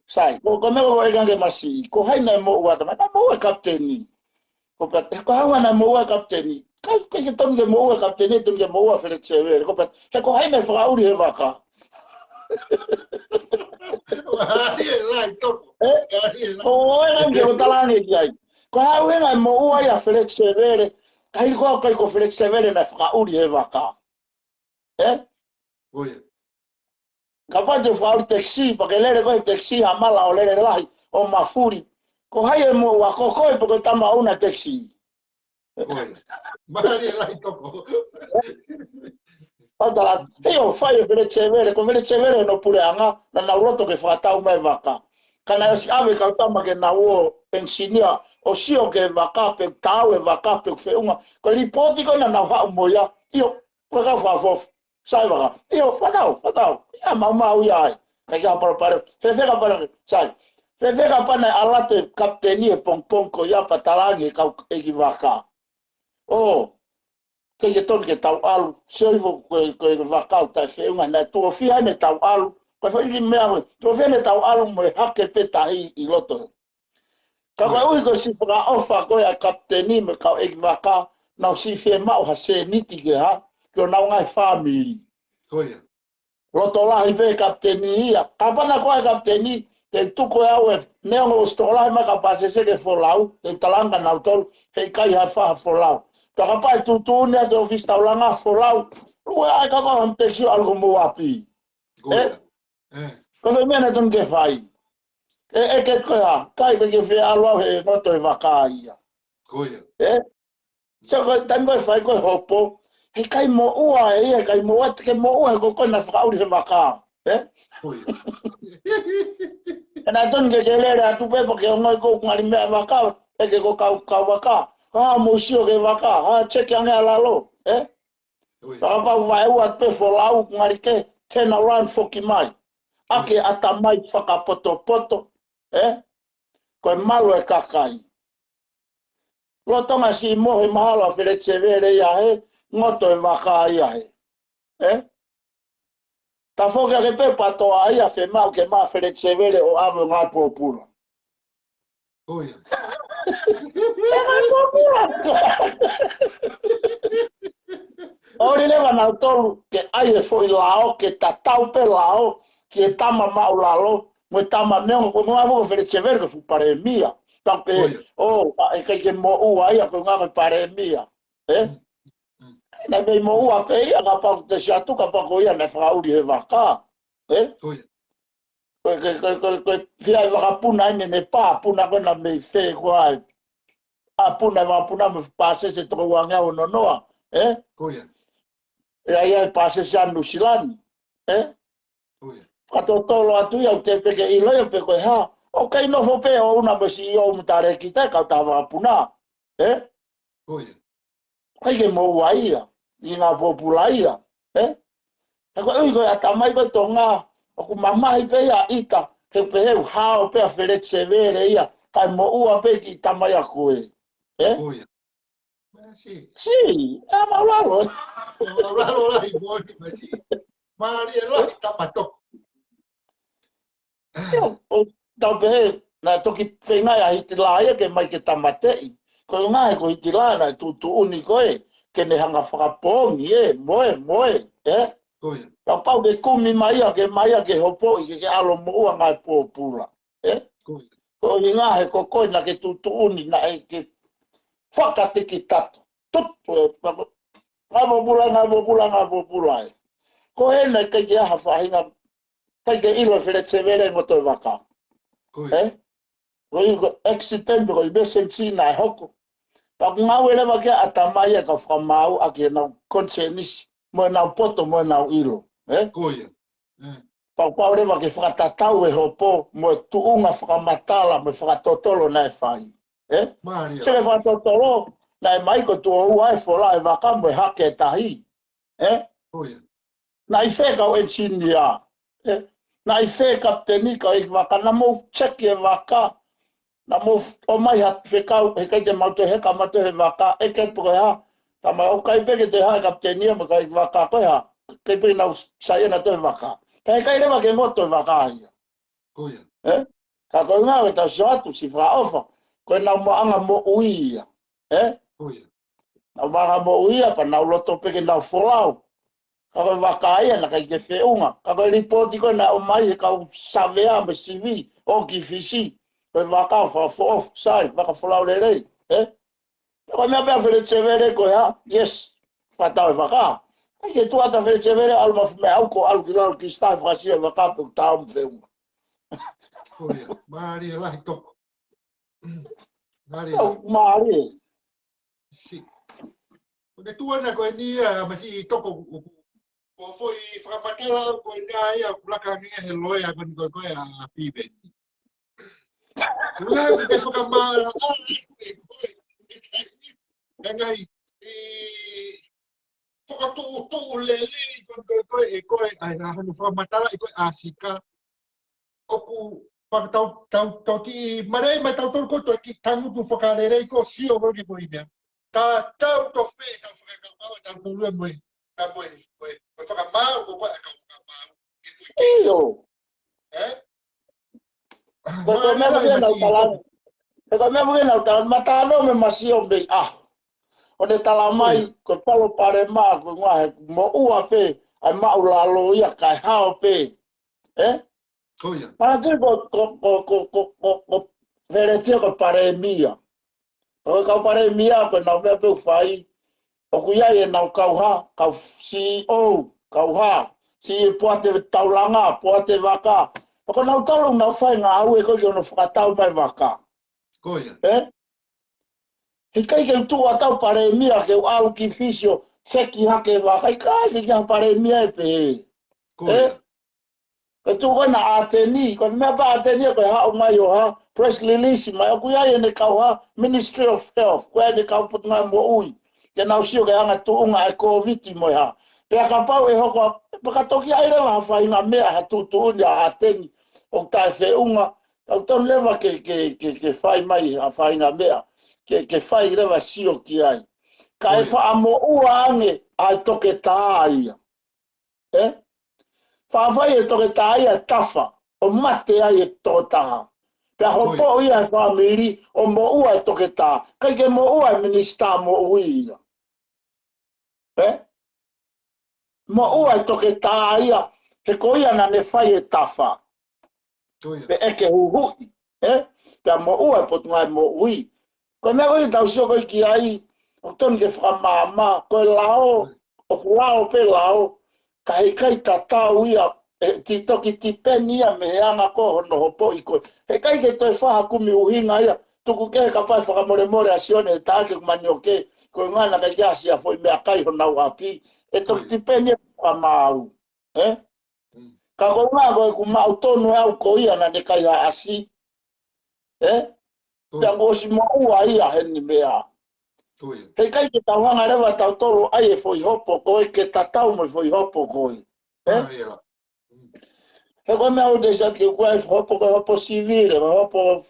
Sai, ko meko ko e gange masi, ko haina e mo uata, mai nā mo e kapteni. Ko haunga nā mo e kapteni. Kai ke tonu ke mo e kapteni, tonu ke mo e wheretsevere. Ko pet, he ko haina e whakauri he waka. Ko e nang ke o talange ki ai. Ko haunga e mo e a wheretsevere, kai ko wheretsevere na whakauri he waka. Ka pate whauri teksi, pa ke lere koe teksi ha mala o lere lahi o mafuri. Ko hai e mo wa kokoe pa ke tama una teksi. Mahari e lai toko. Patala, heo whai e wheretsevere, ko wheretsevere no pure anga, na nauroto ke whakatau mai waka. Kana e si awe kau tama ke na uo ensinia, o sio ke waka pe tau e waka pe whiunga. Ko ripoti ko na nau hau moia, io, koe ka whafofu. Sai waka, io, whatau. Ia mau ia ai. Kai kia parapare, whewheka parapare, sai. Whewheka pane alate kapteni e pongpong ko ia patalangi kau eki waka. Kei ke tonu ke tau alu, seoivo koe wakau tai whiunga, nai tua whia ne tau alu, koe whairi mea hoi, tua whia ne tau alu mo e hake petahi i loto. Ka koe ui ko si whaka ofa koe a kapteni me kau eki waka, nau si whia mau ha se niti ke ha, kio nau ngai whamiri. Koia. Roto lahi pe kapteni ia. Ka pana koe kapteni, te tuko e au e neongo o stolahi ma ka pasese ke wholau, te talanga nau tolu, hei kai ha whaha wholau. Ka ka pai tutuni a te ofis taulanga wholau, rue ai ka koe hamteksi algo muapi. Ko me mena tun ke whai. E ke koe ha, kai ke whea alua he ngoto e waka ia. Koia. So koe tango e whai koe hopo, he kai mo ua e ia, kai mo ua te ke mo ua he ko koe na whakauri he waka. Koia. E nā tonu ke lere atu pepa ke o ngoi kou ngari mea waka, e ke ko kau waka. Mo sio ke waka, cheki ange alalo. Whakapau vai ua pe wholau ngari ke, turn around whoki mai. Ake ata mai whakapoto. Koe malo e kakai. Lotonga si mohe mahalo a wheretsevere ia he, ngoto e waka ia he. Ta whokia ke pepa toa ia whe mau ke maa wheretsevere o ame ngā pōpura. Koia. Ori lewa nau tolu ke ai e foi lao, ke tatau pe lao, ke tama mau lalo, mo tama neongo ko ngā woko wheretsevere ke fu pare mia. Tampe, e kai ke mo ua ia ko ngā pare mia. Nai mei mo ua pe ia ngā pau te siatu ka pako ia ne whakauri he waka. Koia. Koe whiai waka puna ine ne pā, puna kona mei whē kua ai. A puna me pāsese toko wangea o nonoa. Koia. E ai ai pāsese anu silani. Koia. Kato tolo atu ia te peke i loio pe koe ha. O kei nofo pe o una me si o mutare ki te kau tā waka puna. Koia. Kai ke mo ua ia, i ngā pōpula ia. E koe ui koe atamai koe tō ngā, o ku mamahi pe ia ita, ke pe heu hao pe a wheretsevere ia, kai mo ua pe ki tamai a koe. Koia. Si. Si, maulalo. Maulalo la i moni masi. Mari la i tapatok. O tau pehe, na toki whengai a hiti laia ke mai ke tamatei. Ko ngai ko hiti laia na tu uni koe, ke ne hanga whakapongi, moe, Koia. Tau pau ke kumi maia ke hopo i ke alo moua ngai pōpula. Koia. Ko i ngahe ko koe na ke tu uni na e ke whakatiki tatu. Tutu ngai mōpula e. Ko hena kai ke aha whahinga, kai ke ilo while te vere ngoto waka. Koia. Ko i ko accident ko i besensi na e hoko. Pa ngau ele wake atamai e ka whamau a ke nau konsenisi. Mo nau poto, mo nau ilo. Koia. Pau le wake whakatatau e hopo, mo tuunga whakamatala, mo whakatotolo na e whai. Mari. Sele whakatotolo, na e mai ko tua ua e whola e waka mo e hake e tahi. Koia. Na i wheka o engineer. Na i wheka tenika i waka, na mo cheki e waka. Na mo o mai ha whekau, he kai te mauto heka mato he waka, e kai puko ha. Ta mai o kai peke te hae kaptenia, mo kai waka koe ha. Kai peke nau saia na to he waka. Kai kai lewa ke ngoto he waka aia. Koia. Ka koe ngā we tau soatu si wha ofa. Koe nau moanga mo uia. Koia. Nau moanga mo uia, pa nau loto peke nau wholau. Ka koe waka aia na kai ke whiunga. Ka koe ripoti koe na o mai he kau savea me CV, o ki fisi. Koe waka wha sai, waka wholau le rei. Koe mea pia where te vere koe ha, yes, whatau e waka. Kai ke tuata where te vere, alu mafu me au ko alu ki lau ki stai whakasia waka pe tau mwheunga. Koia. Mari la i toko. Mari. Mari. Si. O te tuana koe ni masi i toko ko foi whakamatala koe nea ia kulaka ngia he loea koe a pibe. Ua te whakamara ngai whakatō lele koe ai na hanu whakamatala i koe asika oku whakatau ki marei mai tau tolu koto ki tangutu whakarere i ko sio koe koe mea. Ta tau to whee tau whakakamau e tau tolua moe. Ta moe whakamau ko koe a kau whakamau. Iyo. Koe mea mwene nau talangu. Koe mea mwene nau talangu. Matano me masio mbei aho. O ne talamai, koe palo pare maa, koe ngahe, mo ua pe, ai mau lalo ia kai hao pe. Koia. Mana tui ko vere tia koe pare mia. Koe kau pare mia, koe nau mea peu whai. O kuiai e nau kauha, kau CEO, kauha. Si poate taulanga, poate waka. Ko nau talo nau whai ngā au e koe ki ono whakatau mai waka. Koia. He kai ke tua tau pare mia ke alu ki fisio, seki hake waka, kai ke kia pare mia e pe. Koia. Ke tu koe na ateni, koe mea pa ateni koe hao mai o ha, press release mai, o kuiai e ne kau ha, Ministry of Health, koe ne kau putunga mo ui, ke nau sio ke hanga tuunga e COVID moi ha. Pea ka pau e hoko, pakatoki ai rewa ha whainga mea ha tutuuni a ateni, o tae whiunga, au ton lewa ke whai mai ha whainga mea, ke whai rewa sio ki ai. Ka e wha mo ua ange, ai toke tā ia. Whawhai e toke tā ia tawha, o mate ai e toke taha. Pea hopo ia e whamiri, o mo ua e toke tā, kai ke mo ua e minista mo ui ia. Mo ua e toke tā ia, he ko ia na ne whai e tawha. Pe eke huhui, pea mo ua e potunga e mo ui. Koe mea koe tau sio koe ki ai, o toni ke whakamama, koe lao, o lao pe lao, ka hei kai ta tau ia, ti toki ti peni ia me he anga ko hono hopo i koe. He kai ke toi whaha kumi uhinga ia, tuku ke ka pai whakamore more a sione e tāke kumani o ke, koe ngana kai kia sia foi mea kai honau api, e toki ti peni ia whamau. Ka koe ngā koe ku mau tonu au ko ia na ne kai ha asi. Pea ngosi mo ua ia heni mea. Hei kai ke tau hanga rewa tau toro ai e foi hopo koe, ke tatau mo foi hopo koe. He koe mea o desa ke koe hopo koe hopo civile, hopo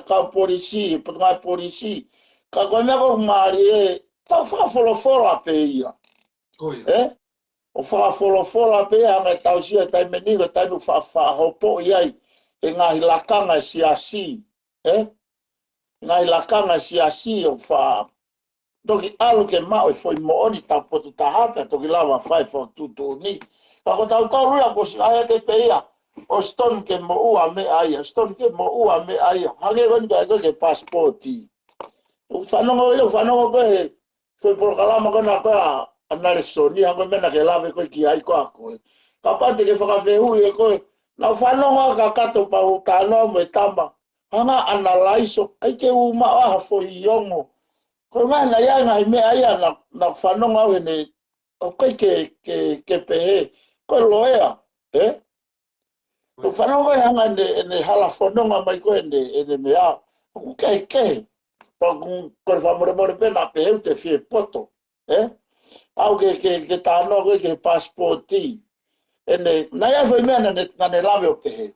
kau polisi, putungai polisi. ka ko me ko mari e fa folo pe ia Koia. o fa folo pe a me tau sia tai meni ko tai no fa hopo ia e ngahi lakanga siasi ngahi lakanga siasi o fa toki alu ke mau foi mooni ta potu ta hapa toki lava 542 ni ka ko tau ria ko sia ke pe ia o stone ke mo ua me aia stone ke mo ua me aia hage gon ga ke passporti o fanongo ko e foi por kalama ko na ka anale soni ha ko mena ke lave ko ki ai ko ako ka pate ke fa fe hu e ko na fanongo ka kato pa o tano me tamba hanga analyze ai ke uma a foi yongo ko nga na ya nga me aia na fanongo ne o ke pe ko loea o fanongo hanga ne hala fononga mai ko ne mea o ke ko fa more pena pe te fie poto au ke tano ke passporti ene na ya foi mena ne lave o pe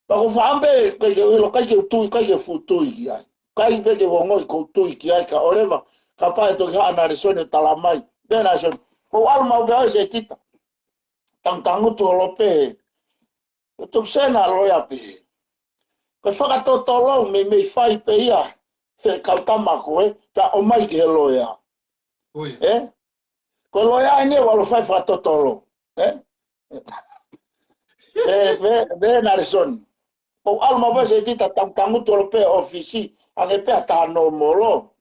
pa ko fa ambe ke lo ke futu ia kai be ke wongo ko tu ia ka oreva kapa to ga na resone talamai bena son ko alma o se tita tangu to lope to sena loya pe ko fa to tolo me fai pe ia he kautama ko ta o mai ke loya ko loya ni wa lo fai fa to tolo be na resone o alma ba se tita tangu to lope ofisi ane pe ta no molo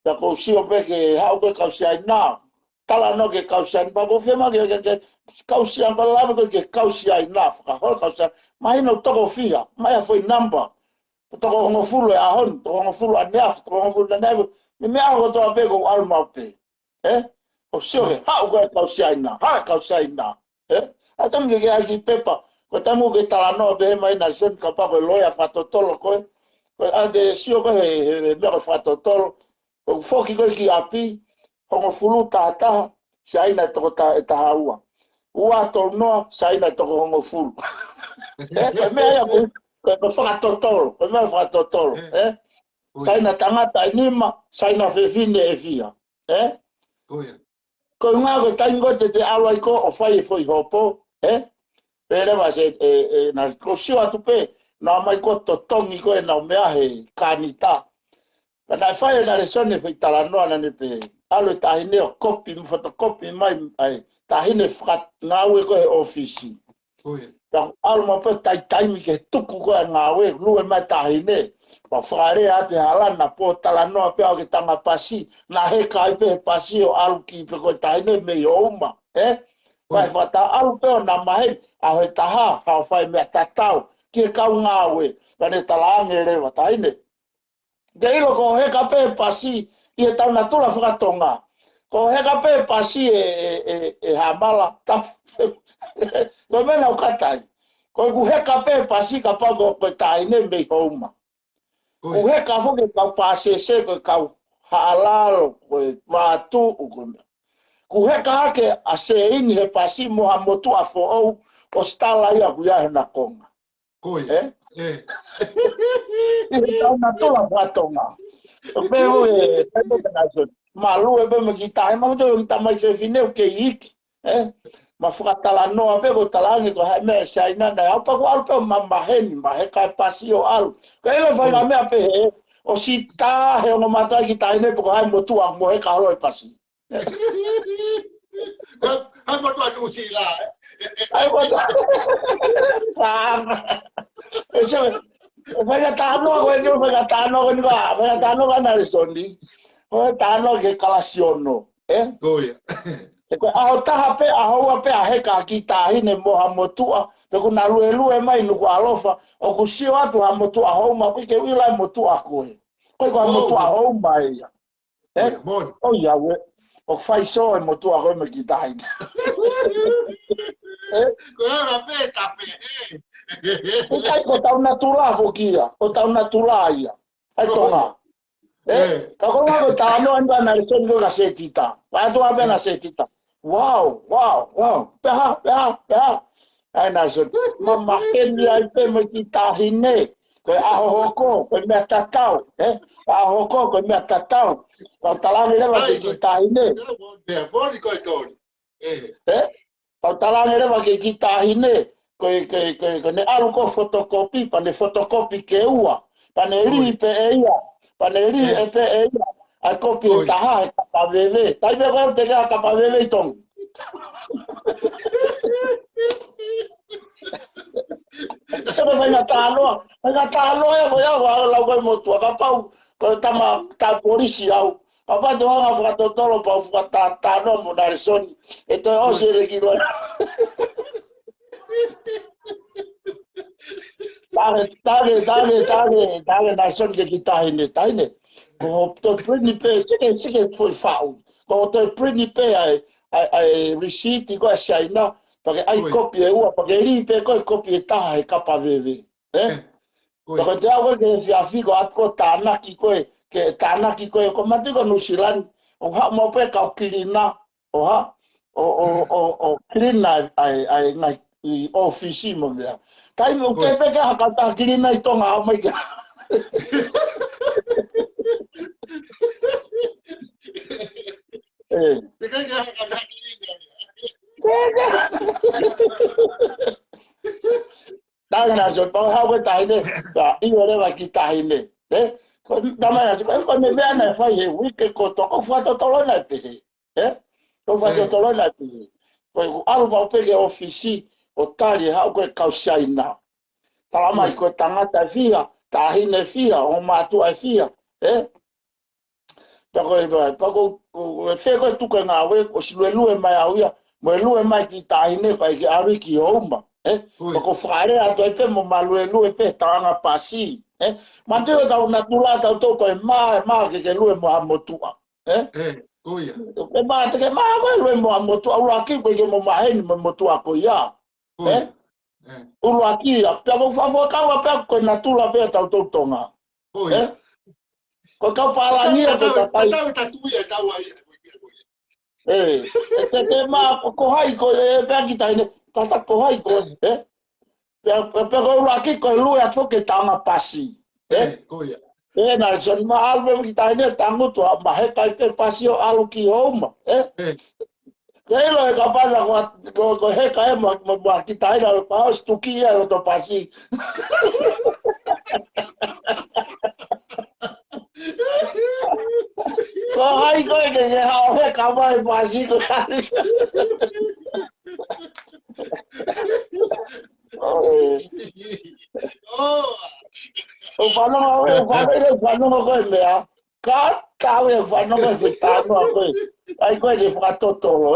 ta ko si o pe ke ha o ke kausia na tala no ke kausia ba ko fema ke kausia ba la ko ke kausia na ka ho kausia mai no to ko fia mai foi number to ko ngo fulo a hon to ngo fulo a nef to ngo fulo na me a to pe ko alma pe o si o ha o ke kausia na a tam ke a ki pepa ko tamu ke tala no be mai na son ka pa ko loya fa to tolo ko ade sio ko he me fato tolo o foki ko ki api ho fulu tata saina to ta haua ua to no saina to ho fulu me ya ko fato tolo ko me fato tolo saina tangata nima saina fefine e via ko nga ko tango te alai ko o fai foi hopo pere va se na ko sio atupe na mai ko to tongi ko na mea he kanita na fai na resone foi tala no na ne pe alo ta hine copy photocopy mai ai ta hine frat na we ko ofisi ta alma pe tai mi ke tuku ko na we lu mai ta hine pa frare ate hala na po tala no pe o ke tanga pasi na he kai pe pasi o alu ki pe ko ta hine me yoma vai fata alu pe na mai a he taha ha fai me tatau ki kau ngawe pane talange le wataine deilo ko he kape pasi i tau na tula fratonga ko he kape pasi e hamala ta ko mena o katai ko ku he kape pasi ka pa ko taine me homa ku he ka fo ke ka pasi se ko ka halal ko watu ku he ka ke ase ini he pasi mohamotu afo o stala ia ku ya na konga Então na tua batonga. O meu malu e bem que tá, mas eu tá mais fefine que ik, mas fica tala no a pego tala ni ko me sai na na pa ko alpe mamma hen ma he ka pasio al. Ko ele vai na me a pe o si ta he no mata ki ta ne ko hai motu a mo he ka lo pasi. Hai motu a nusi la. Ai motu. Vai tano ko vai tano na resondi. O tano ke kalasiono, Goia. Ko a ta pe a ho pe a he ka ki ta hine mo ha motua, pe ko na lue mai no ko alofa, o ku sio atu ha motua ho ma ke wila motua ko. Ko motua ho mai ya. O ya we. O fai so e motua ho me ki ta hine. Ko ha pe ta pe. O kai ko tau natula fo kia, o tau natula ia. Ai tonga. Ka ko ma ta no anda na son go gasetita. Pa to abe na setita. Wow. Peha. Ai na so. Mama ken ai pe me ki ta hine. Koe aho hoko, koe mea tatau, aho hoko, koe mea tatau. Pau talangi rewa ke ki tahine. Boni koe tōri. Pau talangi rewa ke ki tahine. Koe ne alu ko fotokopi, pa ne fotokopi ke ua. Pa ne ri pe e ia. Pa ne ri e pe e ia. Ai kopi e taha e kapa wewe. Tai me koe te kea kapa wewe i tongu. Sebe venga taloa e koe au lau koe motua ka pau koe tama ta polisi au apa te wanga whakatotolo pau whakatanoa mo nare soni e toi osi ere ki loa Tage nare soni ke ki tahine ko toi prini pe sike tui whau ko toi prini pe ai receipt koe siaina Pake ai kopi e ua, pake ri pe koe kopi e taha e kapa wewe. Pake te au ke whiawhiko atko tānaki koe, ke tānaki koe, ko matiko Nusilani, o ha mo pe kau kirina, o ha, o kirina ai ngai i ofisi mo mea. Tai mo ke pe ke haka tā kirina i tonga au mai kia. Te kai ka haka tā kirina. Tāga nā so, pau hau koe tahine, iwa rewa ki tahine. Tāma nā so, koe me mea nei whai he wike koto, ko whatotolo nai pehe. Ko whatotolo nai pehe. Koe alu mau peke ofisi, o tari hau koe kausiaina. Talama i koe tangata fia, tahine fia, o mātua e fia. Pako, whe koe tuke ngā we, o silue mai au ia, mo lue mai ki tahine kai ki awi ki houma ko whaere ato e pe mo malue lue pe tanga pasi ma te o tau natula tau tau koe maa ke lue mo hamotua Koia e maa te ke maa koe lue mo hamotua uraki koe ke mo maheni mo motua ko ia uraki ia pia ko whafo kaua pia koe natula pe tau tau tonga koe kau palangia koe tatai Tau tatuia tau ai te mā ko hai ko e pea ki taine tata ko hai ko pea ko uraki ko lue atfo ke tanga pasi Koia nā son ma alwe ki taine tangutu ma he kai te pasi o alu ki houma Kelo e kapana ko he kai mo ki taine o pa stuki e lo to pasi Ko hai ko ke hao he kama e pasi ko kari. O whanonga koe mea. Ka kawe e whanonga whitano a koe. Ai koe ne whakatotoro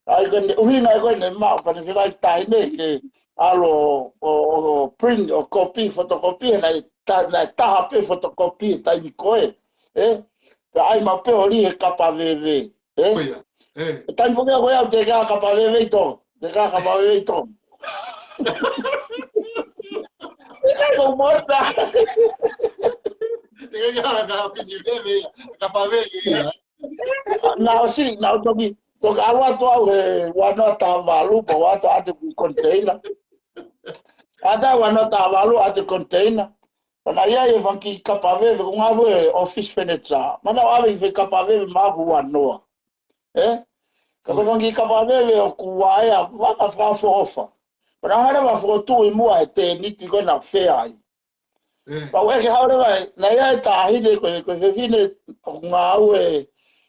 Ai koe ne uhinga koe ne mao pane whikai taine ke alo o print o copy, photocopy na taha pe photocopy taimi koe. Ai ma pe ori he kapa wewe. Tai mo ke koe au te ka kapa wewe i tō. Te ka kapa wewe i tō. Te ka ko morta. Te ka pini wewe, kapa wewe. Nau si, nau toki. Toki awa to au he wano ta walu po wato ate container. Ada wano ta walu ate container. Pana ia e vanki kapa wewe ko ngawe office furniture. Mana awe i kapa wewe magu wanoa. Ka vanki kapa wewe o kuwaia waka whafofa. Pana hara wa whakotu i mua e te niti koe na whea ai. Pau eke haure wai, na ia e tahine koe whewhine ngā au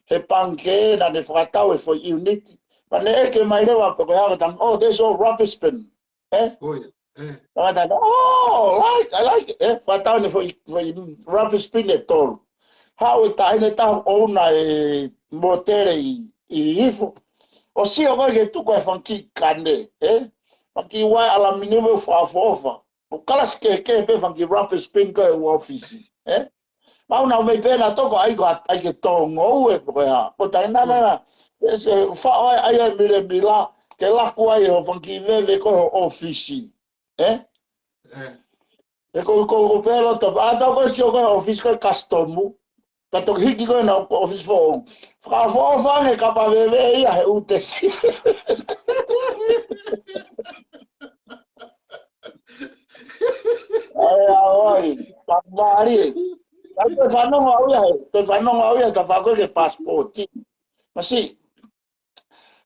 he panke na ne whakatau e for unity. Pana eke mai rewa pe koe hara tang, oh, there's all rubbish bin. Oh, I like it. Whatau ne for rubbish bin e tolu. Hau e tahine tahu ouna e motere i hifo. O si o koe ke tuko e whanki kane. Whanki wai aluminium whafofa. O kalas ke pe whanki rubbish bin koe u ofisi. Mauna me pena toko ai ke tongo e koe ha. O tai nana whaoi ai mire mila ke laku ai o whanki wewe koe o ofisi. E ko pelo to ata ko si ko office ko customu ka to hiki ko na office fo fa ne kapa bebe ia he utesi Ai, pamari. Te whanonga au ia ka whako ke passport. Masi,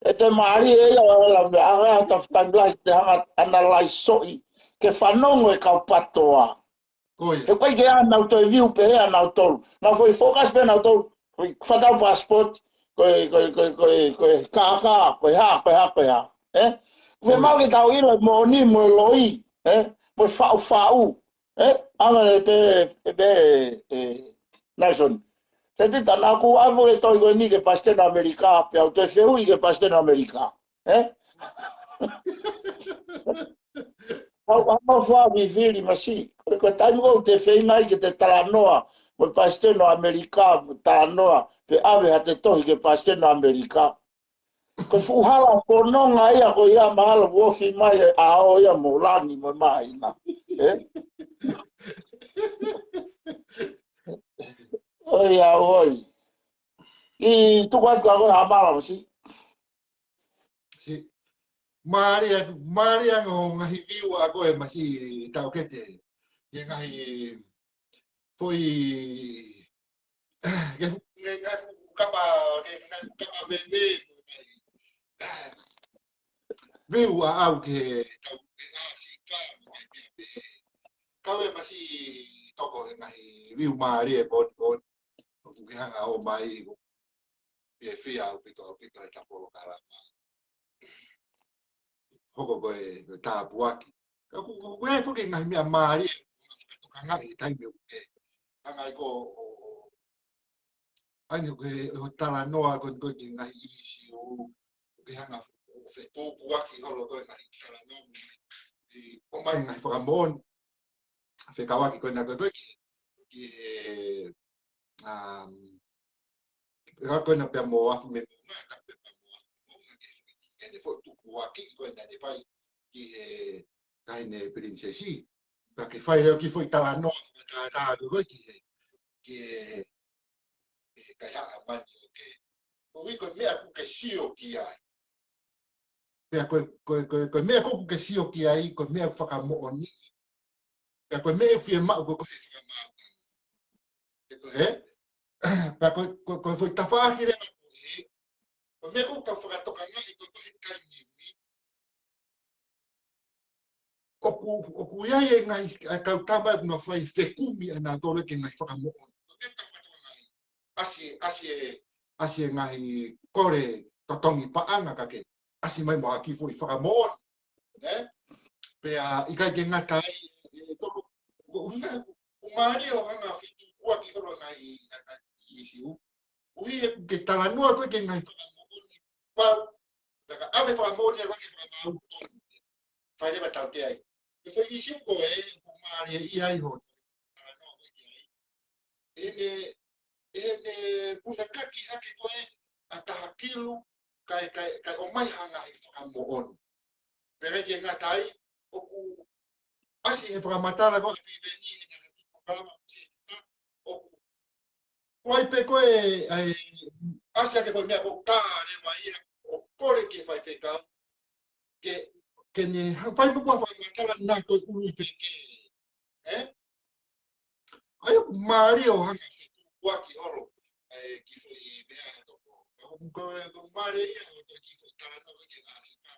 e te maari e la me anga ta whanglai te hanga analyze soi ke whanongo e kau patoa. Koi. E koe ke anau toi viu pe hea nau tolu. Nau foi focus pe nau tolu. Foi whatau passport. Koe kaka, koe ha. Koe mau ke tau ilo mo ni mo loi. Mo whau. Anga e te naison. Se te tana ku avo e toi koe ni ke pastena Amerika. Pe au te whehu i ke pastena Amerika. Hau wha mi whiri masi. Koe taimu te whengai ke te taranoa. Mo pasteno Amerika taranoa. Pe ave ha te tohi ke pasteno Amerika. Koe fuhala kononga ia ko ia mahala wofi mai e ao ia mo lani mo mai na. Oi a oi. I tukat ko ako hamala masi. Maria ngo ngahi viu a koe masi tau kete. Ke ngahi foi ke ngahi kapa bebe viu a au ke tau ke asi ka kawe masi toko ngahi viu Maria bon ke hanga o mai e fia o pito e tapolo kala. Hoko koe tāpuaki. Koe fuke ngai mea maari ka ngai tai me uke. Angai ko aini koe o tala noa koe ki ngai isi o ke hanga o fe tōpuaki holo koe ngai tala noa. O mai ngai whakamon. Fe kawaki koe nā koe ki koe nā pia mo afu me mo nā ka pia mo afu mo nā ke ne fo tōpuaki koe nā ne whai ki he kaine princesi pa ke fai reo ki foi tala no ta ko ki ka ya mani ke o wi ko mea ku ke sio ki ai pe ko mea ku ke sio ki ai ko mea fa mo oni pe ko mea fi ma ko fa ma ko pa ko foi ta fa ki re ko mea ku ka fa to ka ngai ko ka ni Oku ia e ngai kau tama kuna whai whekumi ana tole ke ngai whakamoon. Asi e ngai kore totongi paanga kake. Asi mai moha ki fui whakamoon. Pea ikai ke ngatai umari o hanga whitu kua ki horo ngai isiu. Ui e ke talanua koe ke ngai whakamoon. Pau, peka ave whakamoon e wake whakamau tonu. Whai rewa tau te ai. E whai isi uko o maare i ai ho. Ene puna kaki hake koe a taha kilu kai o mai hanga i whakamoon. Pere ke ngatai, oku asi he whakamatara koe pi veni he nga ki whakalama oku. Koe pe koe asi hake whai mea o kāre wa ia o kore ke whai whekau. Ke ne whai mukua whamatara nā koe uru peke. Ai oku maari o hanga whetu waki horo ki whai mea toko. Ko maari ia o ki whai tarano ke ngāsika.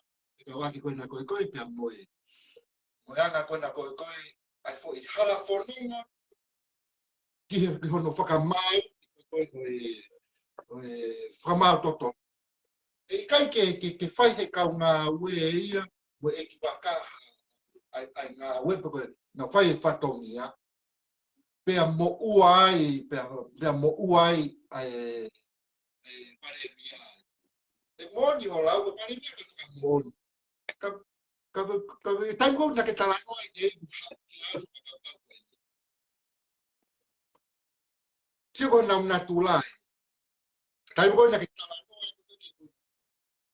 Ka waki koe na koe pia moe. Moe anga koe na koe ai whai hala whanonga. Ki hono whakamau. Koe whakamau toto. E kai ke whai he kau ngā ue ia. Moe e ki waka ai ngā ue pa koe. Na whai e whatongia. Pea mo uai. Pea mo uai paremia. E moni o lau ko paremia ke whakamoni. Ka tango na ke talanoa i te Tiko na unatulai. Tango na ke talanoa i te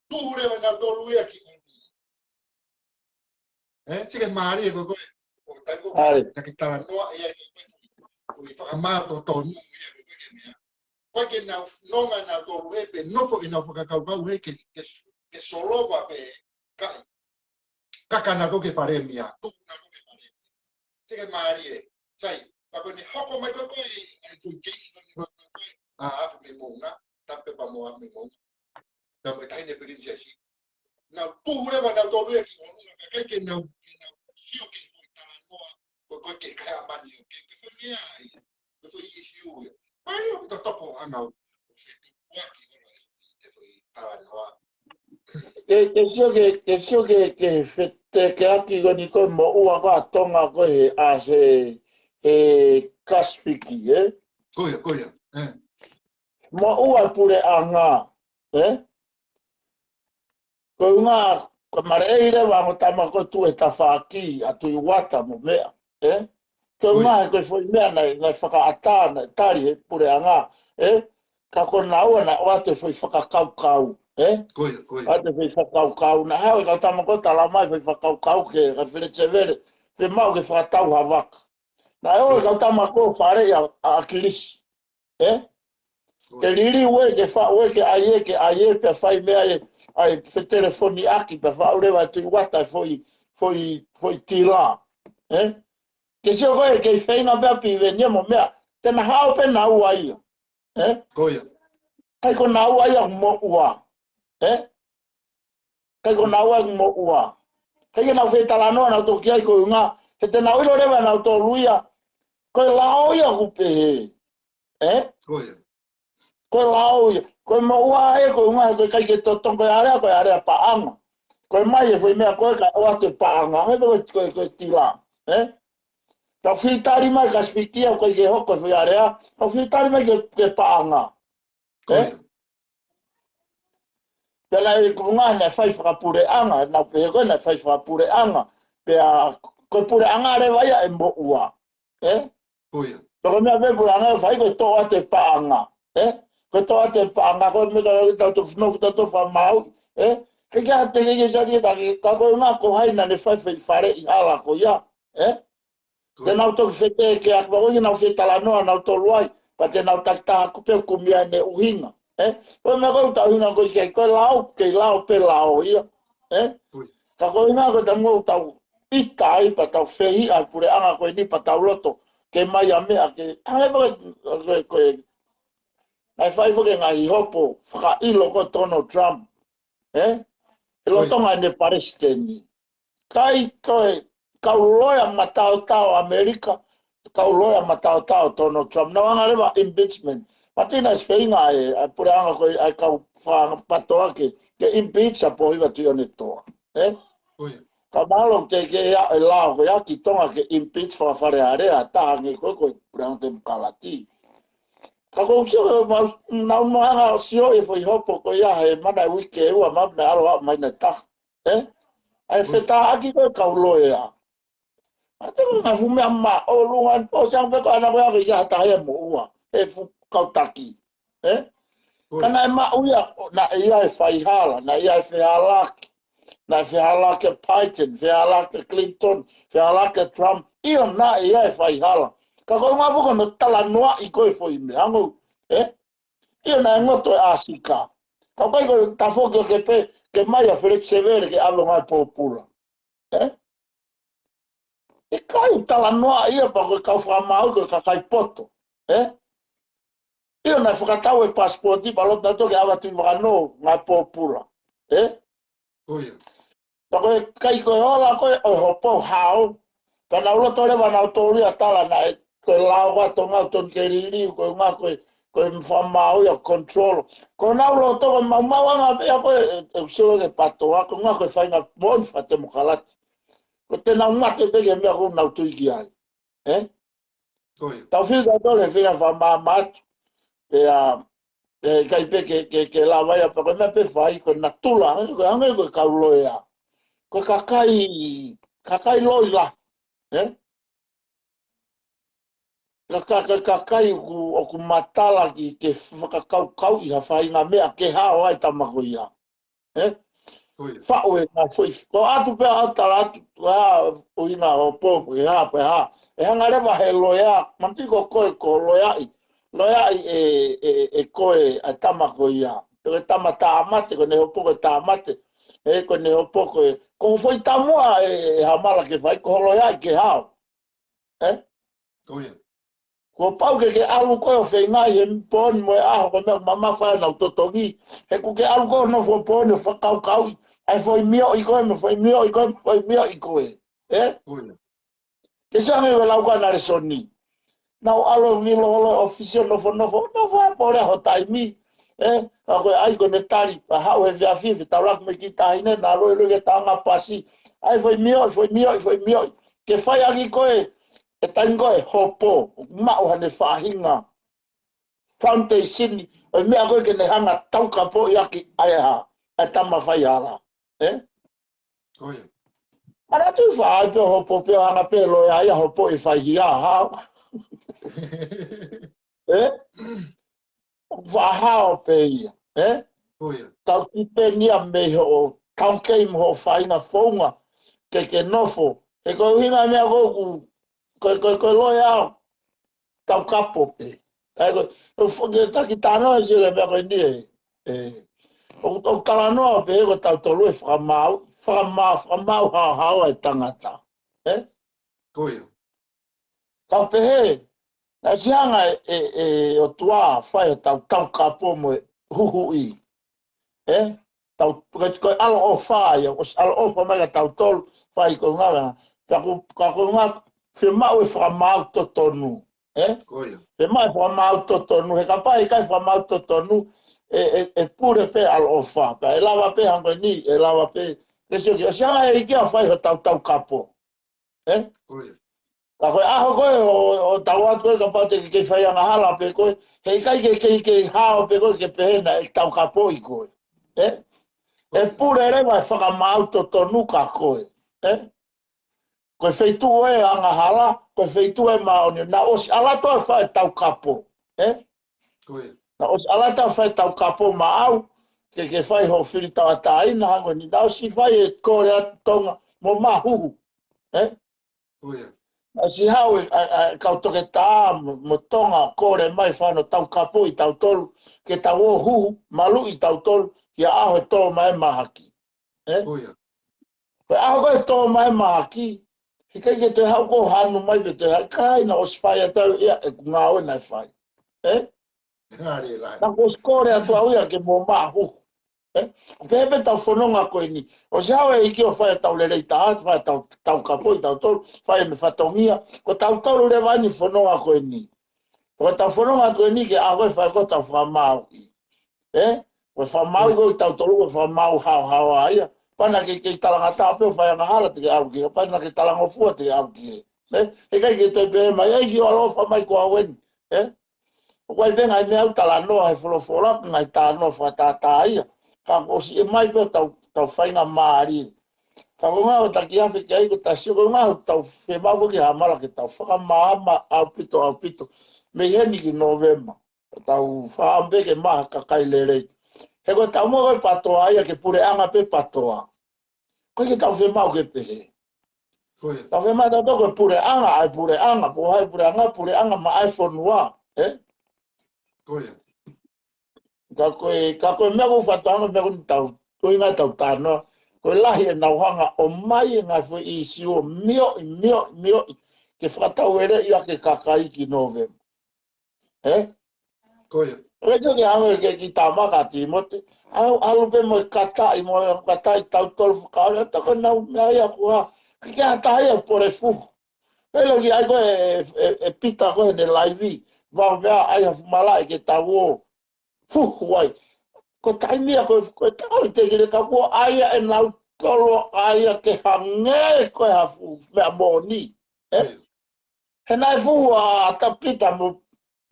tuhure wa na tolu ia ki Tike maari e koe tango na ke talanoa ia i whakamato tonu ia koe ke mea. Koe ke na nonga na tolu e pe nofo i na whakakaupau he ke solova pe kai. Kakana koke paremia, tukuna koke paremia. 这个马里在，把个你好过买个个做几十个个啊，没梦啊，但别把梦没梦，但没睇你不认识是，那不了嘛，那做咩事我弄个cái件那需要给我打我，我给开阿曼尼，给分咩啊，给分意思嘅，马里我都多过啊，那我是我给我来，给分打我。ke sio ke fete ke ati go ni ko mo ua ko tonga ko he a se kasfiki Koia, mo ua pure anga ko nga ko mareire wa mo tama ko tu e tafaki atu i wata mo mea ko nga ko foi mea na whaka ata na tari pure anga ka ko na ua na o te foi whaka kau Koia. Ate fai whakau na hau ka tama ko tala mai fai whakau ke ka whire te vere fai mau ke whakatau hawaka na hau ka tama ko whare a kilisi ke riri ue ke aie pe whai mea ai fe telefoni aki pe whaurewa tui wata foi tila ke sio koe ke whainga pia piwe nia mo mea tena hau pe na ua ia Koia. kai ko na ua ia mo ua kai ko na ua mo ua kai na fe tala no na to kia ko nga he te na ilo rewa na to luia ko lao ia ku pe Koia. ko lao ia ko mo ua ko nga ko kai ke to tongo are pa anga ko mai foi me ko ka o te pa anga he ko tila ta fitari mai ka fitia ko ke hoko foi are ta fitari mai ke pa anga Pela e kunga na fai whakapure anga, na pehe koe na fai whakapure anga, pea koe pure anga re vai e mo ua. Koia. Toko mea pe pure anga fai koe toa te paanga. Koe toa te paanga, koe me ka tau tu whanofu tau wha mau. Ke kia te keke sari e taki, ka koe ngā ko haina ne fai whare i hala ko ia. Te nau toki whete ke akwa koe nau whetala noa nau toluai, pa te nau takitaha kupeo kumia ne uhinga. Koe mea koe tau hina koe kei lao pe lao ia. Ka koe ngā koe tango tau itai pa tau whehi ai pure anga koe ni pa tau loto ke mai a mea ke hange koe nai whai whake ngā hi hopo whaka ilo ko Donald Trump. E lotonga ne Palestini. Kai koe kau loya matao tau Amerika, kau loya matao tau Donald Trump. Na wanga rewa impeachment. Patina is whainga e pure anga koe ai kau patoa ke impeach a po iwa tui ane toa. Ka malo te ke ea e lao koe aki tonga ke impeach whawhare area tahangi koe koe pure anga te mkalati. Ka kou sio nau mohanga sio e fwoi hopo koe ia he mana wike e ua mabna alo a maina tak. Ai wheta aki koe kau loe a. A te koe ngā fumea ma o lunga o siang peko ana koe ake ia tahia mo ua. E fu kau taki. Kana e ma uia na ia e whai hala, na ia e whihalaki. Na whihalaki Biden, whihalaki Clinton, whihalaki Trump. Ia na ia e whai hala. Ka koe ngā fuko no tala noa i koe fo i me hangu. Ia na e ngoto e asika. Ka koe koe ta foki o ke pe, ke mai a Felix Severe ke alo ngai popula. E kai tala noa ia pa koe kau whamau koe ka kai poto. Ia na whakatau e passporti pa lota toke awa tui whakano ngai popula. Pa koe kai koe hola koe o hopo hao. Pa na ulo tore wa na utori a tala na e koe lao wato ngau ton ke riri koe ngā koe mwhamau ia control. Ko na ulo toko maumawanga pia koe e usio ke patoa ko ngā koe whainga monfa te mukalati. Ko tēnā ngate peke mea kou nau tui ki ai. Tau whiga tole whiga whamamatu. Kai peke ke la waia pa koe mea pe whai koe na tula. Koe hange koe kauloe a. Koe kakai loi la. Kakai o ku matala ki ke whakakau i ha whainga mea ke hao ai tamako ia. Whao e ngā whoi. Ko atu pia atala atu o inga o pōpu e ha pe ha. E hanga rewa he loia. Mantiko koe ko loia i. Loia i e koe a tamako ia. Koe tama tāmate, koe ne hopoko tāmate. Koe ne hopoko e. Ko whoi tamua e hamala ke whai. Ko loia i ke hao. Eh? Koia. Ko pau ke alu ko fe ngai em pon mo a ko me mama fa na totongi he ku ke alu ko no fo pon fa kau kau ai foi mio I ko me foi mio I ko foi mio I ko Koia. ke sa me la ko na resoni na alo vi lo official no fo pore ho tai mi ka ko ai ko ne tari pa ha we via fi ta rak me ki ta ine na lo ke ta nga pasi ai foi mio ke fai aki ko e tango e hopo mao hane whahinga foundation o mea koe ke ne hanga tauka po i aki aiha e tama whai ara Koia. ara tu whaai pe hopo pe hanga pe lo e aia hopo i whai hi aha whahao pe ia Koia. tau ki pe nia me ho tau keim ho whainga whaunga ke nofo e koe hinga mea koe lo e au tau kapo pe o foge ta ki tano e jere me ko ni o kala no pe ko ta to lu fra mau ha e tangata Koia. ta pe he na sianga o tua fa ta kapo mo hu I ta ko alo o fa o alo o fa ma ta tol fa ko ngala ka ko ngala fe mau fra mau to tonu Koia. e mai fa mau totonu he kapai kai fa mau totonu pure pe al ofa pa e lava pe hango ni e lava pe ke se que sia e que fa ho tau capo Koia. la ko a ko o tau ko kapate ke fa nga hala pe ko he kai ke ha pe ko ke pe na tau capo I ko e pure le vai fa mau totonu ka ko ko feitu e anga hala ko feitu e maoni na os ala to fa tau capo Koia. na os ala ta fa tau capo mau ke fai ho fili ta tai na hango ni da si fai e ko rea tonga mo mahu Koia. na si hau ka to ke ta mo tonga ko re mai fa no tau capo I tau tolu ke tau o hu malu I tau tolu ya aho to mai mahaki Koia. ko aho ko to mai mahaki he ke te hau ko hanu mai te kai na os fai ta ia e ngao na fai Ngari lai. na ko skore atu au ia ke mo mahu pepe tau whanonga koe ni o se hawe I ki o whae tau le rei ta at whae tau kapoi tau tolu whae me whatongia ko tau tolu le wani whanonga koe ni ko tau whanonga koe ni ke awe whae ko tau whamau I ko whamau ko tau tolu ko whamau hao aia pana ke talanga tape o whae ngahara te ke au ki pana ke talanga fua te ke au ki e kai ke te pe mai e ki o alofa mai ko awen Wai venga I mea tala noa he wholofora, ngai tā noa whakatata ia. Ka kosi e mai pia tau whainga maari. Ka ko ngā o taki awhi ki ai ko ta sio, ko ngā o tau whemawu ki hamara ki tau whakamaama au pito. Me heni ki Novemba. Tau whaambe ke maha kakai lerei. He ko tau mo koe patoa ia ke pure anga pe patoa. Koe ki tau whemau ke pehe. Koia. Tau whemau tau toko pure anga, po hai pure anga ma iPhone wa. Koia. Ka koe mea ko whatanga mea ko tau tuinga tau tāna koe lahi e nauhanga o mai e ngai fo I siwo mio ke whakatau ere ia ke kakai ki November Koia. e ke hango ke ki tāmaka Timote alu pe mo katai tau tolu whakaore tako nau mea ia kua ke hatahi a pore fuhu Pelo ki ai koe e pita koe ne laivi Vau mea ai a fumalai ke tau o fuhu wai ko tai mia ko tau te ke ka ko aia e nau tolo aia ke hange ko ha fu me moni he nai fu a tapita mo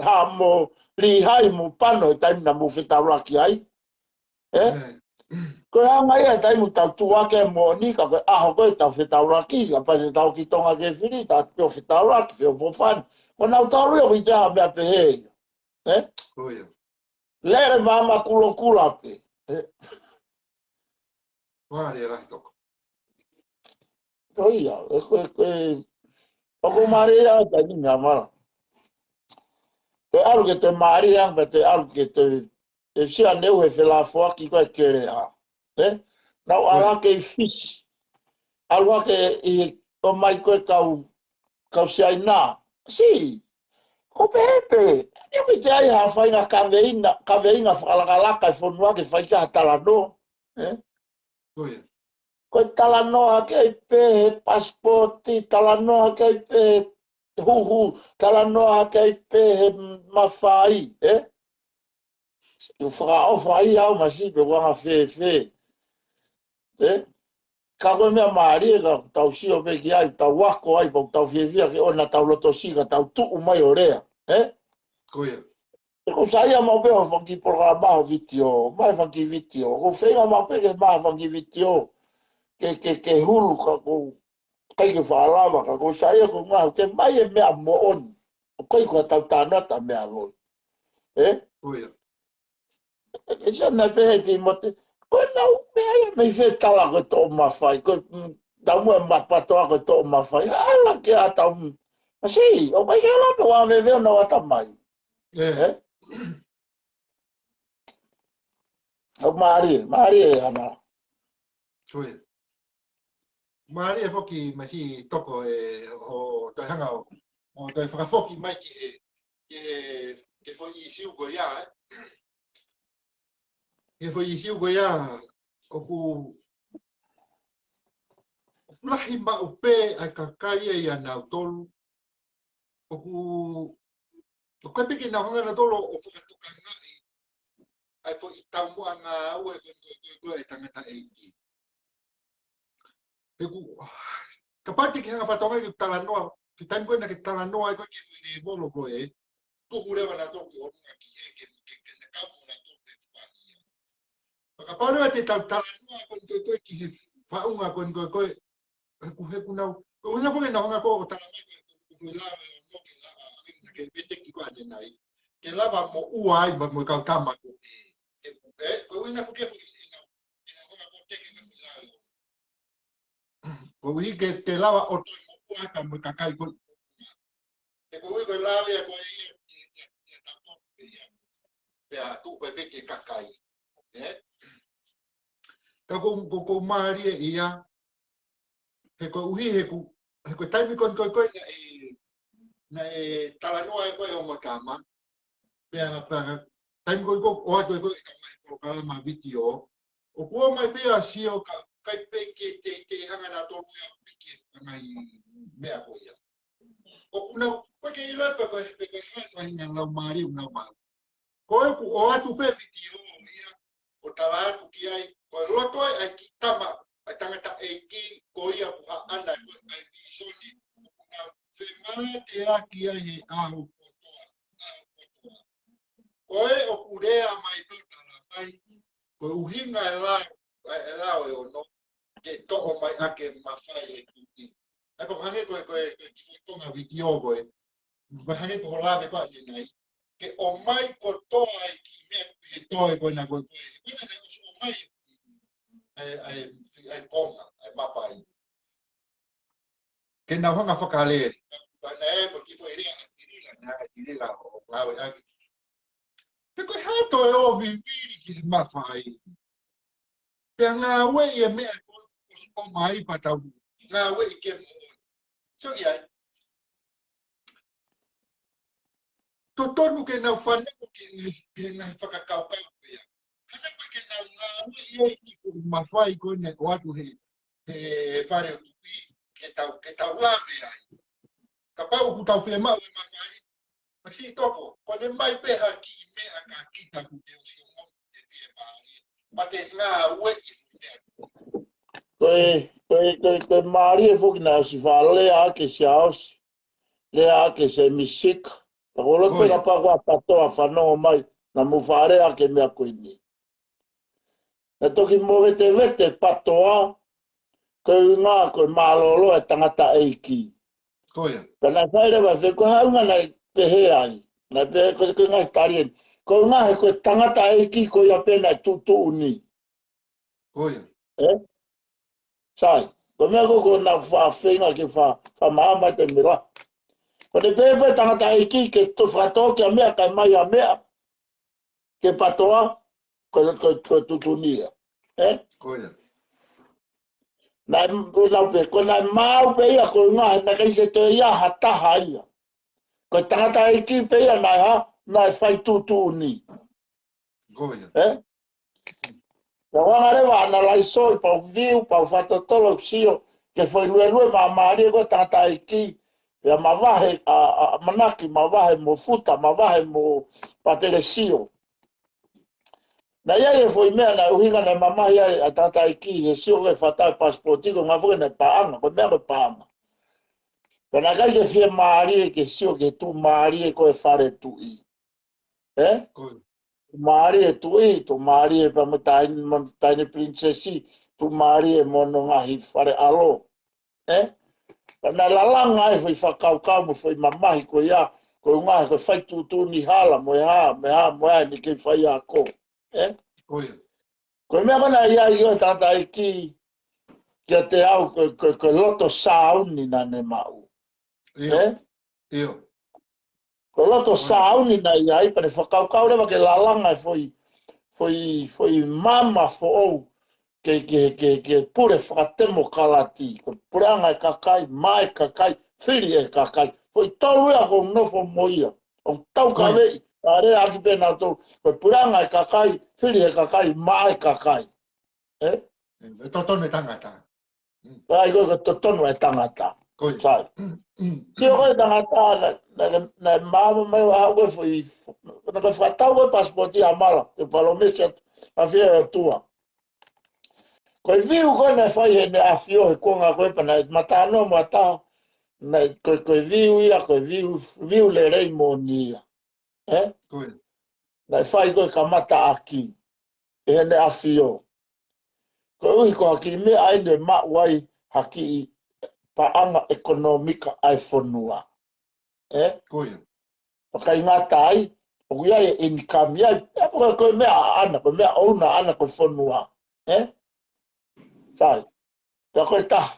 ha mo li hai mo pano tai na mo fita raki ai ko hanga ia tai mo tau tua ke moni ka ko a ko tau fita raki ka pa tau ki tonga ke fili ta ko fita raki fo fan ko nau tau ro ki ja me pe he Koia. lere mama kula pe Ngari lai toko. Oia, Pako Maria ta ni ngā mara. Te alu ke te Maria, me te alu ke te sia neu he whela whaki koe kere a. Nau ala ke I fisi. Alu ake I o mai koe kau si ai nā. Si, ko pepe. Ni mi te ai ha whainga kaweina whakalakalaka I whonua ke whaika talano. Koia. Koe talanoa ke pe pasporti, talanoa ke pe huhu, talanoa ke pe mawhai, Eu whakaofa ai au masi pe wanga whewhe. Ka koe mea maari e ka tau sio pe ki ai, tau wako ai, pau tau whewhea ke ona tau loto sika, tau tuu mai o rea. Koia. E ko sa ia mau pe o whanki programa o vitio, mai whanki vitio. Ko whenga mau pe ke maa whanki vitio. Ke hulu ka ko kai ke whaalawa ka ko sa ia ko ngā ke mai e mea mo on. O kai ko tau tānata mea loi. Koia. E sa na pe hei te mote. Ko nau mea ia mei whe tala ko tō mawhai. Ko tau mua mapatoa ko tō mawhai. Ala ke a tau. Asi, o kai ke ala pe wā veveo na wata mai. O maari e ana. Koia. Maari e whoki masi toko o toi hanga o toi whakawhoki mai ke whoi I siu ko ia ke whoi I siu ko ia o ku lahi ma upe ai kakai e ia nau tolu o ku kai piki nau hanga na tolo o whakatuka ngai ai whoi tau mua ngā ue koe tangata eiki. Ka pati ki hanga whatonga ki tala noa, ki taim koe na ki tala noa e koe ki whiri molo koe, tuhu rewa na toki o runga ki ke na kamu na toki e whani. Ka pārua te tau tala noa koe ki he whaunga koe, heku nau, koe unga whake na honga koe o tala mai koe whi lawa e o noki lawa, na ke pete ki koe ane nai, ke lawa mo ua ai ba mo kau tama koe, koe unga whake ina honga koe teke ka whi lawa e o. Ko wi ke te lawa o toi mo ua ka mo kakai ko. E ko wi ko lawa e ko e ta to pe a tu pe ke kakai. Ka ko mari e ia. He ko uhi he ko taimi kon ko na e talanoa e ko o makama. Pe a taimi ko o ato e ko ka mai ma video. O ko mai pe a sio ka kai peke te hanga na tolu ia peke ngai mea ko ia. O kuna peke ila peke hasa hinga lau mari una ma. Ko o atu pe video ia o tala atu ki ai ko loto ai ki tama ai tangata e ki ko ia ku ana ko ai visoni kuna fe mate aki ai he ahu kotoa. Ko e o kurea mai to tala mai ko uhinga e lao e ono ke to'o mai ake mawhai e tuki. Ai po hange koe ki fai tonga video koe. Mai hange ko lawe koe ni nai. Ke o mai ko toa ai ki mea he toe koe na koe koe. Koe na o mai ai konga, ai mawhai. Ke nau hanga whakaleri. Na e mo ki fai rea a tirila o lawe ake. Te koe hato e o viviri ki mawhai. Pea ngā ue e mea o mai patau ngā ue I ke mo. So iai. To tonu ke nau whanau ke ngai whakakaukau pia. Hana koe ke nau ngā ue I ki ko mawhai koe ne o atu he whare o tupi ke tau lawe ai. Ka pau ku tau whea mau e mawhai. Masi toko, kone mai peha ki mea ka kita ku te o sio mo te whie maari. Ma te ngā ue I mea. Koe maari e whoki na si whaalea ake si aosi. Lea ake se misika. Ako loto ka pakua patoa whanongo mai na mu whaare ake mea koe ni. Na toki mo vete patoa koe ngā koe malolo e tangata eiki. Koia. Kana whaere wa koe haunga nei pehe ai. Na pehe koe ngai tarien. Koe ngā he koe tangata eiki koe a pena tutu uni. Koia. Sai, ko mea ko na whawhenga ke whamahama te mira. Ko te pepe tangata eiki ke tu whatoa kia mea kai mai a mea. Ke patoa, ko tutunia. Koia. Na pe ko na mau pe ia ko nga na kai se te ia hata haia. Ko tangata e ki pe ia na fai tutu ni. Goia. Ya wangare wa na lai soi pa viu pa fatotolo sio ke foi lue mamari ko tangata e ki ya mavahe a manaki mavahe mo futa mavahe mo patelesio. Na ia e foi mea na uhinga na mama ia a tata iki e sio ke fatai passporti ko nga foi na paanga ko mea ko paanga. Ko na kai ke fie maari ke sio ke tu maari ko e fare tu i. Maari e tu i, tu maari e pa taini princesi, tu maari e mono ngahi fare alo. Na lalanga e foi whakaukau mo foi mamahi ko ia ko ngahi ko fai tu ni hala mo e ni ke fai a ko. Ko mea kona ia i o tata i ki kia te au ko loto sauni na ne mau. Ko loto sauni na ia i pane whakaukau rewa ke lalanga foi mama fo ou ke pure whakatemo kalati. Ko pure anga e kakai, mai kakai, whiri e kakai. Foi tolu ea ko nofo moia. O tau ka wei. Are aki pena to ko puranga e kakai, whiri e kakai, mai kakai. Totonu e tangata. Ai ko totonu e tangata. Sai. Si o e tangata na mama mai wa ko foi na ko fatau o passporti amala, te palomesa a fia tua. Ko viu ko na fai ne afio e ko nga ko pana matano mata na ko viu ia ko viu le rei monia. Na fai ko kamata aki e ne afio ko ui ko haki me ai ne wai haki paanga ekonomika ai fonua kai ngata ai o ia e income ia e ko me ana ko me ona ana ko fonua sai ko ta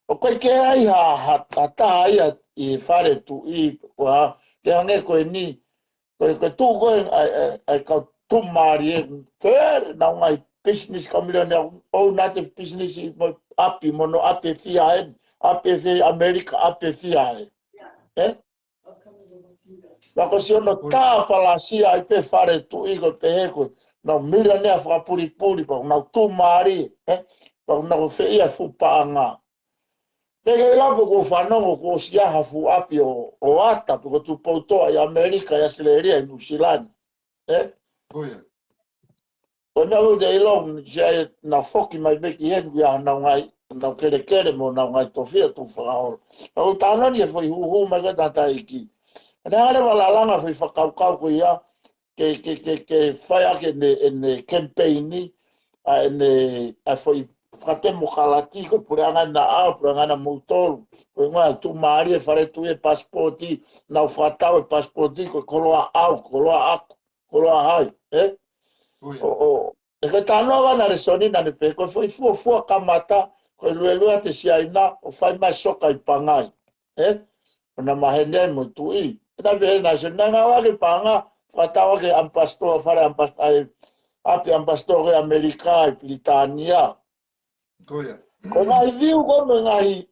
o ko ke ai ha ta ai i fare tu i wa te ane ko ni ko tu ko ai ka tu mari ter na ngai business community o native business api mono api fia api fi America api fia la così no ta palasia ai pe fare tu i ko pe ko no mira ne fa puri pa na tu mari pa na ko fe ia fu panga te ke la ko fa no ko sia ha fu api o ata ko tu poto ai America ya seleria in New Zealand o na o de long je na foki mai beki hen ya na ngai na kere mo na ngai to fia tu fa o ta no ni foi hu mai ga ta iki na ale wala langa foi whakaukau ko ia ke whaia ke ne campaign ni a foi whakatemo kalati ko puranga na au puranga na moutolu ko ngā tu maari e whare tu e passporti na whakatau e passporti ko koloa au koloa aku koloa hai e ke tānoa na resoni na ne pe ko foi fua kamata ko lua te siaina o whai mai soka i pangai o na mahene mo tu i na be na se na wa ke panga fatawa ke ampastor fare ampastor api ampastor America e Britania ko na viu ko ngai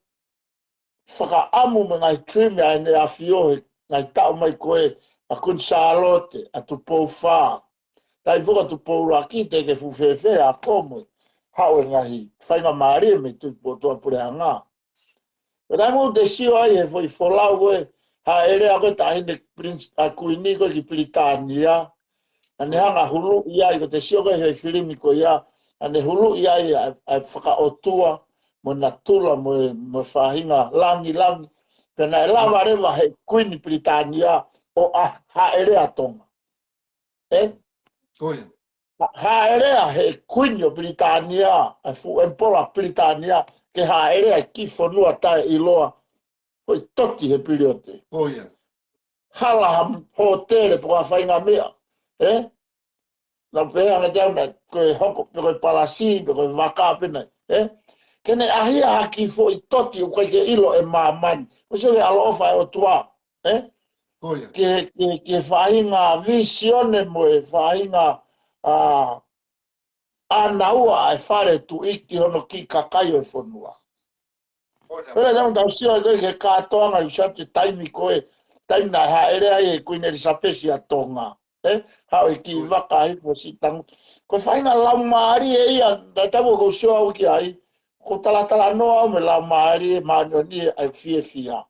faka amu ngai trim ya ne afio ngai ta mai ko a kun Charlotte a tu pofa tai voka tu po aki te ke fu fefe a komo ha o ngai fai ma mari me tu po to pure anga pero mo de si ai e foi folau ha ere ako tahine prince a kuini ko ki Britania ane hanga hulu ia ko te sio ko he filimi ko ia ane hulu ia a whaka otua mo na tula mo whahinga langi pena e lawa rewa he kuini Britania o ha ere a tonga ha ere a he kuini Britania a fu empola Britania ke ha ere a kifonua tae iloa oi toti he piliote. Hala hotele po a whainga mea. Na pēa nga tau na koe hoko, koe palasi, koe waka pena. Kene ahia haki fo i toti o koe ke ilo e mamani. O se alo ofa e o tua. Ke whainga visione mo e whainga ana ua ai whare tu iki hono ki kakai o whanua. Pera nang tau sio koe ke kātoanga i sa te taimi koe, taimi nai haere ai e koe neri sapesi a tonga. Hau e ki waka ai po si tangu. Koe whainga lau maari e ia, dai tamu ko sio au ki ai, ko talatala noa au me lau maari e maano ni ai fie fia.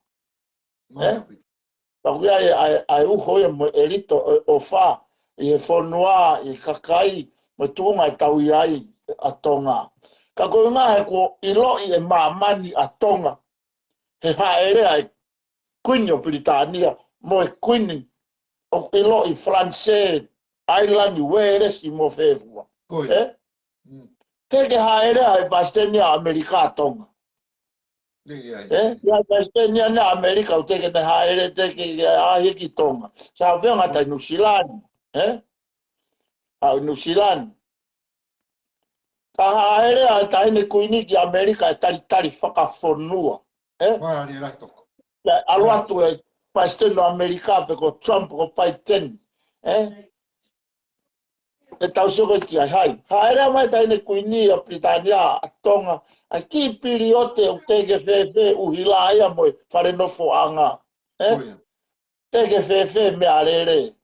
Pau ai uho e mo erito o wha, i e whanua, i kakai, mo tuunga e tau i ai a tonga. Ka koe ngā he ko iloi e mamani a tonga. He haere ai Queen o Britania, mo e Queen o iloi Francais, Island, Wales, i mo whewua. Teke haere ai Bastenia Amerika a tonga. Ia Bastenia na Amerika o teke ne haere teke ahi ki tonga. Sa venga tai New Zealand. Au New Zealand. Ka haere a taine kuini ki Amerika e tari whakawhonua. Maari ratoko. Alo atu e Pasteno Amerika pe ko Trump ko pai ten. E tau soko ki ai hai. Haere mai taine kuini a Britania a tonga. A ki piri o te o teke whewhe uhila aia moe whare nofo anga. Teke whewhe me arere.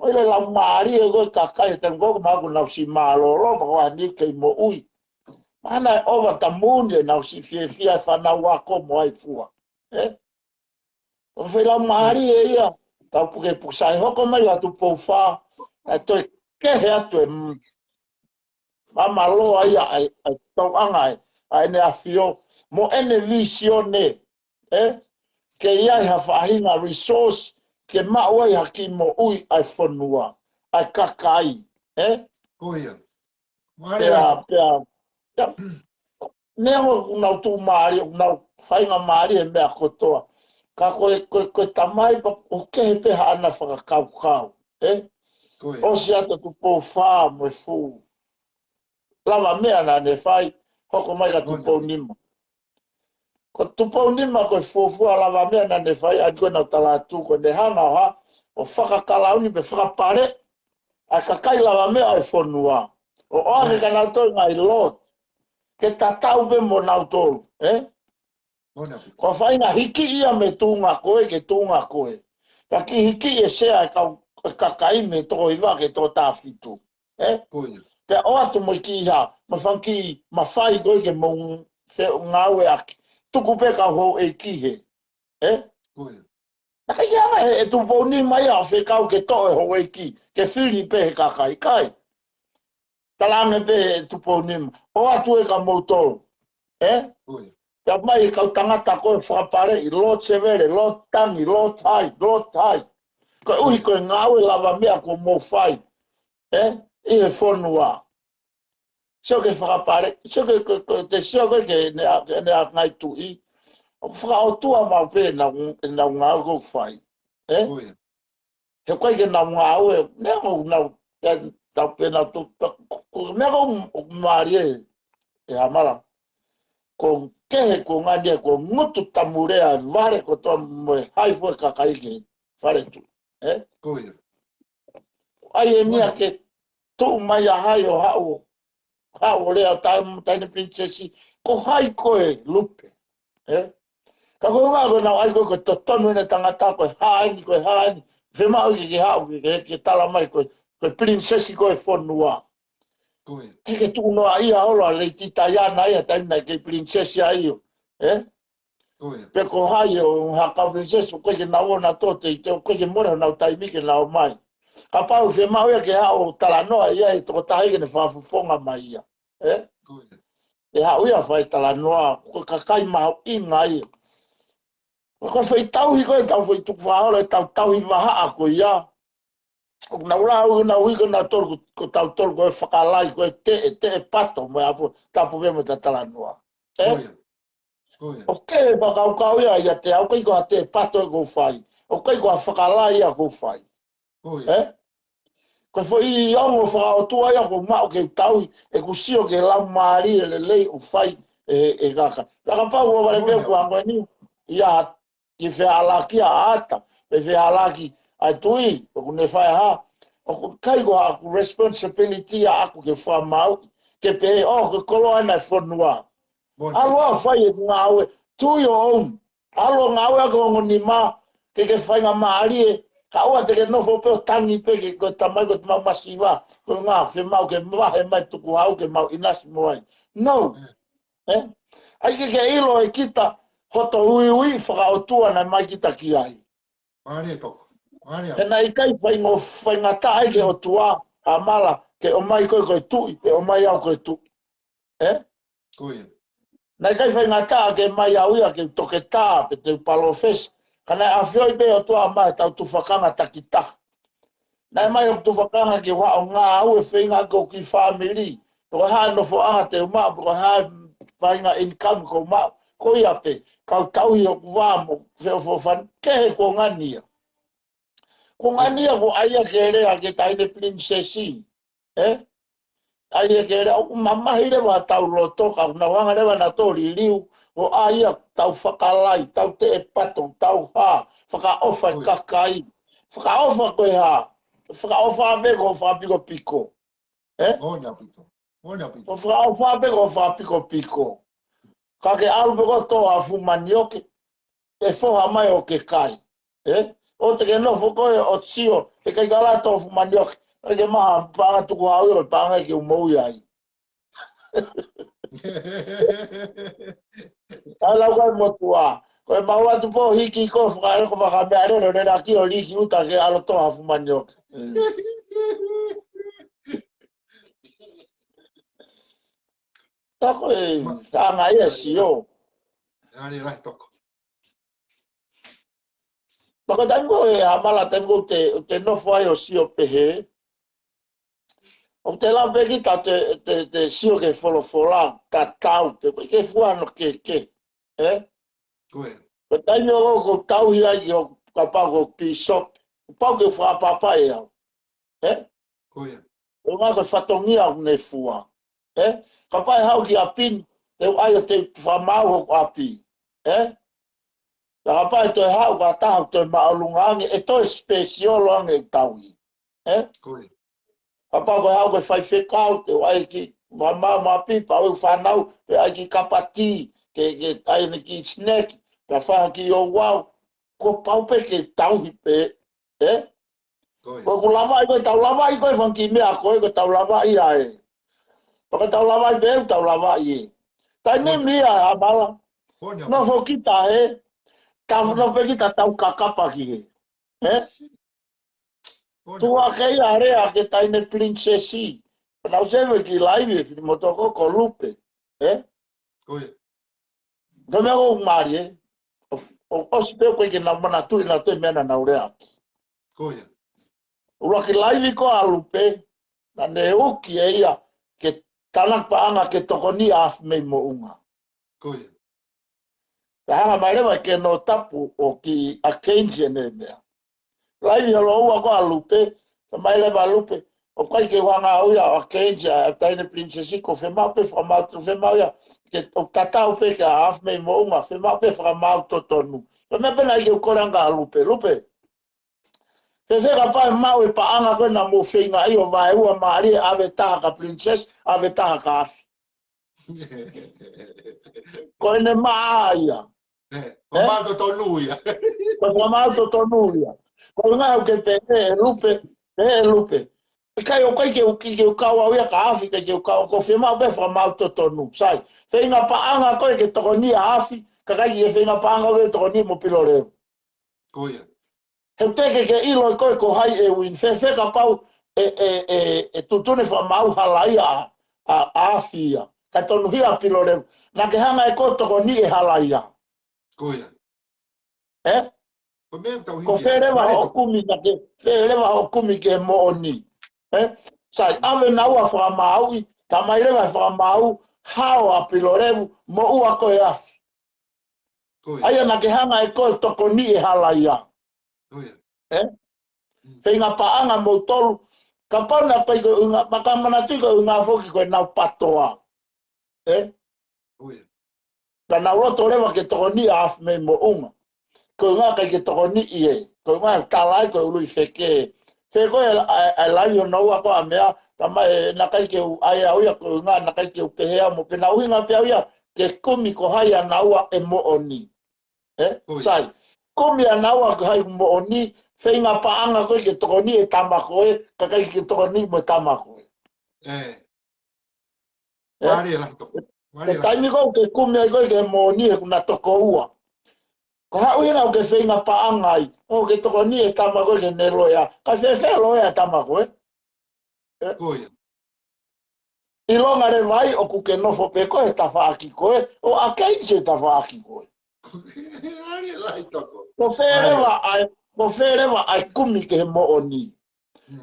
Oi le lau maari e koe kakai e tengo maku nau si malolo, mako a ni kei mo ui. Mana e over the moon e nau si fie fia e whanau wako mo ai fua. O whai lau maari e ia, tau puke pusai hoko mai atu pou wha, e toi kehe atu e mamalo ai ai tau anga e, ai ne a fio, mo ene visione, ke ia i hawhahinga resource, ke maua i haki mo ui ai whanua, ai kakai, Koia. Pea, nengo unau tu maari, unau whainga maari e mea kotoa, ka koe tamai pa o kehe peha ana whakakau, o si ata tu pou whaa mo e fu. Lava mea na ne whai, hoko mai ka tu pou nima. Ko tupou nima koe fuafua lava mea na ne whai a koe nau talatu ko ne hanga ha o whakakalauni me whakapare a kakai lava mea e whanua. O oake ka nau tau ngai lot ke tatau be mo nau tolu. Ko whainga hiki ia me tunga koe ke tunga koe. Ka ki hiki e sea e kakai me toko iwa ke toko tāwhitu. Pea o atu mo ki ha, ma whanki ma whai koe ke mo ngau e aki. Tuku peka ho e kihe. Naka ianga e tupo ni mai a whekau ke toe ho e ki. Ke whiri pehe kakai kai. Talange pehe tupo ni mai. O atu e ka moutou. Pea mai e kau tangata koe whakapare i lot severe, lot tangi, lot hai, lot hai. Koe uhi koe ngau e lava mea ko mo whai. I e whonua. Sio ke whakapare, sio ke te sio ke ne a ngai tui. O whakaotua mau pe na ngau ko whai. He koe ke na ngau e, nengo nau, tau pe na tu, nengo maari e hamara. Ko kehe ko ngania ko ngutu tamurea vare ko toa moe haifo e kakaike, whare tu. Ai e nia ke tu mai a hai o hao. Hao lea taine princesi, ko hai koe lupe. Ka koe ngā koe nau ai koe to tonu ene tangata koe haini, whemau ki hao ke tala mai koe princesi koe whonua. Teke tu noa ia ora le tita iana ia taina ke princesi a io. Pe ko hai o haka princesi koe ke nau ona tote, koe ke mora nau taimi ke nau mai. Ka pau whemau ia ke hao tala noa ia e toko tahi ke ne whafufonga mai ia. E hao ia whai tala noa, ko kakai maho inga ia. Ko whai tauhi koe tau whai tuku whaora e tau i waha ko ia. Na ura au na ui ko na tolu ko tau tolu ko e whakalai ko e te e pato mo afu tapu vemo ta tala noa. O ke e whakaukau ia te au kai ko a te pato e ko whai. O kai ko a whakalai ia ko whai. Ko foi i ongo whakaotua ia ko mao ke tau e kusio ke lau maari e le lei o whai e kaka. Laka pau o wale mea kua ngoni ia i whealaki a ata, pe whealaki ai tui, o kune whai ha, o kai ko aku responsibility a aku ke wha mau, ke pe o ke kolo ana fonua alo fai ngawe to your own alo ngawe ko ngoni ma ke fai nga mari ka o te no fo pe tangi pe ke ko tamai ko ma masiva ko nga fe mau ke ma he mai tu ko au ke mau inas moi no ai ke ilo e kita hoto ui whaka o tua na mai kita ki ai. Mare toko. Mare E nai kai whai ngata ai ke o tua a mala ke o mai koe tui, pe o mai au koe tui. Koe. Nai kai whai ngata ke mai au ia ke toke tā pe te palo fes. Ka nai a whioi pe o tua mai tau tu whakanga takita. Nai mai o tu whakanga ke wa o ngā au e whenga ko ki whamiri. Poko hae no fo anga te umau, poko hae whainga income ko mau. Ko ia pe, kau tau i o kuwamo, wheo fofan, kehe ko ngania. Ko ngania ko aia ke rea ke taine princessi. Aia ke rea, o mamahi rewa tau loto, kau na wanga rewa na tō ririu, o aia tau whakalai, tau te e pato, tau ha, whakaofa kakai, whakaofa koe ha, whakaofa me ko whapiko piko. Ona pito. Ona pito. O whakaofa me ko whapiko piko. Ka ke alu ko to a fumani oke e foha mai o ke kai o te ke no foko o tsio e kai gala to fumani oke e ke maha panga tuku hau o panga ke umou ai ala kai motua ko e maua tu po hiki ko whakaere ko whakameare no rena ki o liki uta ke alo to a fumani oke tako e tanga ia si o Ani rai toko. Maka tango e amala tango te nofo ai o sio pehe. O te la begi ta te sio ke folofola ta tau te ke fuano ke. Koe. Ko tango ko tau ia i o kapa ko pisop. Pau ke fua papa e au. Koe. O nga ko fatongia o ne fua. Kapa e hau ki apin te ai te famau o api. La kapa to hau ka tau to maalunga e to special ange taui. Koe. Kapa ko hau ko fai fekau te ai ki mama ma pipa o fanau pe ai ki kapati ke ai ni ki snack ka fa ki o wow ko pau pe ke tau pe Koe. ko lava ko tau lava ko fan ki me a ko tau lava i ai. Ko tau lava be tau lava i. Tai ni mi a bala. No fo kita ka no pe kita tau kakapa ki tua kei area ke taine princessi na useve ki live ni motoko ko lupe Koe. do me o mari o speo ko ke na mana tu na te mena na urea Koe. ura ki live ko a lupe na ne uki ia ke tanak paanga ke tokoni af me mo unga Koe. Hanga mai rewa ke no tapu o ki a Keynesian e mea. Lai alo ua ko a lupe, sa mai rewa lupe, o kai ke wanga uia a Keynesian, a taine princesi ko whemau pe whamau tu whemau ia, ke o tatau pe ke a af mei mo unga, whemau pe whamau to tonu. So me pena i ke ukoranga a lupe, lupe. Te wheka pai mau e paanga koe na mo whinga i o vai ua maari ave taha ka princess, ave taha ka afi. Koe ne maa ia. O mato tonuia. Ko whamau to tonuia. Ko ngā ke pe lupe. Kai o kai ke o kaua uia ka afi ke o kaua ko whemau pe whamau to tonu. Sai, whenga paanga koe ke tokoni a afi, ka kai ke whenga paanga koe tokoni mo pilo reo. Koe. He teke ke ilo koe ko hai e win. Wheka pau e tutune whamau halaia a afia. Ka tonu hia pilo reo. Na ke hanga e koe tokoni e halaia. Koe. Ko me tau Ko wherewa hokumi na ke, wherewa hokumi ke mooni. Sai, ame na ua whamaui, ta mai rewa whamau, hao a pilorevu, mo ua koe afi. Aia na ke hanga e koe toko ni e halaia. Whenga paanga mo tolu, ka pauna koe koe unga, makamana tui koe unga foki koe nau patoa. Ka nau roto rewa ke toko ni a afi me mo unga. Ko ngā kai ke toko ni i e, ko ngā talai ko ului wheke Fe ko ai la yo no wa ko a mea tama na kai ke ai au ya ko nga na kai ke pe hea mo pe na uinga pe au ya ke kumi ko hai ana ua e mo oni. Sai. Kumi ana ua ko hai mo oni fe nga paanga ko ke tokoni e tamako e ka kai ke tokoni mo tamako e. Mari la to. Mari la. Taimi ko ke kumi ai ko ke mo oni e kuna toko ua. Ko ha uina o ke fe nga paanga ai. O ke tokoni e tamako ke ne loya. Ka fe loya tamako e. Koia. I longa re vai o kuke nofo pe koe ta whaaki koe, o a kei se ta whaaki koe. Ari lai toko. Ko wherewa ai kumi ke mo o ni.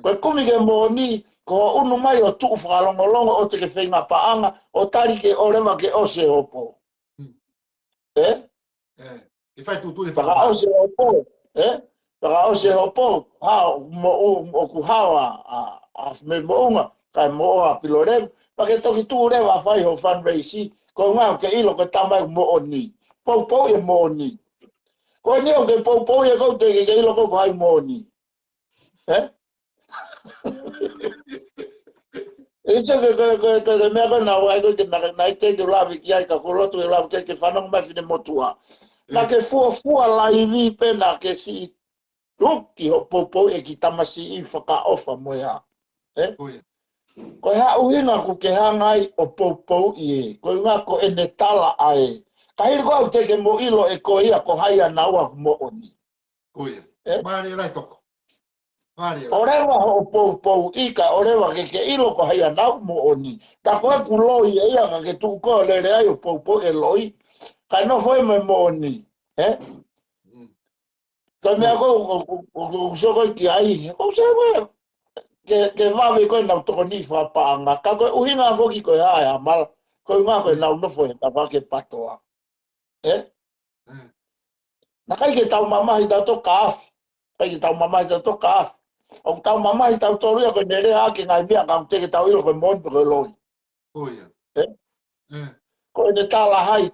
Ko kumi ke mo o ni, ko unu mai o tuu whakalongolongo o te ke whenga paanga, o tari ke o rewa ke ose hopo. I fai tu le whaka ose hopo. Whaka ose hopo, o ku hawa a me mounga, kai moa pilorev, pake toki tu rewa whai ho fundraising, ko ngā ke ilo ke tamai mo o ni. Pou e mo o ni. Ko ni o ke pou e kou te ke ilo kou hai mo o ni. E te ke mea koe nā wai koe ke nai te ke lawi ki ai ka kolotu e lawi ke whanong mai whine motua. Na ke fua lai vi pe na ke si ruki ho pou e ki tamasi i whaka ofa mo ea. Ko ha uhinga ku ke hangai o pou i e. Ko ngā ko e ne tala ai. Ka hiri koe au teke mo ilo e ko ia ko hai ana ua mo oni. Koia. Mari lai toko. Mari lai. Orewa ho pou ika orewa ke ilo ko hai ana mo oni. Ta koe ku loi e ia ka ke tu ko le ai o pou e loi. Ka no foi me mo oni. Ka mea ko soko ki ai. Ko se we. Ke wawe koe nau toko ni whapaanga. Ka koe uhinga foki koe hae amal. Koe ngā koe nau nofo e ta wake patoa. Na kai ke tau mamahi tau to kaafi. Kai ke tau mamahi tau to kaafi. O tau mamahi tau toruia koe nere hake ngai mea ka te ke tau ilo koe moni koe loi. Koia. Koe ne tala hai.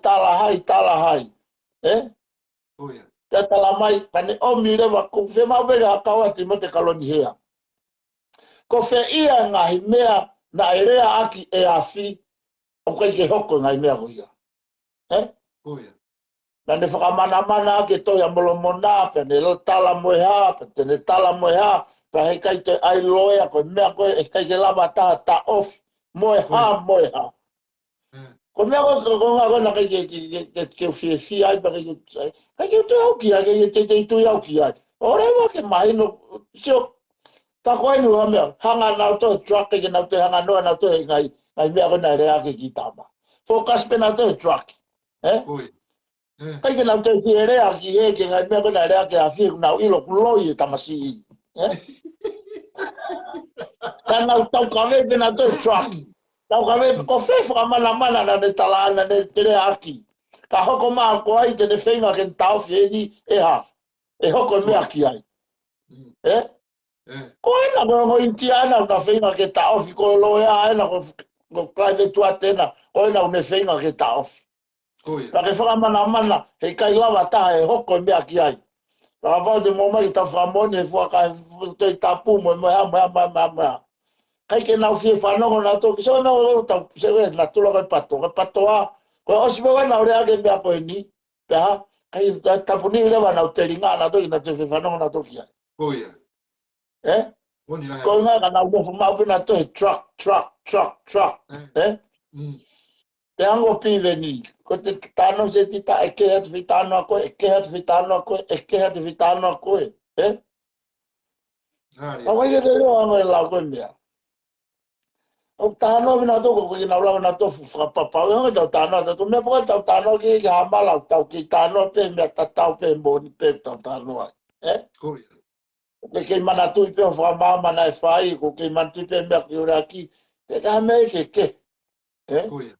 Koia. Te tala mai, pane omi rewa, ko whe mawere hakawa ti mo te kaloni hea. Ko whe ia ngahi mea na e rea aki e awhi, o kai ke hoko ngai mea ko ia. Koia. Na ne whakamana ke toi amolo mona, pe ne tala moeha, pe ne tala moeha, pe hei kai te ai loea, koe mea koe, e kai ke lava taha ta off, moeha. Ko mea koe na kai ke whiwhi ai, kai ke tui au ki ai, kai ke tui au ki ai. O rewa ke mahino, sio, ta koe nu ha mea, hanga nau to truck, kai ke nau te hanga noa nau to ngai mea koe na rea ke ki tama. Focus pe nau to truck. Koia. Kai ke nau te ki rea ki he, ke ngai mea koe na rea ke a whiu nau ilo kuloi e tamasi i. Ka nau tau kawe pe nau to truck. Tau kawe, ko whewha mana na ne tala ana ne te rea aki. Ka hoko maa ko ai te ne whenga ke tau whieni e ha. E hoko mea ki ai. Ko ena ko ngo inti ana una whenga ke tau whi ko loe a ena ko klaive tua tena. Ko ena une whenga ke tau whi. Ka ke whaka mana he kai lawa taha e hoko mea ki ai. Ka pao te mō mai tau whamoni e fuaka e tapu mo mea. Kai ke nau fie whanongo nā tō, ki sewa nau tau sewe nā tula kai patoa, koe osi mewa nau rea ke mea koe ni, peha, kai tapuni rewa nau te ringa nā tō ki nā te fie whanongo nā tō ki ai. Koia. Koe ngā ka nau mofu maupi nā tō he truck, te ango piwe ni, ko te tāno se tita e ke hatu whitāno a koe, e ke hatu whitāno a koe, Ka wai e reo ango e lau koe mea. O tāno mina tōko koe nau lau na tofu whakapapau. Hanga tau tāno, tau mea poka tau tāno ki hamalau, tau ki tāno pe mea tatau pe mboni pe tau tāno ai. Koia. Ke kei mana tui pe o whakamama e whai, ko kei mana tui pe mea ki ora ki, te ka mea ke. Koia.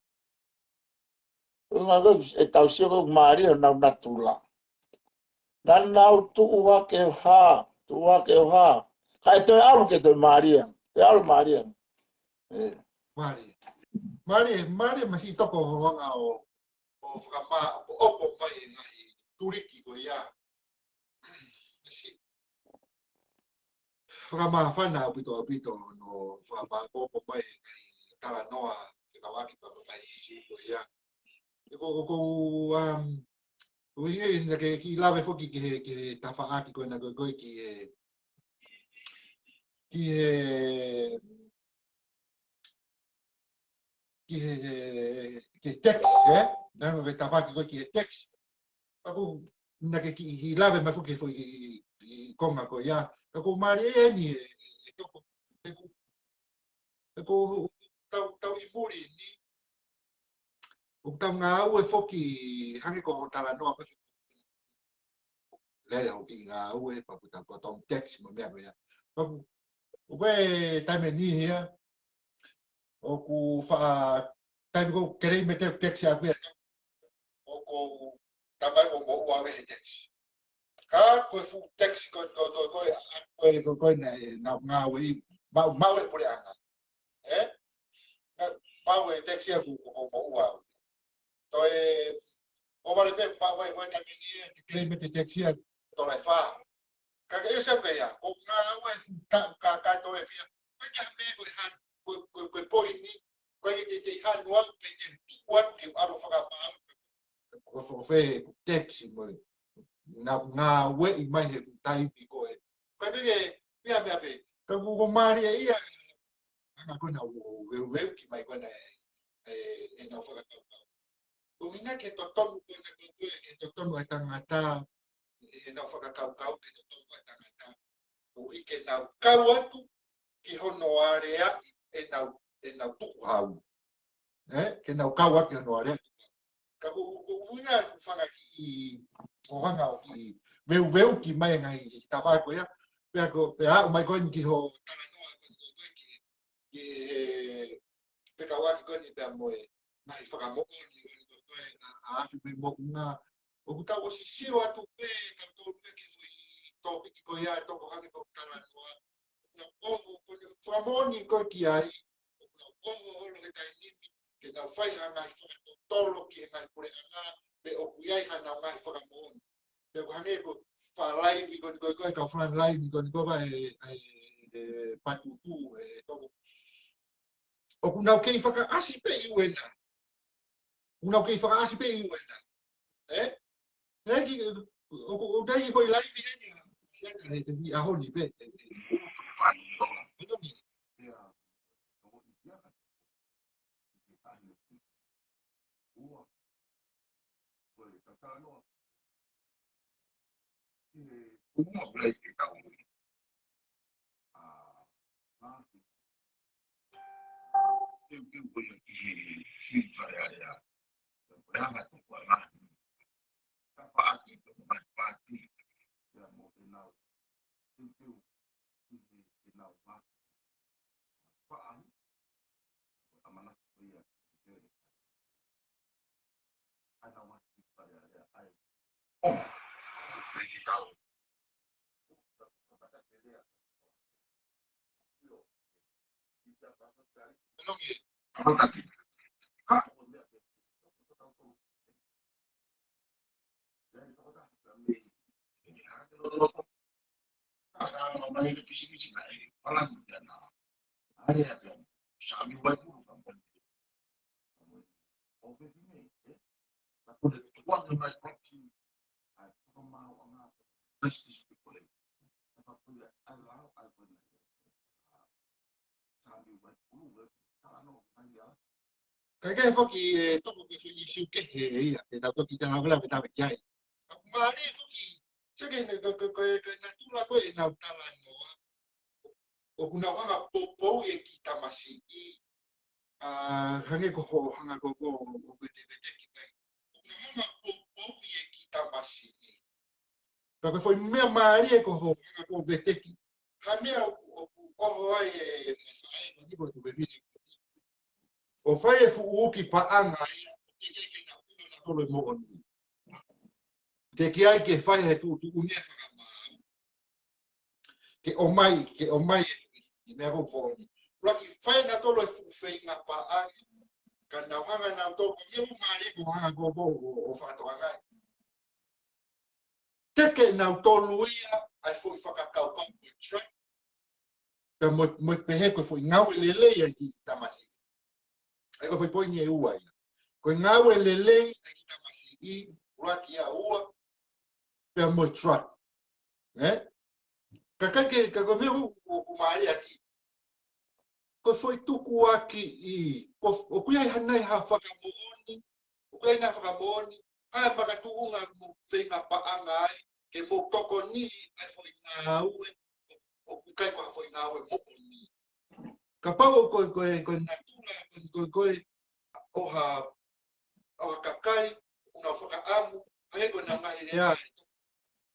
Unga koe e tau sio koe maari o nau natula. Na nau tuua ke ha, Ka e toi alu ke toi maari te alu maari Mari masi toko hoanga o whakama o opo mai ngai turiki ko ia. whakamawhana apito no whakamako mai tala noa ke kawaki pa mai isi ko ia ko Uye na ke ki lave foki ke tafaaki ko na ko ki text na ko tafaaki ko ki text ako na ke ki lave ma foki foi konga ko ya ko mari ni ko tau imuri ni o tau ngā ue foki hange ko tala noa ko lere ho ki ngā ue paputa ko tong text mo mea ko ya papu o pe taime ni hia o ku fa taime ko kerei me text a pia o ko tamai o mo ua me text ka ko fu text ko na ngā ue mau e pore anga mau e text a ku mo ua Toi o vale pe pa vai vai también que creme te texia to la fa. Ka que yo sempre ya, o na wa ka to e fia. Ko ya me ko han ko po ni, ko te han wa pe te tuan que aro fa ma. Ko fe texi mo. Na we i mai he tai pi ko e. Ko pe pia pe. Ka ko mari ia. Ana ko na we ki mai ko na e na fa ka. Kuminga ke totonu ko na ko e totonu ai tangata e na whakakau ke totonu ai tangata o i ke nau kau atu ki hono area e nau tuku hau ke nau kau atu hono area ka kuminga whanga ki o hanga o ki veu ki mai ngai tawai ko ia pe a mai ko ki ho tala noa ko ki pe kawaki ko ni pe moe mai whakamo ni afi pe mo nga o ku tawo si siro atu pe ka to pe ki foi to ki ko ya to ko ha ko tala no na o ko ni famoni ko ki ai na o lo ke tai ni ke na fai ana i to lo ki nga por ana pe o ku ai ana nga famoni pe ko hane ko fa live ko ka fa live ko ba e patutu e to o ku na ke fa ka asi pe i wena una que fa asi pe wena neki o dai foi live ni ni a honi pe Berapa tu kuala? Apa arti tu berarti? Ya mau kenal, tentu kenal apa? Apa arti? Amanah dia. Ada masih pada ada. Oh, lagi tahu. Apa tadi? Mai ke pisi mai palang dana ada kan sami buat pun kan oke ini aku dah tuan dengan proxy aku mau angkat pasti boleh apa pun Allah aku sami buat pun kalau anda kayak foki toko ke isu ke ya tapi kita habla kita berjaya mari foki Sege na tula ko na talan noa. O kuna hanga popo e kita masi hange ko hanga ko bete ki pai. O kuna hanga popo e kita masi. Pero foi me mari ko hanga ko bete ki. Hame o ai e sai ko ni bo tu bevi. O fai fu uki pa anga e ke na tolo mo on. Te ki ai ke fai he tu unia whakama ke o mai i mea ko laki fai na tolo e fuwhei ngā paa ka nau hanga nau toko mea umari ko hanga ko o whakatoa ngai teke nau tolu ia ai fui whakakau kampu e track pe mo pehe ko foi ngau lele ia ki tamasi ai ko foi poini e ua ia ko ngau lele ai ki tamasi I raki a ua pe mo tra ka ko me o mai aki ko foi tuku aki I o kuia hanai ha whakamooni o kuia na whakamoni ai makatuunga mo whenga paanga ai ke mo toko ni ai foi ngau o kai ko foi ngau mo ni ka pau ko natura ko o kakai una whakaamu ai ko na mai rea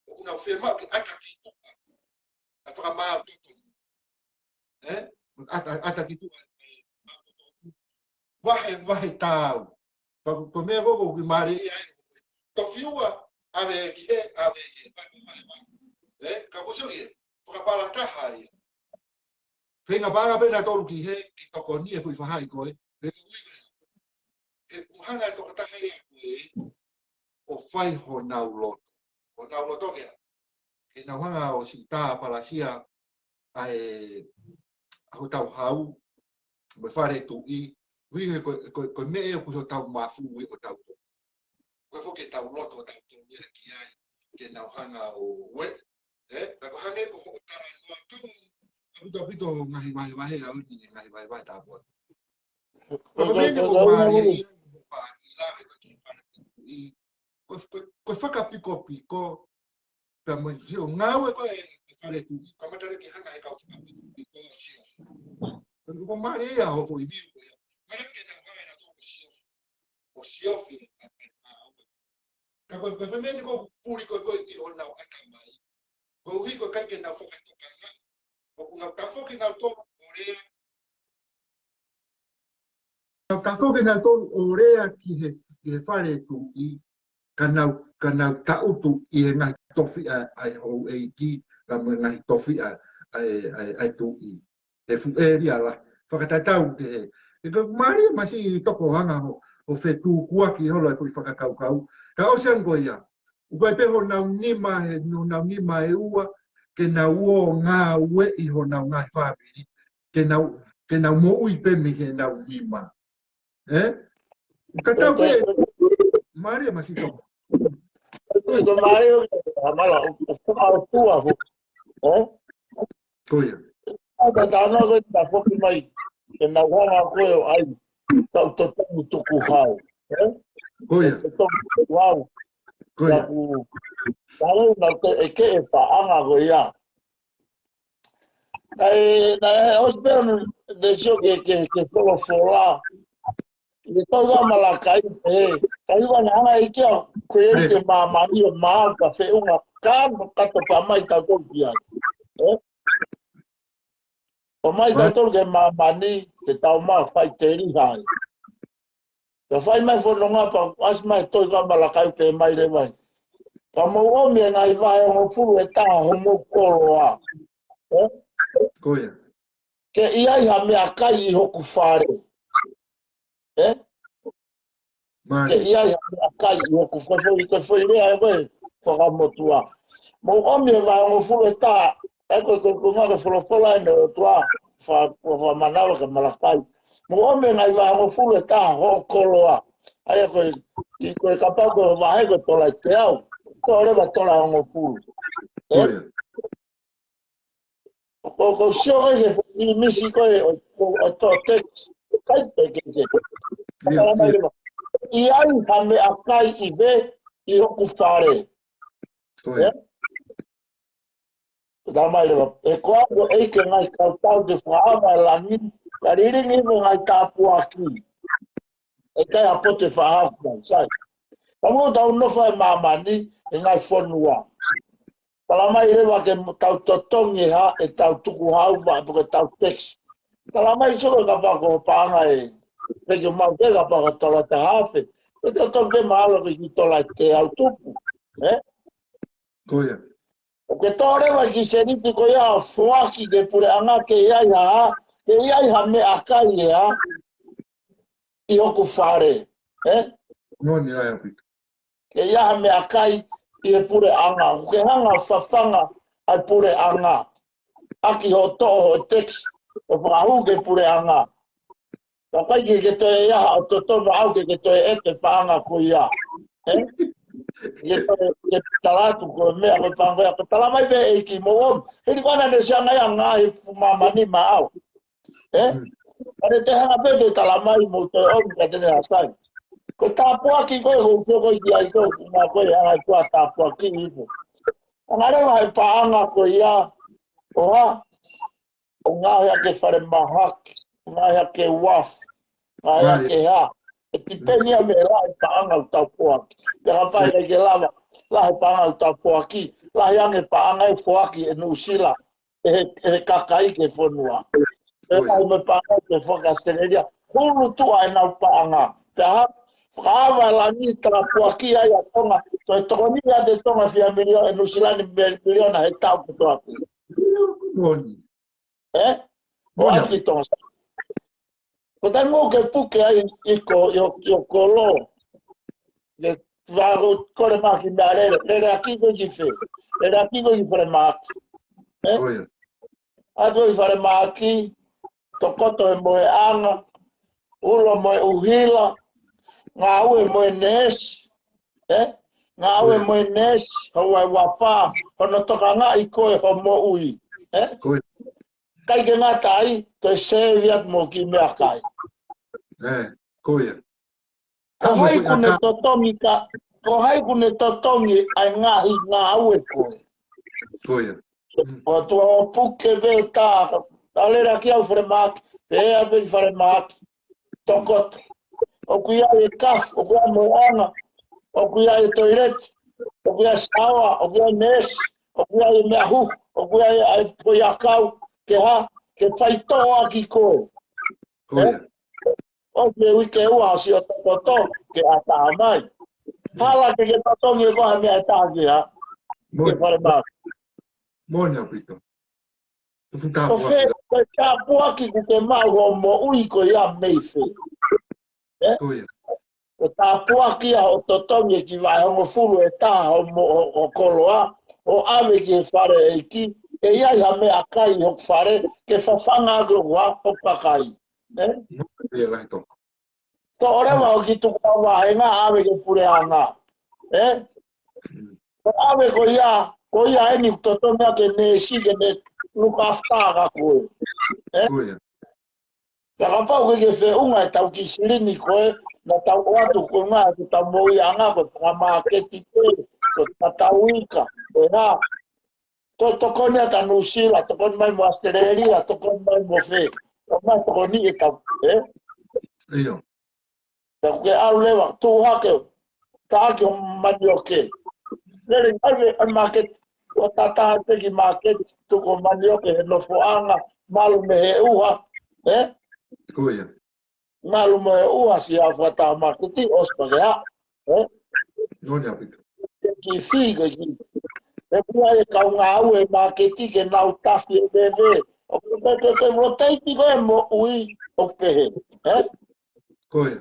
una whema ki ata ki tuka a whakamau toko ata ki tuka wahe tau ko me go ki mare ai to fiua ave ki ka ko soie whakapala taha Venga para pena tolu ki he ki toko ni e fui whahai koe. Ke kuhanga toko taha ia koe o whai ho nau loto. Ho nau loto kea. Ke nau hanga o si tā palasia ai ho tau hau. Me whare tu I. Wihe koe me e kuso tau mafu o tau to. Koe fo ke tau loto tau to ni ki ai. Ke nau hanga o we. Ka kuhange ko ho tara noa tau. Pito ngai vai au ni ngai vai ta po. Ko me ko mari pa ila I ko faka piko pe mo hio ngau ko fare tu ko matare ki hanga ka faka piko sio. Ko mari a ho foi vi ko. Mara ke na vai na to sio. O sio fi. Ka ko me ko puri ko I ona akamai. Ko hi ko kai ke na foka to kana. Una tafoki na to orea. Na tafoki na to orea ki he whare tu I kanau tautu I ngai tofi ai ho e ki ka ngai tofi ai tu I. E fu area la. Whakatatau ke he. E ka maria masi toko hanga o whetu kuaki hola e kui whakakau. Ka o sean koe ia. Ukai peho nau nima e ua. Ke na uo ngā ue I ho nau ngā whāpiri, ke nau mo ui pe me ke nau nima. Ka tau pe, Maria masi toko. Ko Mario, amala, o tua ho. Koia. Ata tano ko ta foki mai. Ke na wanga ko ai. Tau tuku hau. Koia. Wow. Koia. Tau na te ke e paanga ko ia. Dai os ben de sio que solo fora. Le toga malakai kai wana hanga I kia create mani o ka fe unha kan ka to pa mai ta ko kia. O mai ta to ke mani te tau ma fai te ri hai. Ka fai mai fo no nga pa as mai to ga malakai pe mai le mai. Ka mo o mi ngai vai o furu e ta ho mo koroa. Koia. Ke ia I ha me akai I hoku whare. Ke ia I ha me akai I hoku whare. Ke whai rea e wei whakamotua. Mo omi e vai o furu e ta. E koe ngā ke wholofola e no tua. Whamanawa ke malakai. Mo omi ngai vai o furu e ta ho koroa. Ai e koe ki koe kapau koe vahe koe tola I te au. Ko rewa tola o furu. Koia. Ko sio ke I misi ko o to text kai peke. I ai ha me akai I be I hoku whare. Koia. Da mai lewa. E ko ako e ke ngai kautau te whaama e langi. Ka riringi me ngai tāpu aki. E kai apo te whaafu. Sai. Ka mo tau nofa e mamani e ngai whonua. Kala mai lewa ke tau totongi ha e tau tuku hauwa e puke tau text. Kala mai soko ka pako paanga e peke mau te ka pako tola te hafe. E totongi mahalo ki tola te au tupu. Koia. O ke tōre wa ki se niti ko ia fuaki ke pure anga ke iai ha, ke iai ha me akai e ha, I hoku whare. Noni ai apika. Ke ia ha me akai I e pure anga. Ke hanga whawhanga ai pure anga. aki ho to o text o prahu ke pure anga ka kai ke to ia o to au ke to e te panga ko ia ke talatu ko me a panga ko tala mai be e ki mo e ni kona ne sia ngai anga e mama ni mau ane te hanga pe te tala mai mo te o ka te ne asai ko tapo aki ko ho ko ki ai ko na ko ia ai ko tapo aki ni ngare mai panga ko ia oha o ngā hea ke whare mahak, ngā hea ke waf, ngā hea ke ha. E ti penia me lahe paanga u tau poaki. Te hapai rei ke lava, lahe paanga u tau poaki, lahe ange paanga e poaki e nusila, e kakai ke whanua. E lahe me paanga ke whakastereria, hulu tua e nau paanga. Te ha, whaawa la ni tala poaki ai a tonga, to e tokoni a te tonga whia miliona, e nusila ni miliona he tau kutoa. Moni. O aki tonga. Ko tai ngō ke puke ai i ko lo. Le wāro kore maki mea lere aki ko ki whi. Lere aki ko ki whare maki. Ato i whare maki, to koto e moe anga, ulo moe uhila, ngā ue moe nes, ngā ue moe nes, hau ai wawha, hono toka ngā i koe ho mo ui. Kai ke ngā tai, to e seviat mo ki mea kai. Koia. Ko hai kune totongi ka, ko hai kune totongi ai ngahi ngā aue koe. Koia. O tua o puke be tā, tā lera ki au whare maki, pe ea be whare maki, tokot. O kuia e kaf, o kuia moanga, o kuia e toilet, o kuia sawa, o kuia nes, o kuia e mea hu, o kuia e ai koia kau, ke ha, ke pai toa ki koe. O ke wike ua si o tokoto, ke ata mai. Hala ke totongi e koha mea e tāki ha, ke whare maki. Moni apito. Ko whe, koe tā puaki ku te mau o mo ui ko ia mei whe. Ko tā puaki a o totongi ki vai hongo furu e tā o koloa, o ame ki e whare e ki, e iai ha mea kai ho whare, ke whawhanga ake hoa o pakai. Ko orewa o ki tuku a wahenga ame ke pure anga. Ko ame ko ia eni totongi ake ne si ke ne luka whāga koe. Ka kapau ke whe unga e tau ki sirini koe, na tau oatu ko ngā e tau moi anga ko ngā māketi te, ko tau ika, e rā. Ko tokoni ata nusila, tokoni mai mo Australia, tokoni mai mo whe. Ko mai tokoni e tau, Iyo. Ta ke au lewa, tū hake, ta hake o mani o ke. Nere ngai e market, o tataha teki market, tuko mani o ke he nofo anga, malu me he uha, Koia. malu me he uha si a whata marketi, ospa ke ha, Moni apito. ki whigo ki. E kua e kau ngā au e marketi ke nau tafi e bebe, o ke roteiti ko e mo ui o pehe, Koia.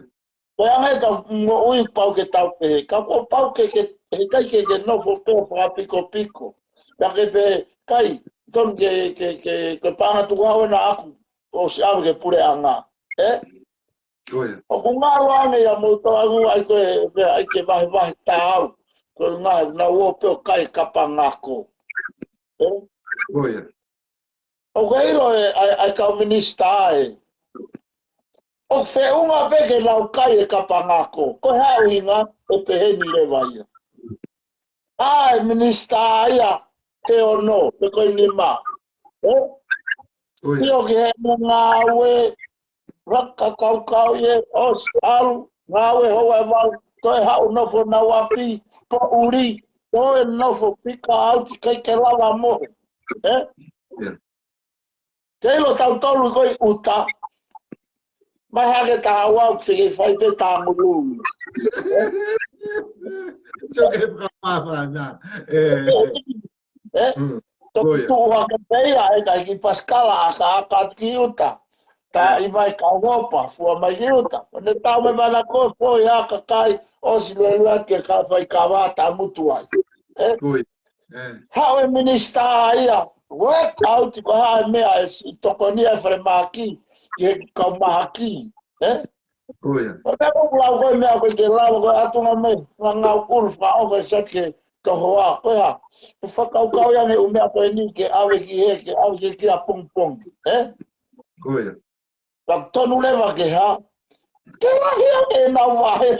Koe anga e ka mo ui pau ke tau pehe, ka ko pau ke he kai ke nofo peo wha piko piko. Ka ke pe kai, ton ke pāna tuku hau na aku, o si awe ke pure anga. Koia. O ko ngā roanga ia mo tau angu ai koe, ai ke vahe tā au, koe ngā na ua peo kai kapa ngako. Koia. O ka ilo ai kau minista ai. O whiunga peke lau kai e kapa ngako, ko hau inga e peheni le vai. Ai minista ia te ono, te koe ni ma. Tio ke he ngā ue, raka kau ye, os alu, ngā ue hoa e mau, toi hau nofo na wapi, po uri, toi nofo pika au ki kai ke lava moho. Te ilo tau tolu koi uta, mai hake tā wau whike whai pe tā mulu. Sio ke whakawhawha nā. Toki tūha ke teia e kai ki Paskala a ka aka ki uta. Tā i mai ka wopa, fua mai ki uta. Ne tau me mana ko po i aka kai o si lelua ke ka whai ka wā tā mutu ai. Hau e minista ia, Work out ko ha mea si tokonia fremaki ke kaumahaki. Koia. O te ko la ko mea ko ke la ko atunga me nga ulfa o ko seke to hoa ko ha. Fa kau ya ne umea ko ni ke awe ki he ke awe ki a pong pong. Koia. Pak tonu leva ke ha. Ke la hia ke na wahe.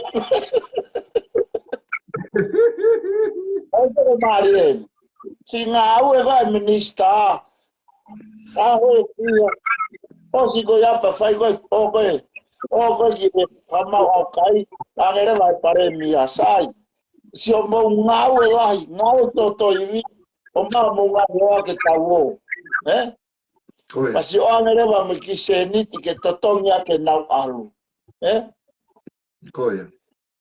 O te mari si ngā aue koe minista, a hoe kia, o si koe apa whai koe, o koe ki te whamau au kai, a ngere vai pare mia sai. Si o mou ngā aue lahi, ngā aue toto iwi, o maa mou ngā hoa ke tau o. Pa si o ngere vai me ki se niti ke totongi a ke nau alu. Koia.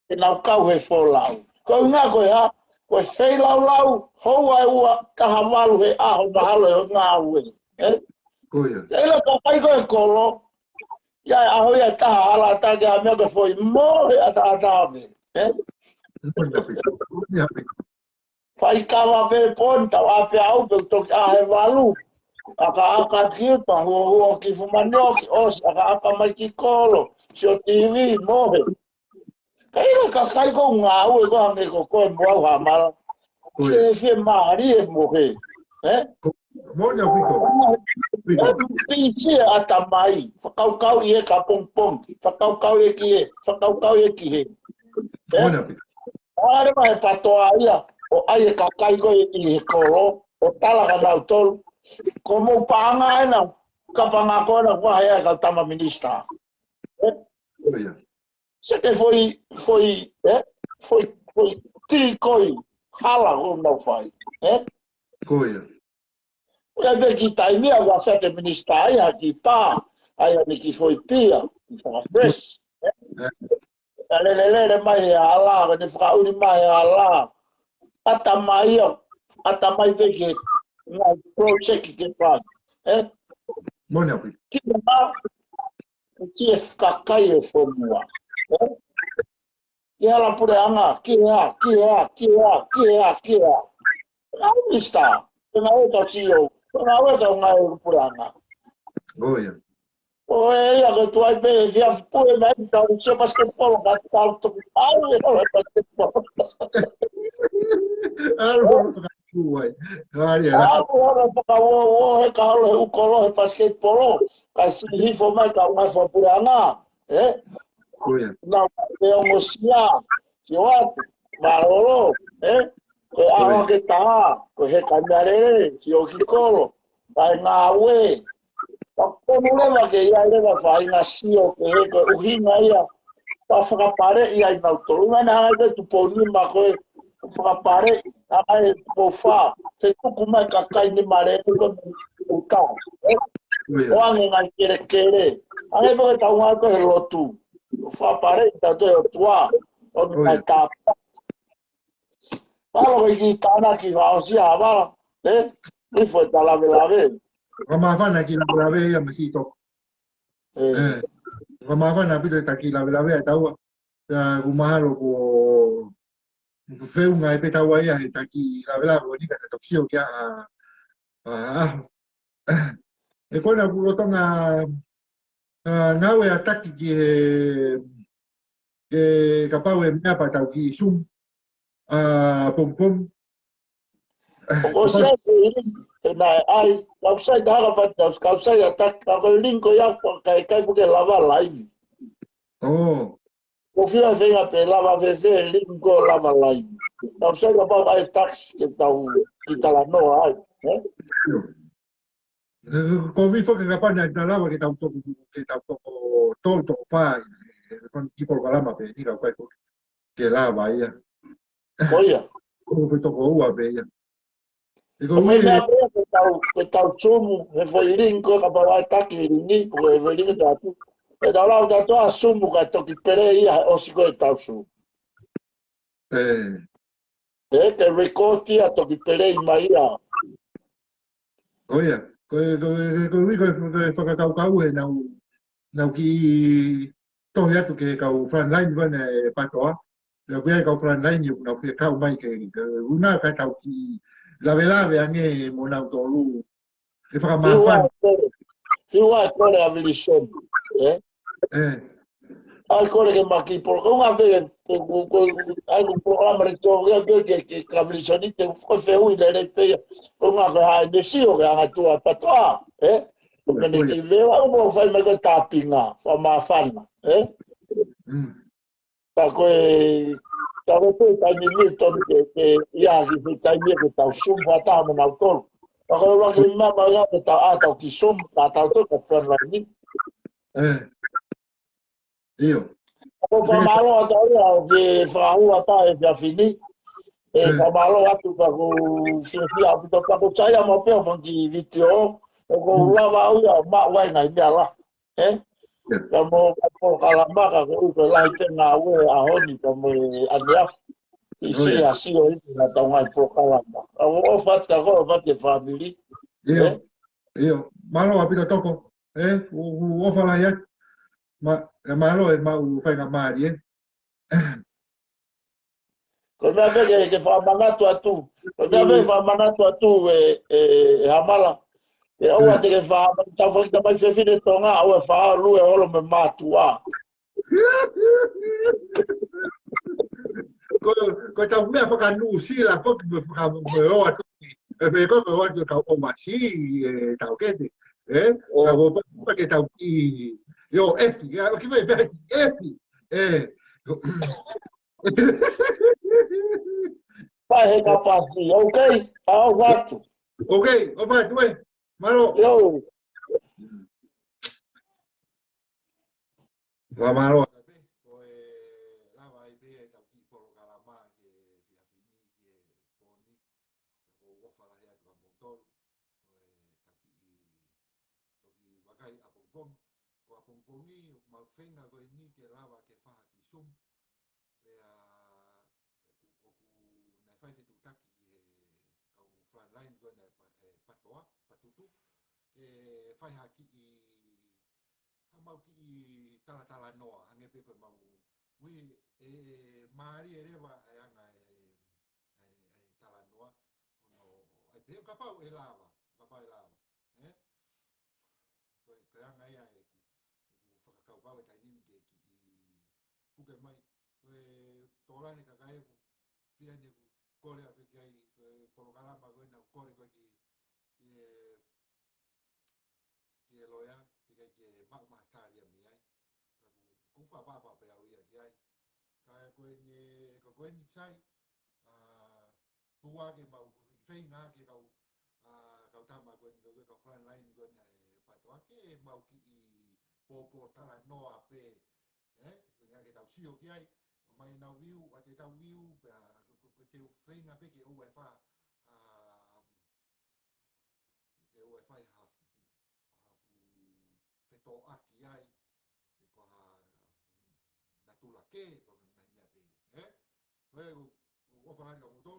Ke nau kau he wholau. Koe ngā koe ha, koe whei lau lau, hou ai ua kaha walu he aho mahalo e ngā ue. Koia. Eila ka kai koe kolo, ia aho ia kaha hala take a mea koe foi mo he ata atame. Whai kawa pe pon tau ape au pe toki a he walu. Aka kiuta hua ki fumanioki osi, aka mai ki kolo, si o TV mo he. Kaila ka kai ko ngā ue ko hange ko koe mua hamara. Se fie maari e mohe. Monia wiko. Pisi ata mai. Whakaukau i e ka pong. Whakaukau e ki e. Whakaukau e ki he. Monia wiko. Aare mai patoa ia. O ai e ka kai ko e ki he koro. O tala ka nau tolu. Ko mou paanga e nau. Ka panga ko na wahea ka tama minista. Koia. Seke foi tiri koi hala o nau whai. Koia. Ua me ki taimia wa whete minista aia ki pā, aia ni ki foi pia, ki whakapres. Lelelele mai he ala, ni whakauri mai he ala. Ata mai veke ngā project ki pā. Monia wiko. Ki mā, ki e whakakai e whomua. Ki hala pure anga, ki ea. Ngā minista, ngā ota tio, ngā ota ngā pure anga. Koia. O e ia ke tuai pe via pue mai tau se basketball ka tau tu au e no basketball. Algo whakakuai. Kāria. Ora pa o he ka lo u kolo he basketball ka si hifo mai ka mai fo pure anga. Koia. Na e o mosia. Si wa marolo, ko awa ke ta, ko he kanyare, si o ki kolo. Ai ngā ue. Pakono lewa ke ia lewa whai ngā sio ke he ko uhinga ia. Pa whakapare ia i nau tolu. Ngā nā ngai tu pōni ma koe whakapare a ai po wha. Se tuku mai ka kai ni mare ko utau. O ange ngai kere. Ange po ke tau ngā ko he lotu. Whapare i tau o tua. O ni mai tāpa. Palo ko ki tāna ki whaosia hawara. Ni fo ta lave. Whamawhana ki lawe ia masi toko. Whamawhana pito ta ki lawe taua. Kumaharo ko whiunga e pe taua ia he ta ki lawe o nika te toksio kia aho. E koina kurotonga ngawe ataki ki he kapau e mea pa tau ki sum pom. O se na ai lausai daga pat lausai atak ka linko ya kai fuke lava live. Oh. O fia venga pe lava veve linko lava live. Lausai ka pa ai tax ke tau kita la no ai. Ko vi fo ke kapana na lava ke tau toko tolto fa con tipo galama pe ira kai ko ke lava ia. Oia. Ko foi toko ua pe ia. Ko me ke tau sumu he foi linko ka pa ai taki ni ko e foi linko tatu. E da la da to asumu ka toki pere ia o si ko e tau su. Ke record ia toki pere i mai ia. Oia. Ko vi ko whakakau e nau ki tohi atu ke kau frontline wane patoa. Nau kia kau frontline nau kia kau mai ke una ka tau ki lawe ange mo nau tolu E whakamāwhana. Fiwa kore a vilison. Al kore ke maki por ko nga ve ko ai ko programa de to ke kavilisoni te ko fe u ile pe ko nga ga de si o ga tu a patoa ko ne ki ve wa mo fa me ko tapinga fa ma fana ta ko ta ko ta ni ni to ke ya ki ta ni ko ta sum fa ta mo na to ta ko wa ki ma ba ya ta a ta ki sum ta ta to ko fa la ni Io. Ko fa malo ata o ke fa u ata e ya fini e fa malo atu pa ko se fi a to pa ko chaya mo pe fa ki video ko ua va u ya ma wa ngai me ala ka mo ko kala ma ka ko ko lai te na u a honi ka mo adia i si a si o i na ta ngai po kala ma o fa ta ko fa te family Io. Malo apito toko. O fa la ya. Malo e ma u fa nga mari ko me ave ke fa manato atu ko me ave fa manato atu hamala e o ate ke fa ta fo ta mai fine tonga o fa lu e olo me matua ko ta me fa ka nu si la ko me fa me o atu e me ko o atu ka o ma si ta o ke ka go pa ke ta ki yo efi ya ki me efi pa he capaz ok ao gato ok opa tu malo yo va malo la va idea ta ki por calama que fia fini que poni o fa la ya ka motor toki wakai a pompong ko a pompongi ma fenga ko ni ke lava ke fa ki sum e a ku na fai te tutaki ka u front line ko na patoa patutu ke fai haki i mau ki tala noa ange pe ko mau wi mari ere wa anga tala noa no ai pe ka pau e lava ko anga ia ku whakakau pau e tainimi ke ki puke mai tola he kakai fia ne kore a pe kai polokalama ko na kore ko ki loya ki kai ke ma tari mi ai ku fa pa pe au ia ki ai ka ko ni sai tua ke mau feinga ke kau tama ko ka front line ko na patoa ke mau ki po tala noa pe nga ke tau sio ki ai mai na view a te tau view ko te feinga pe ke o fa ke o fa fe to aki ai ko na tula ke ko na pe o fa nga mo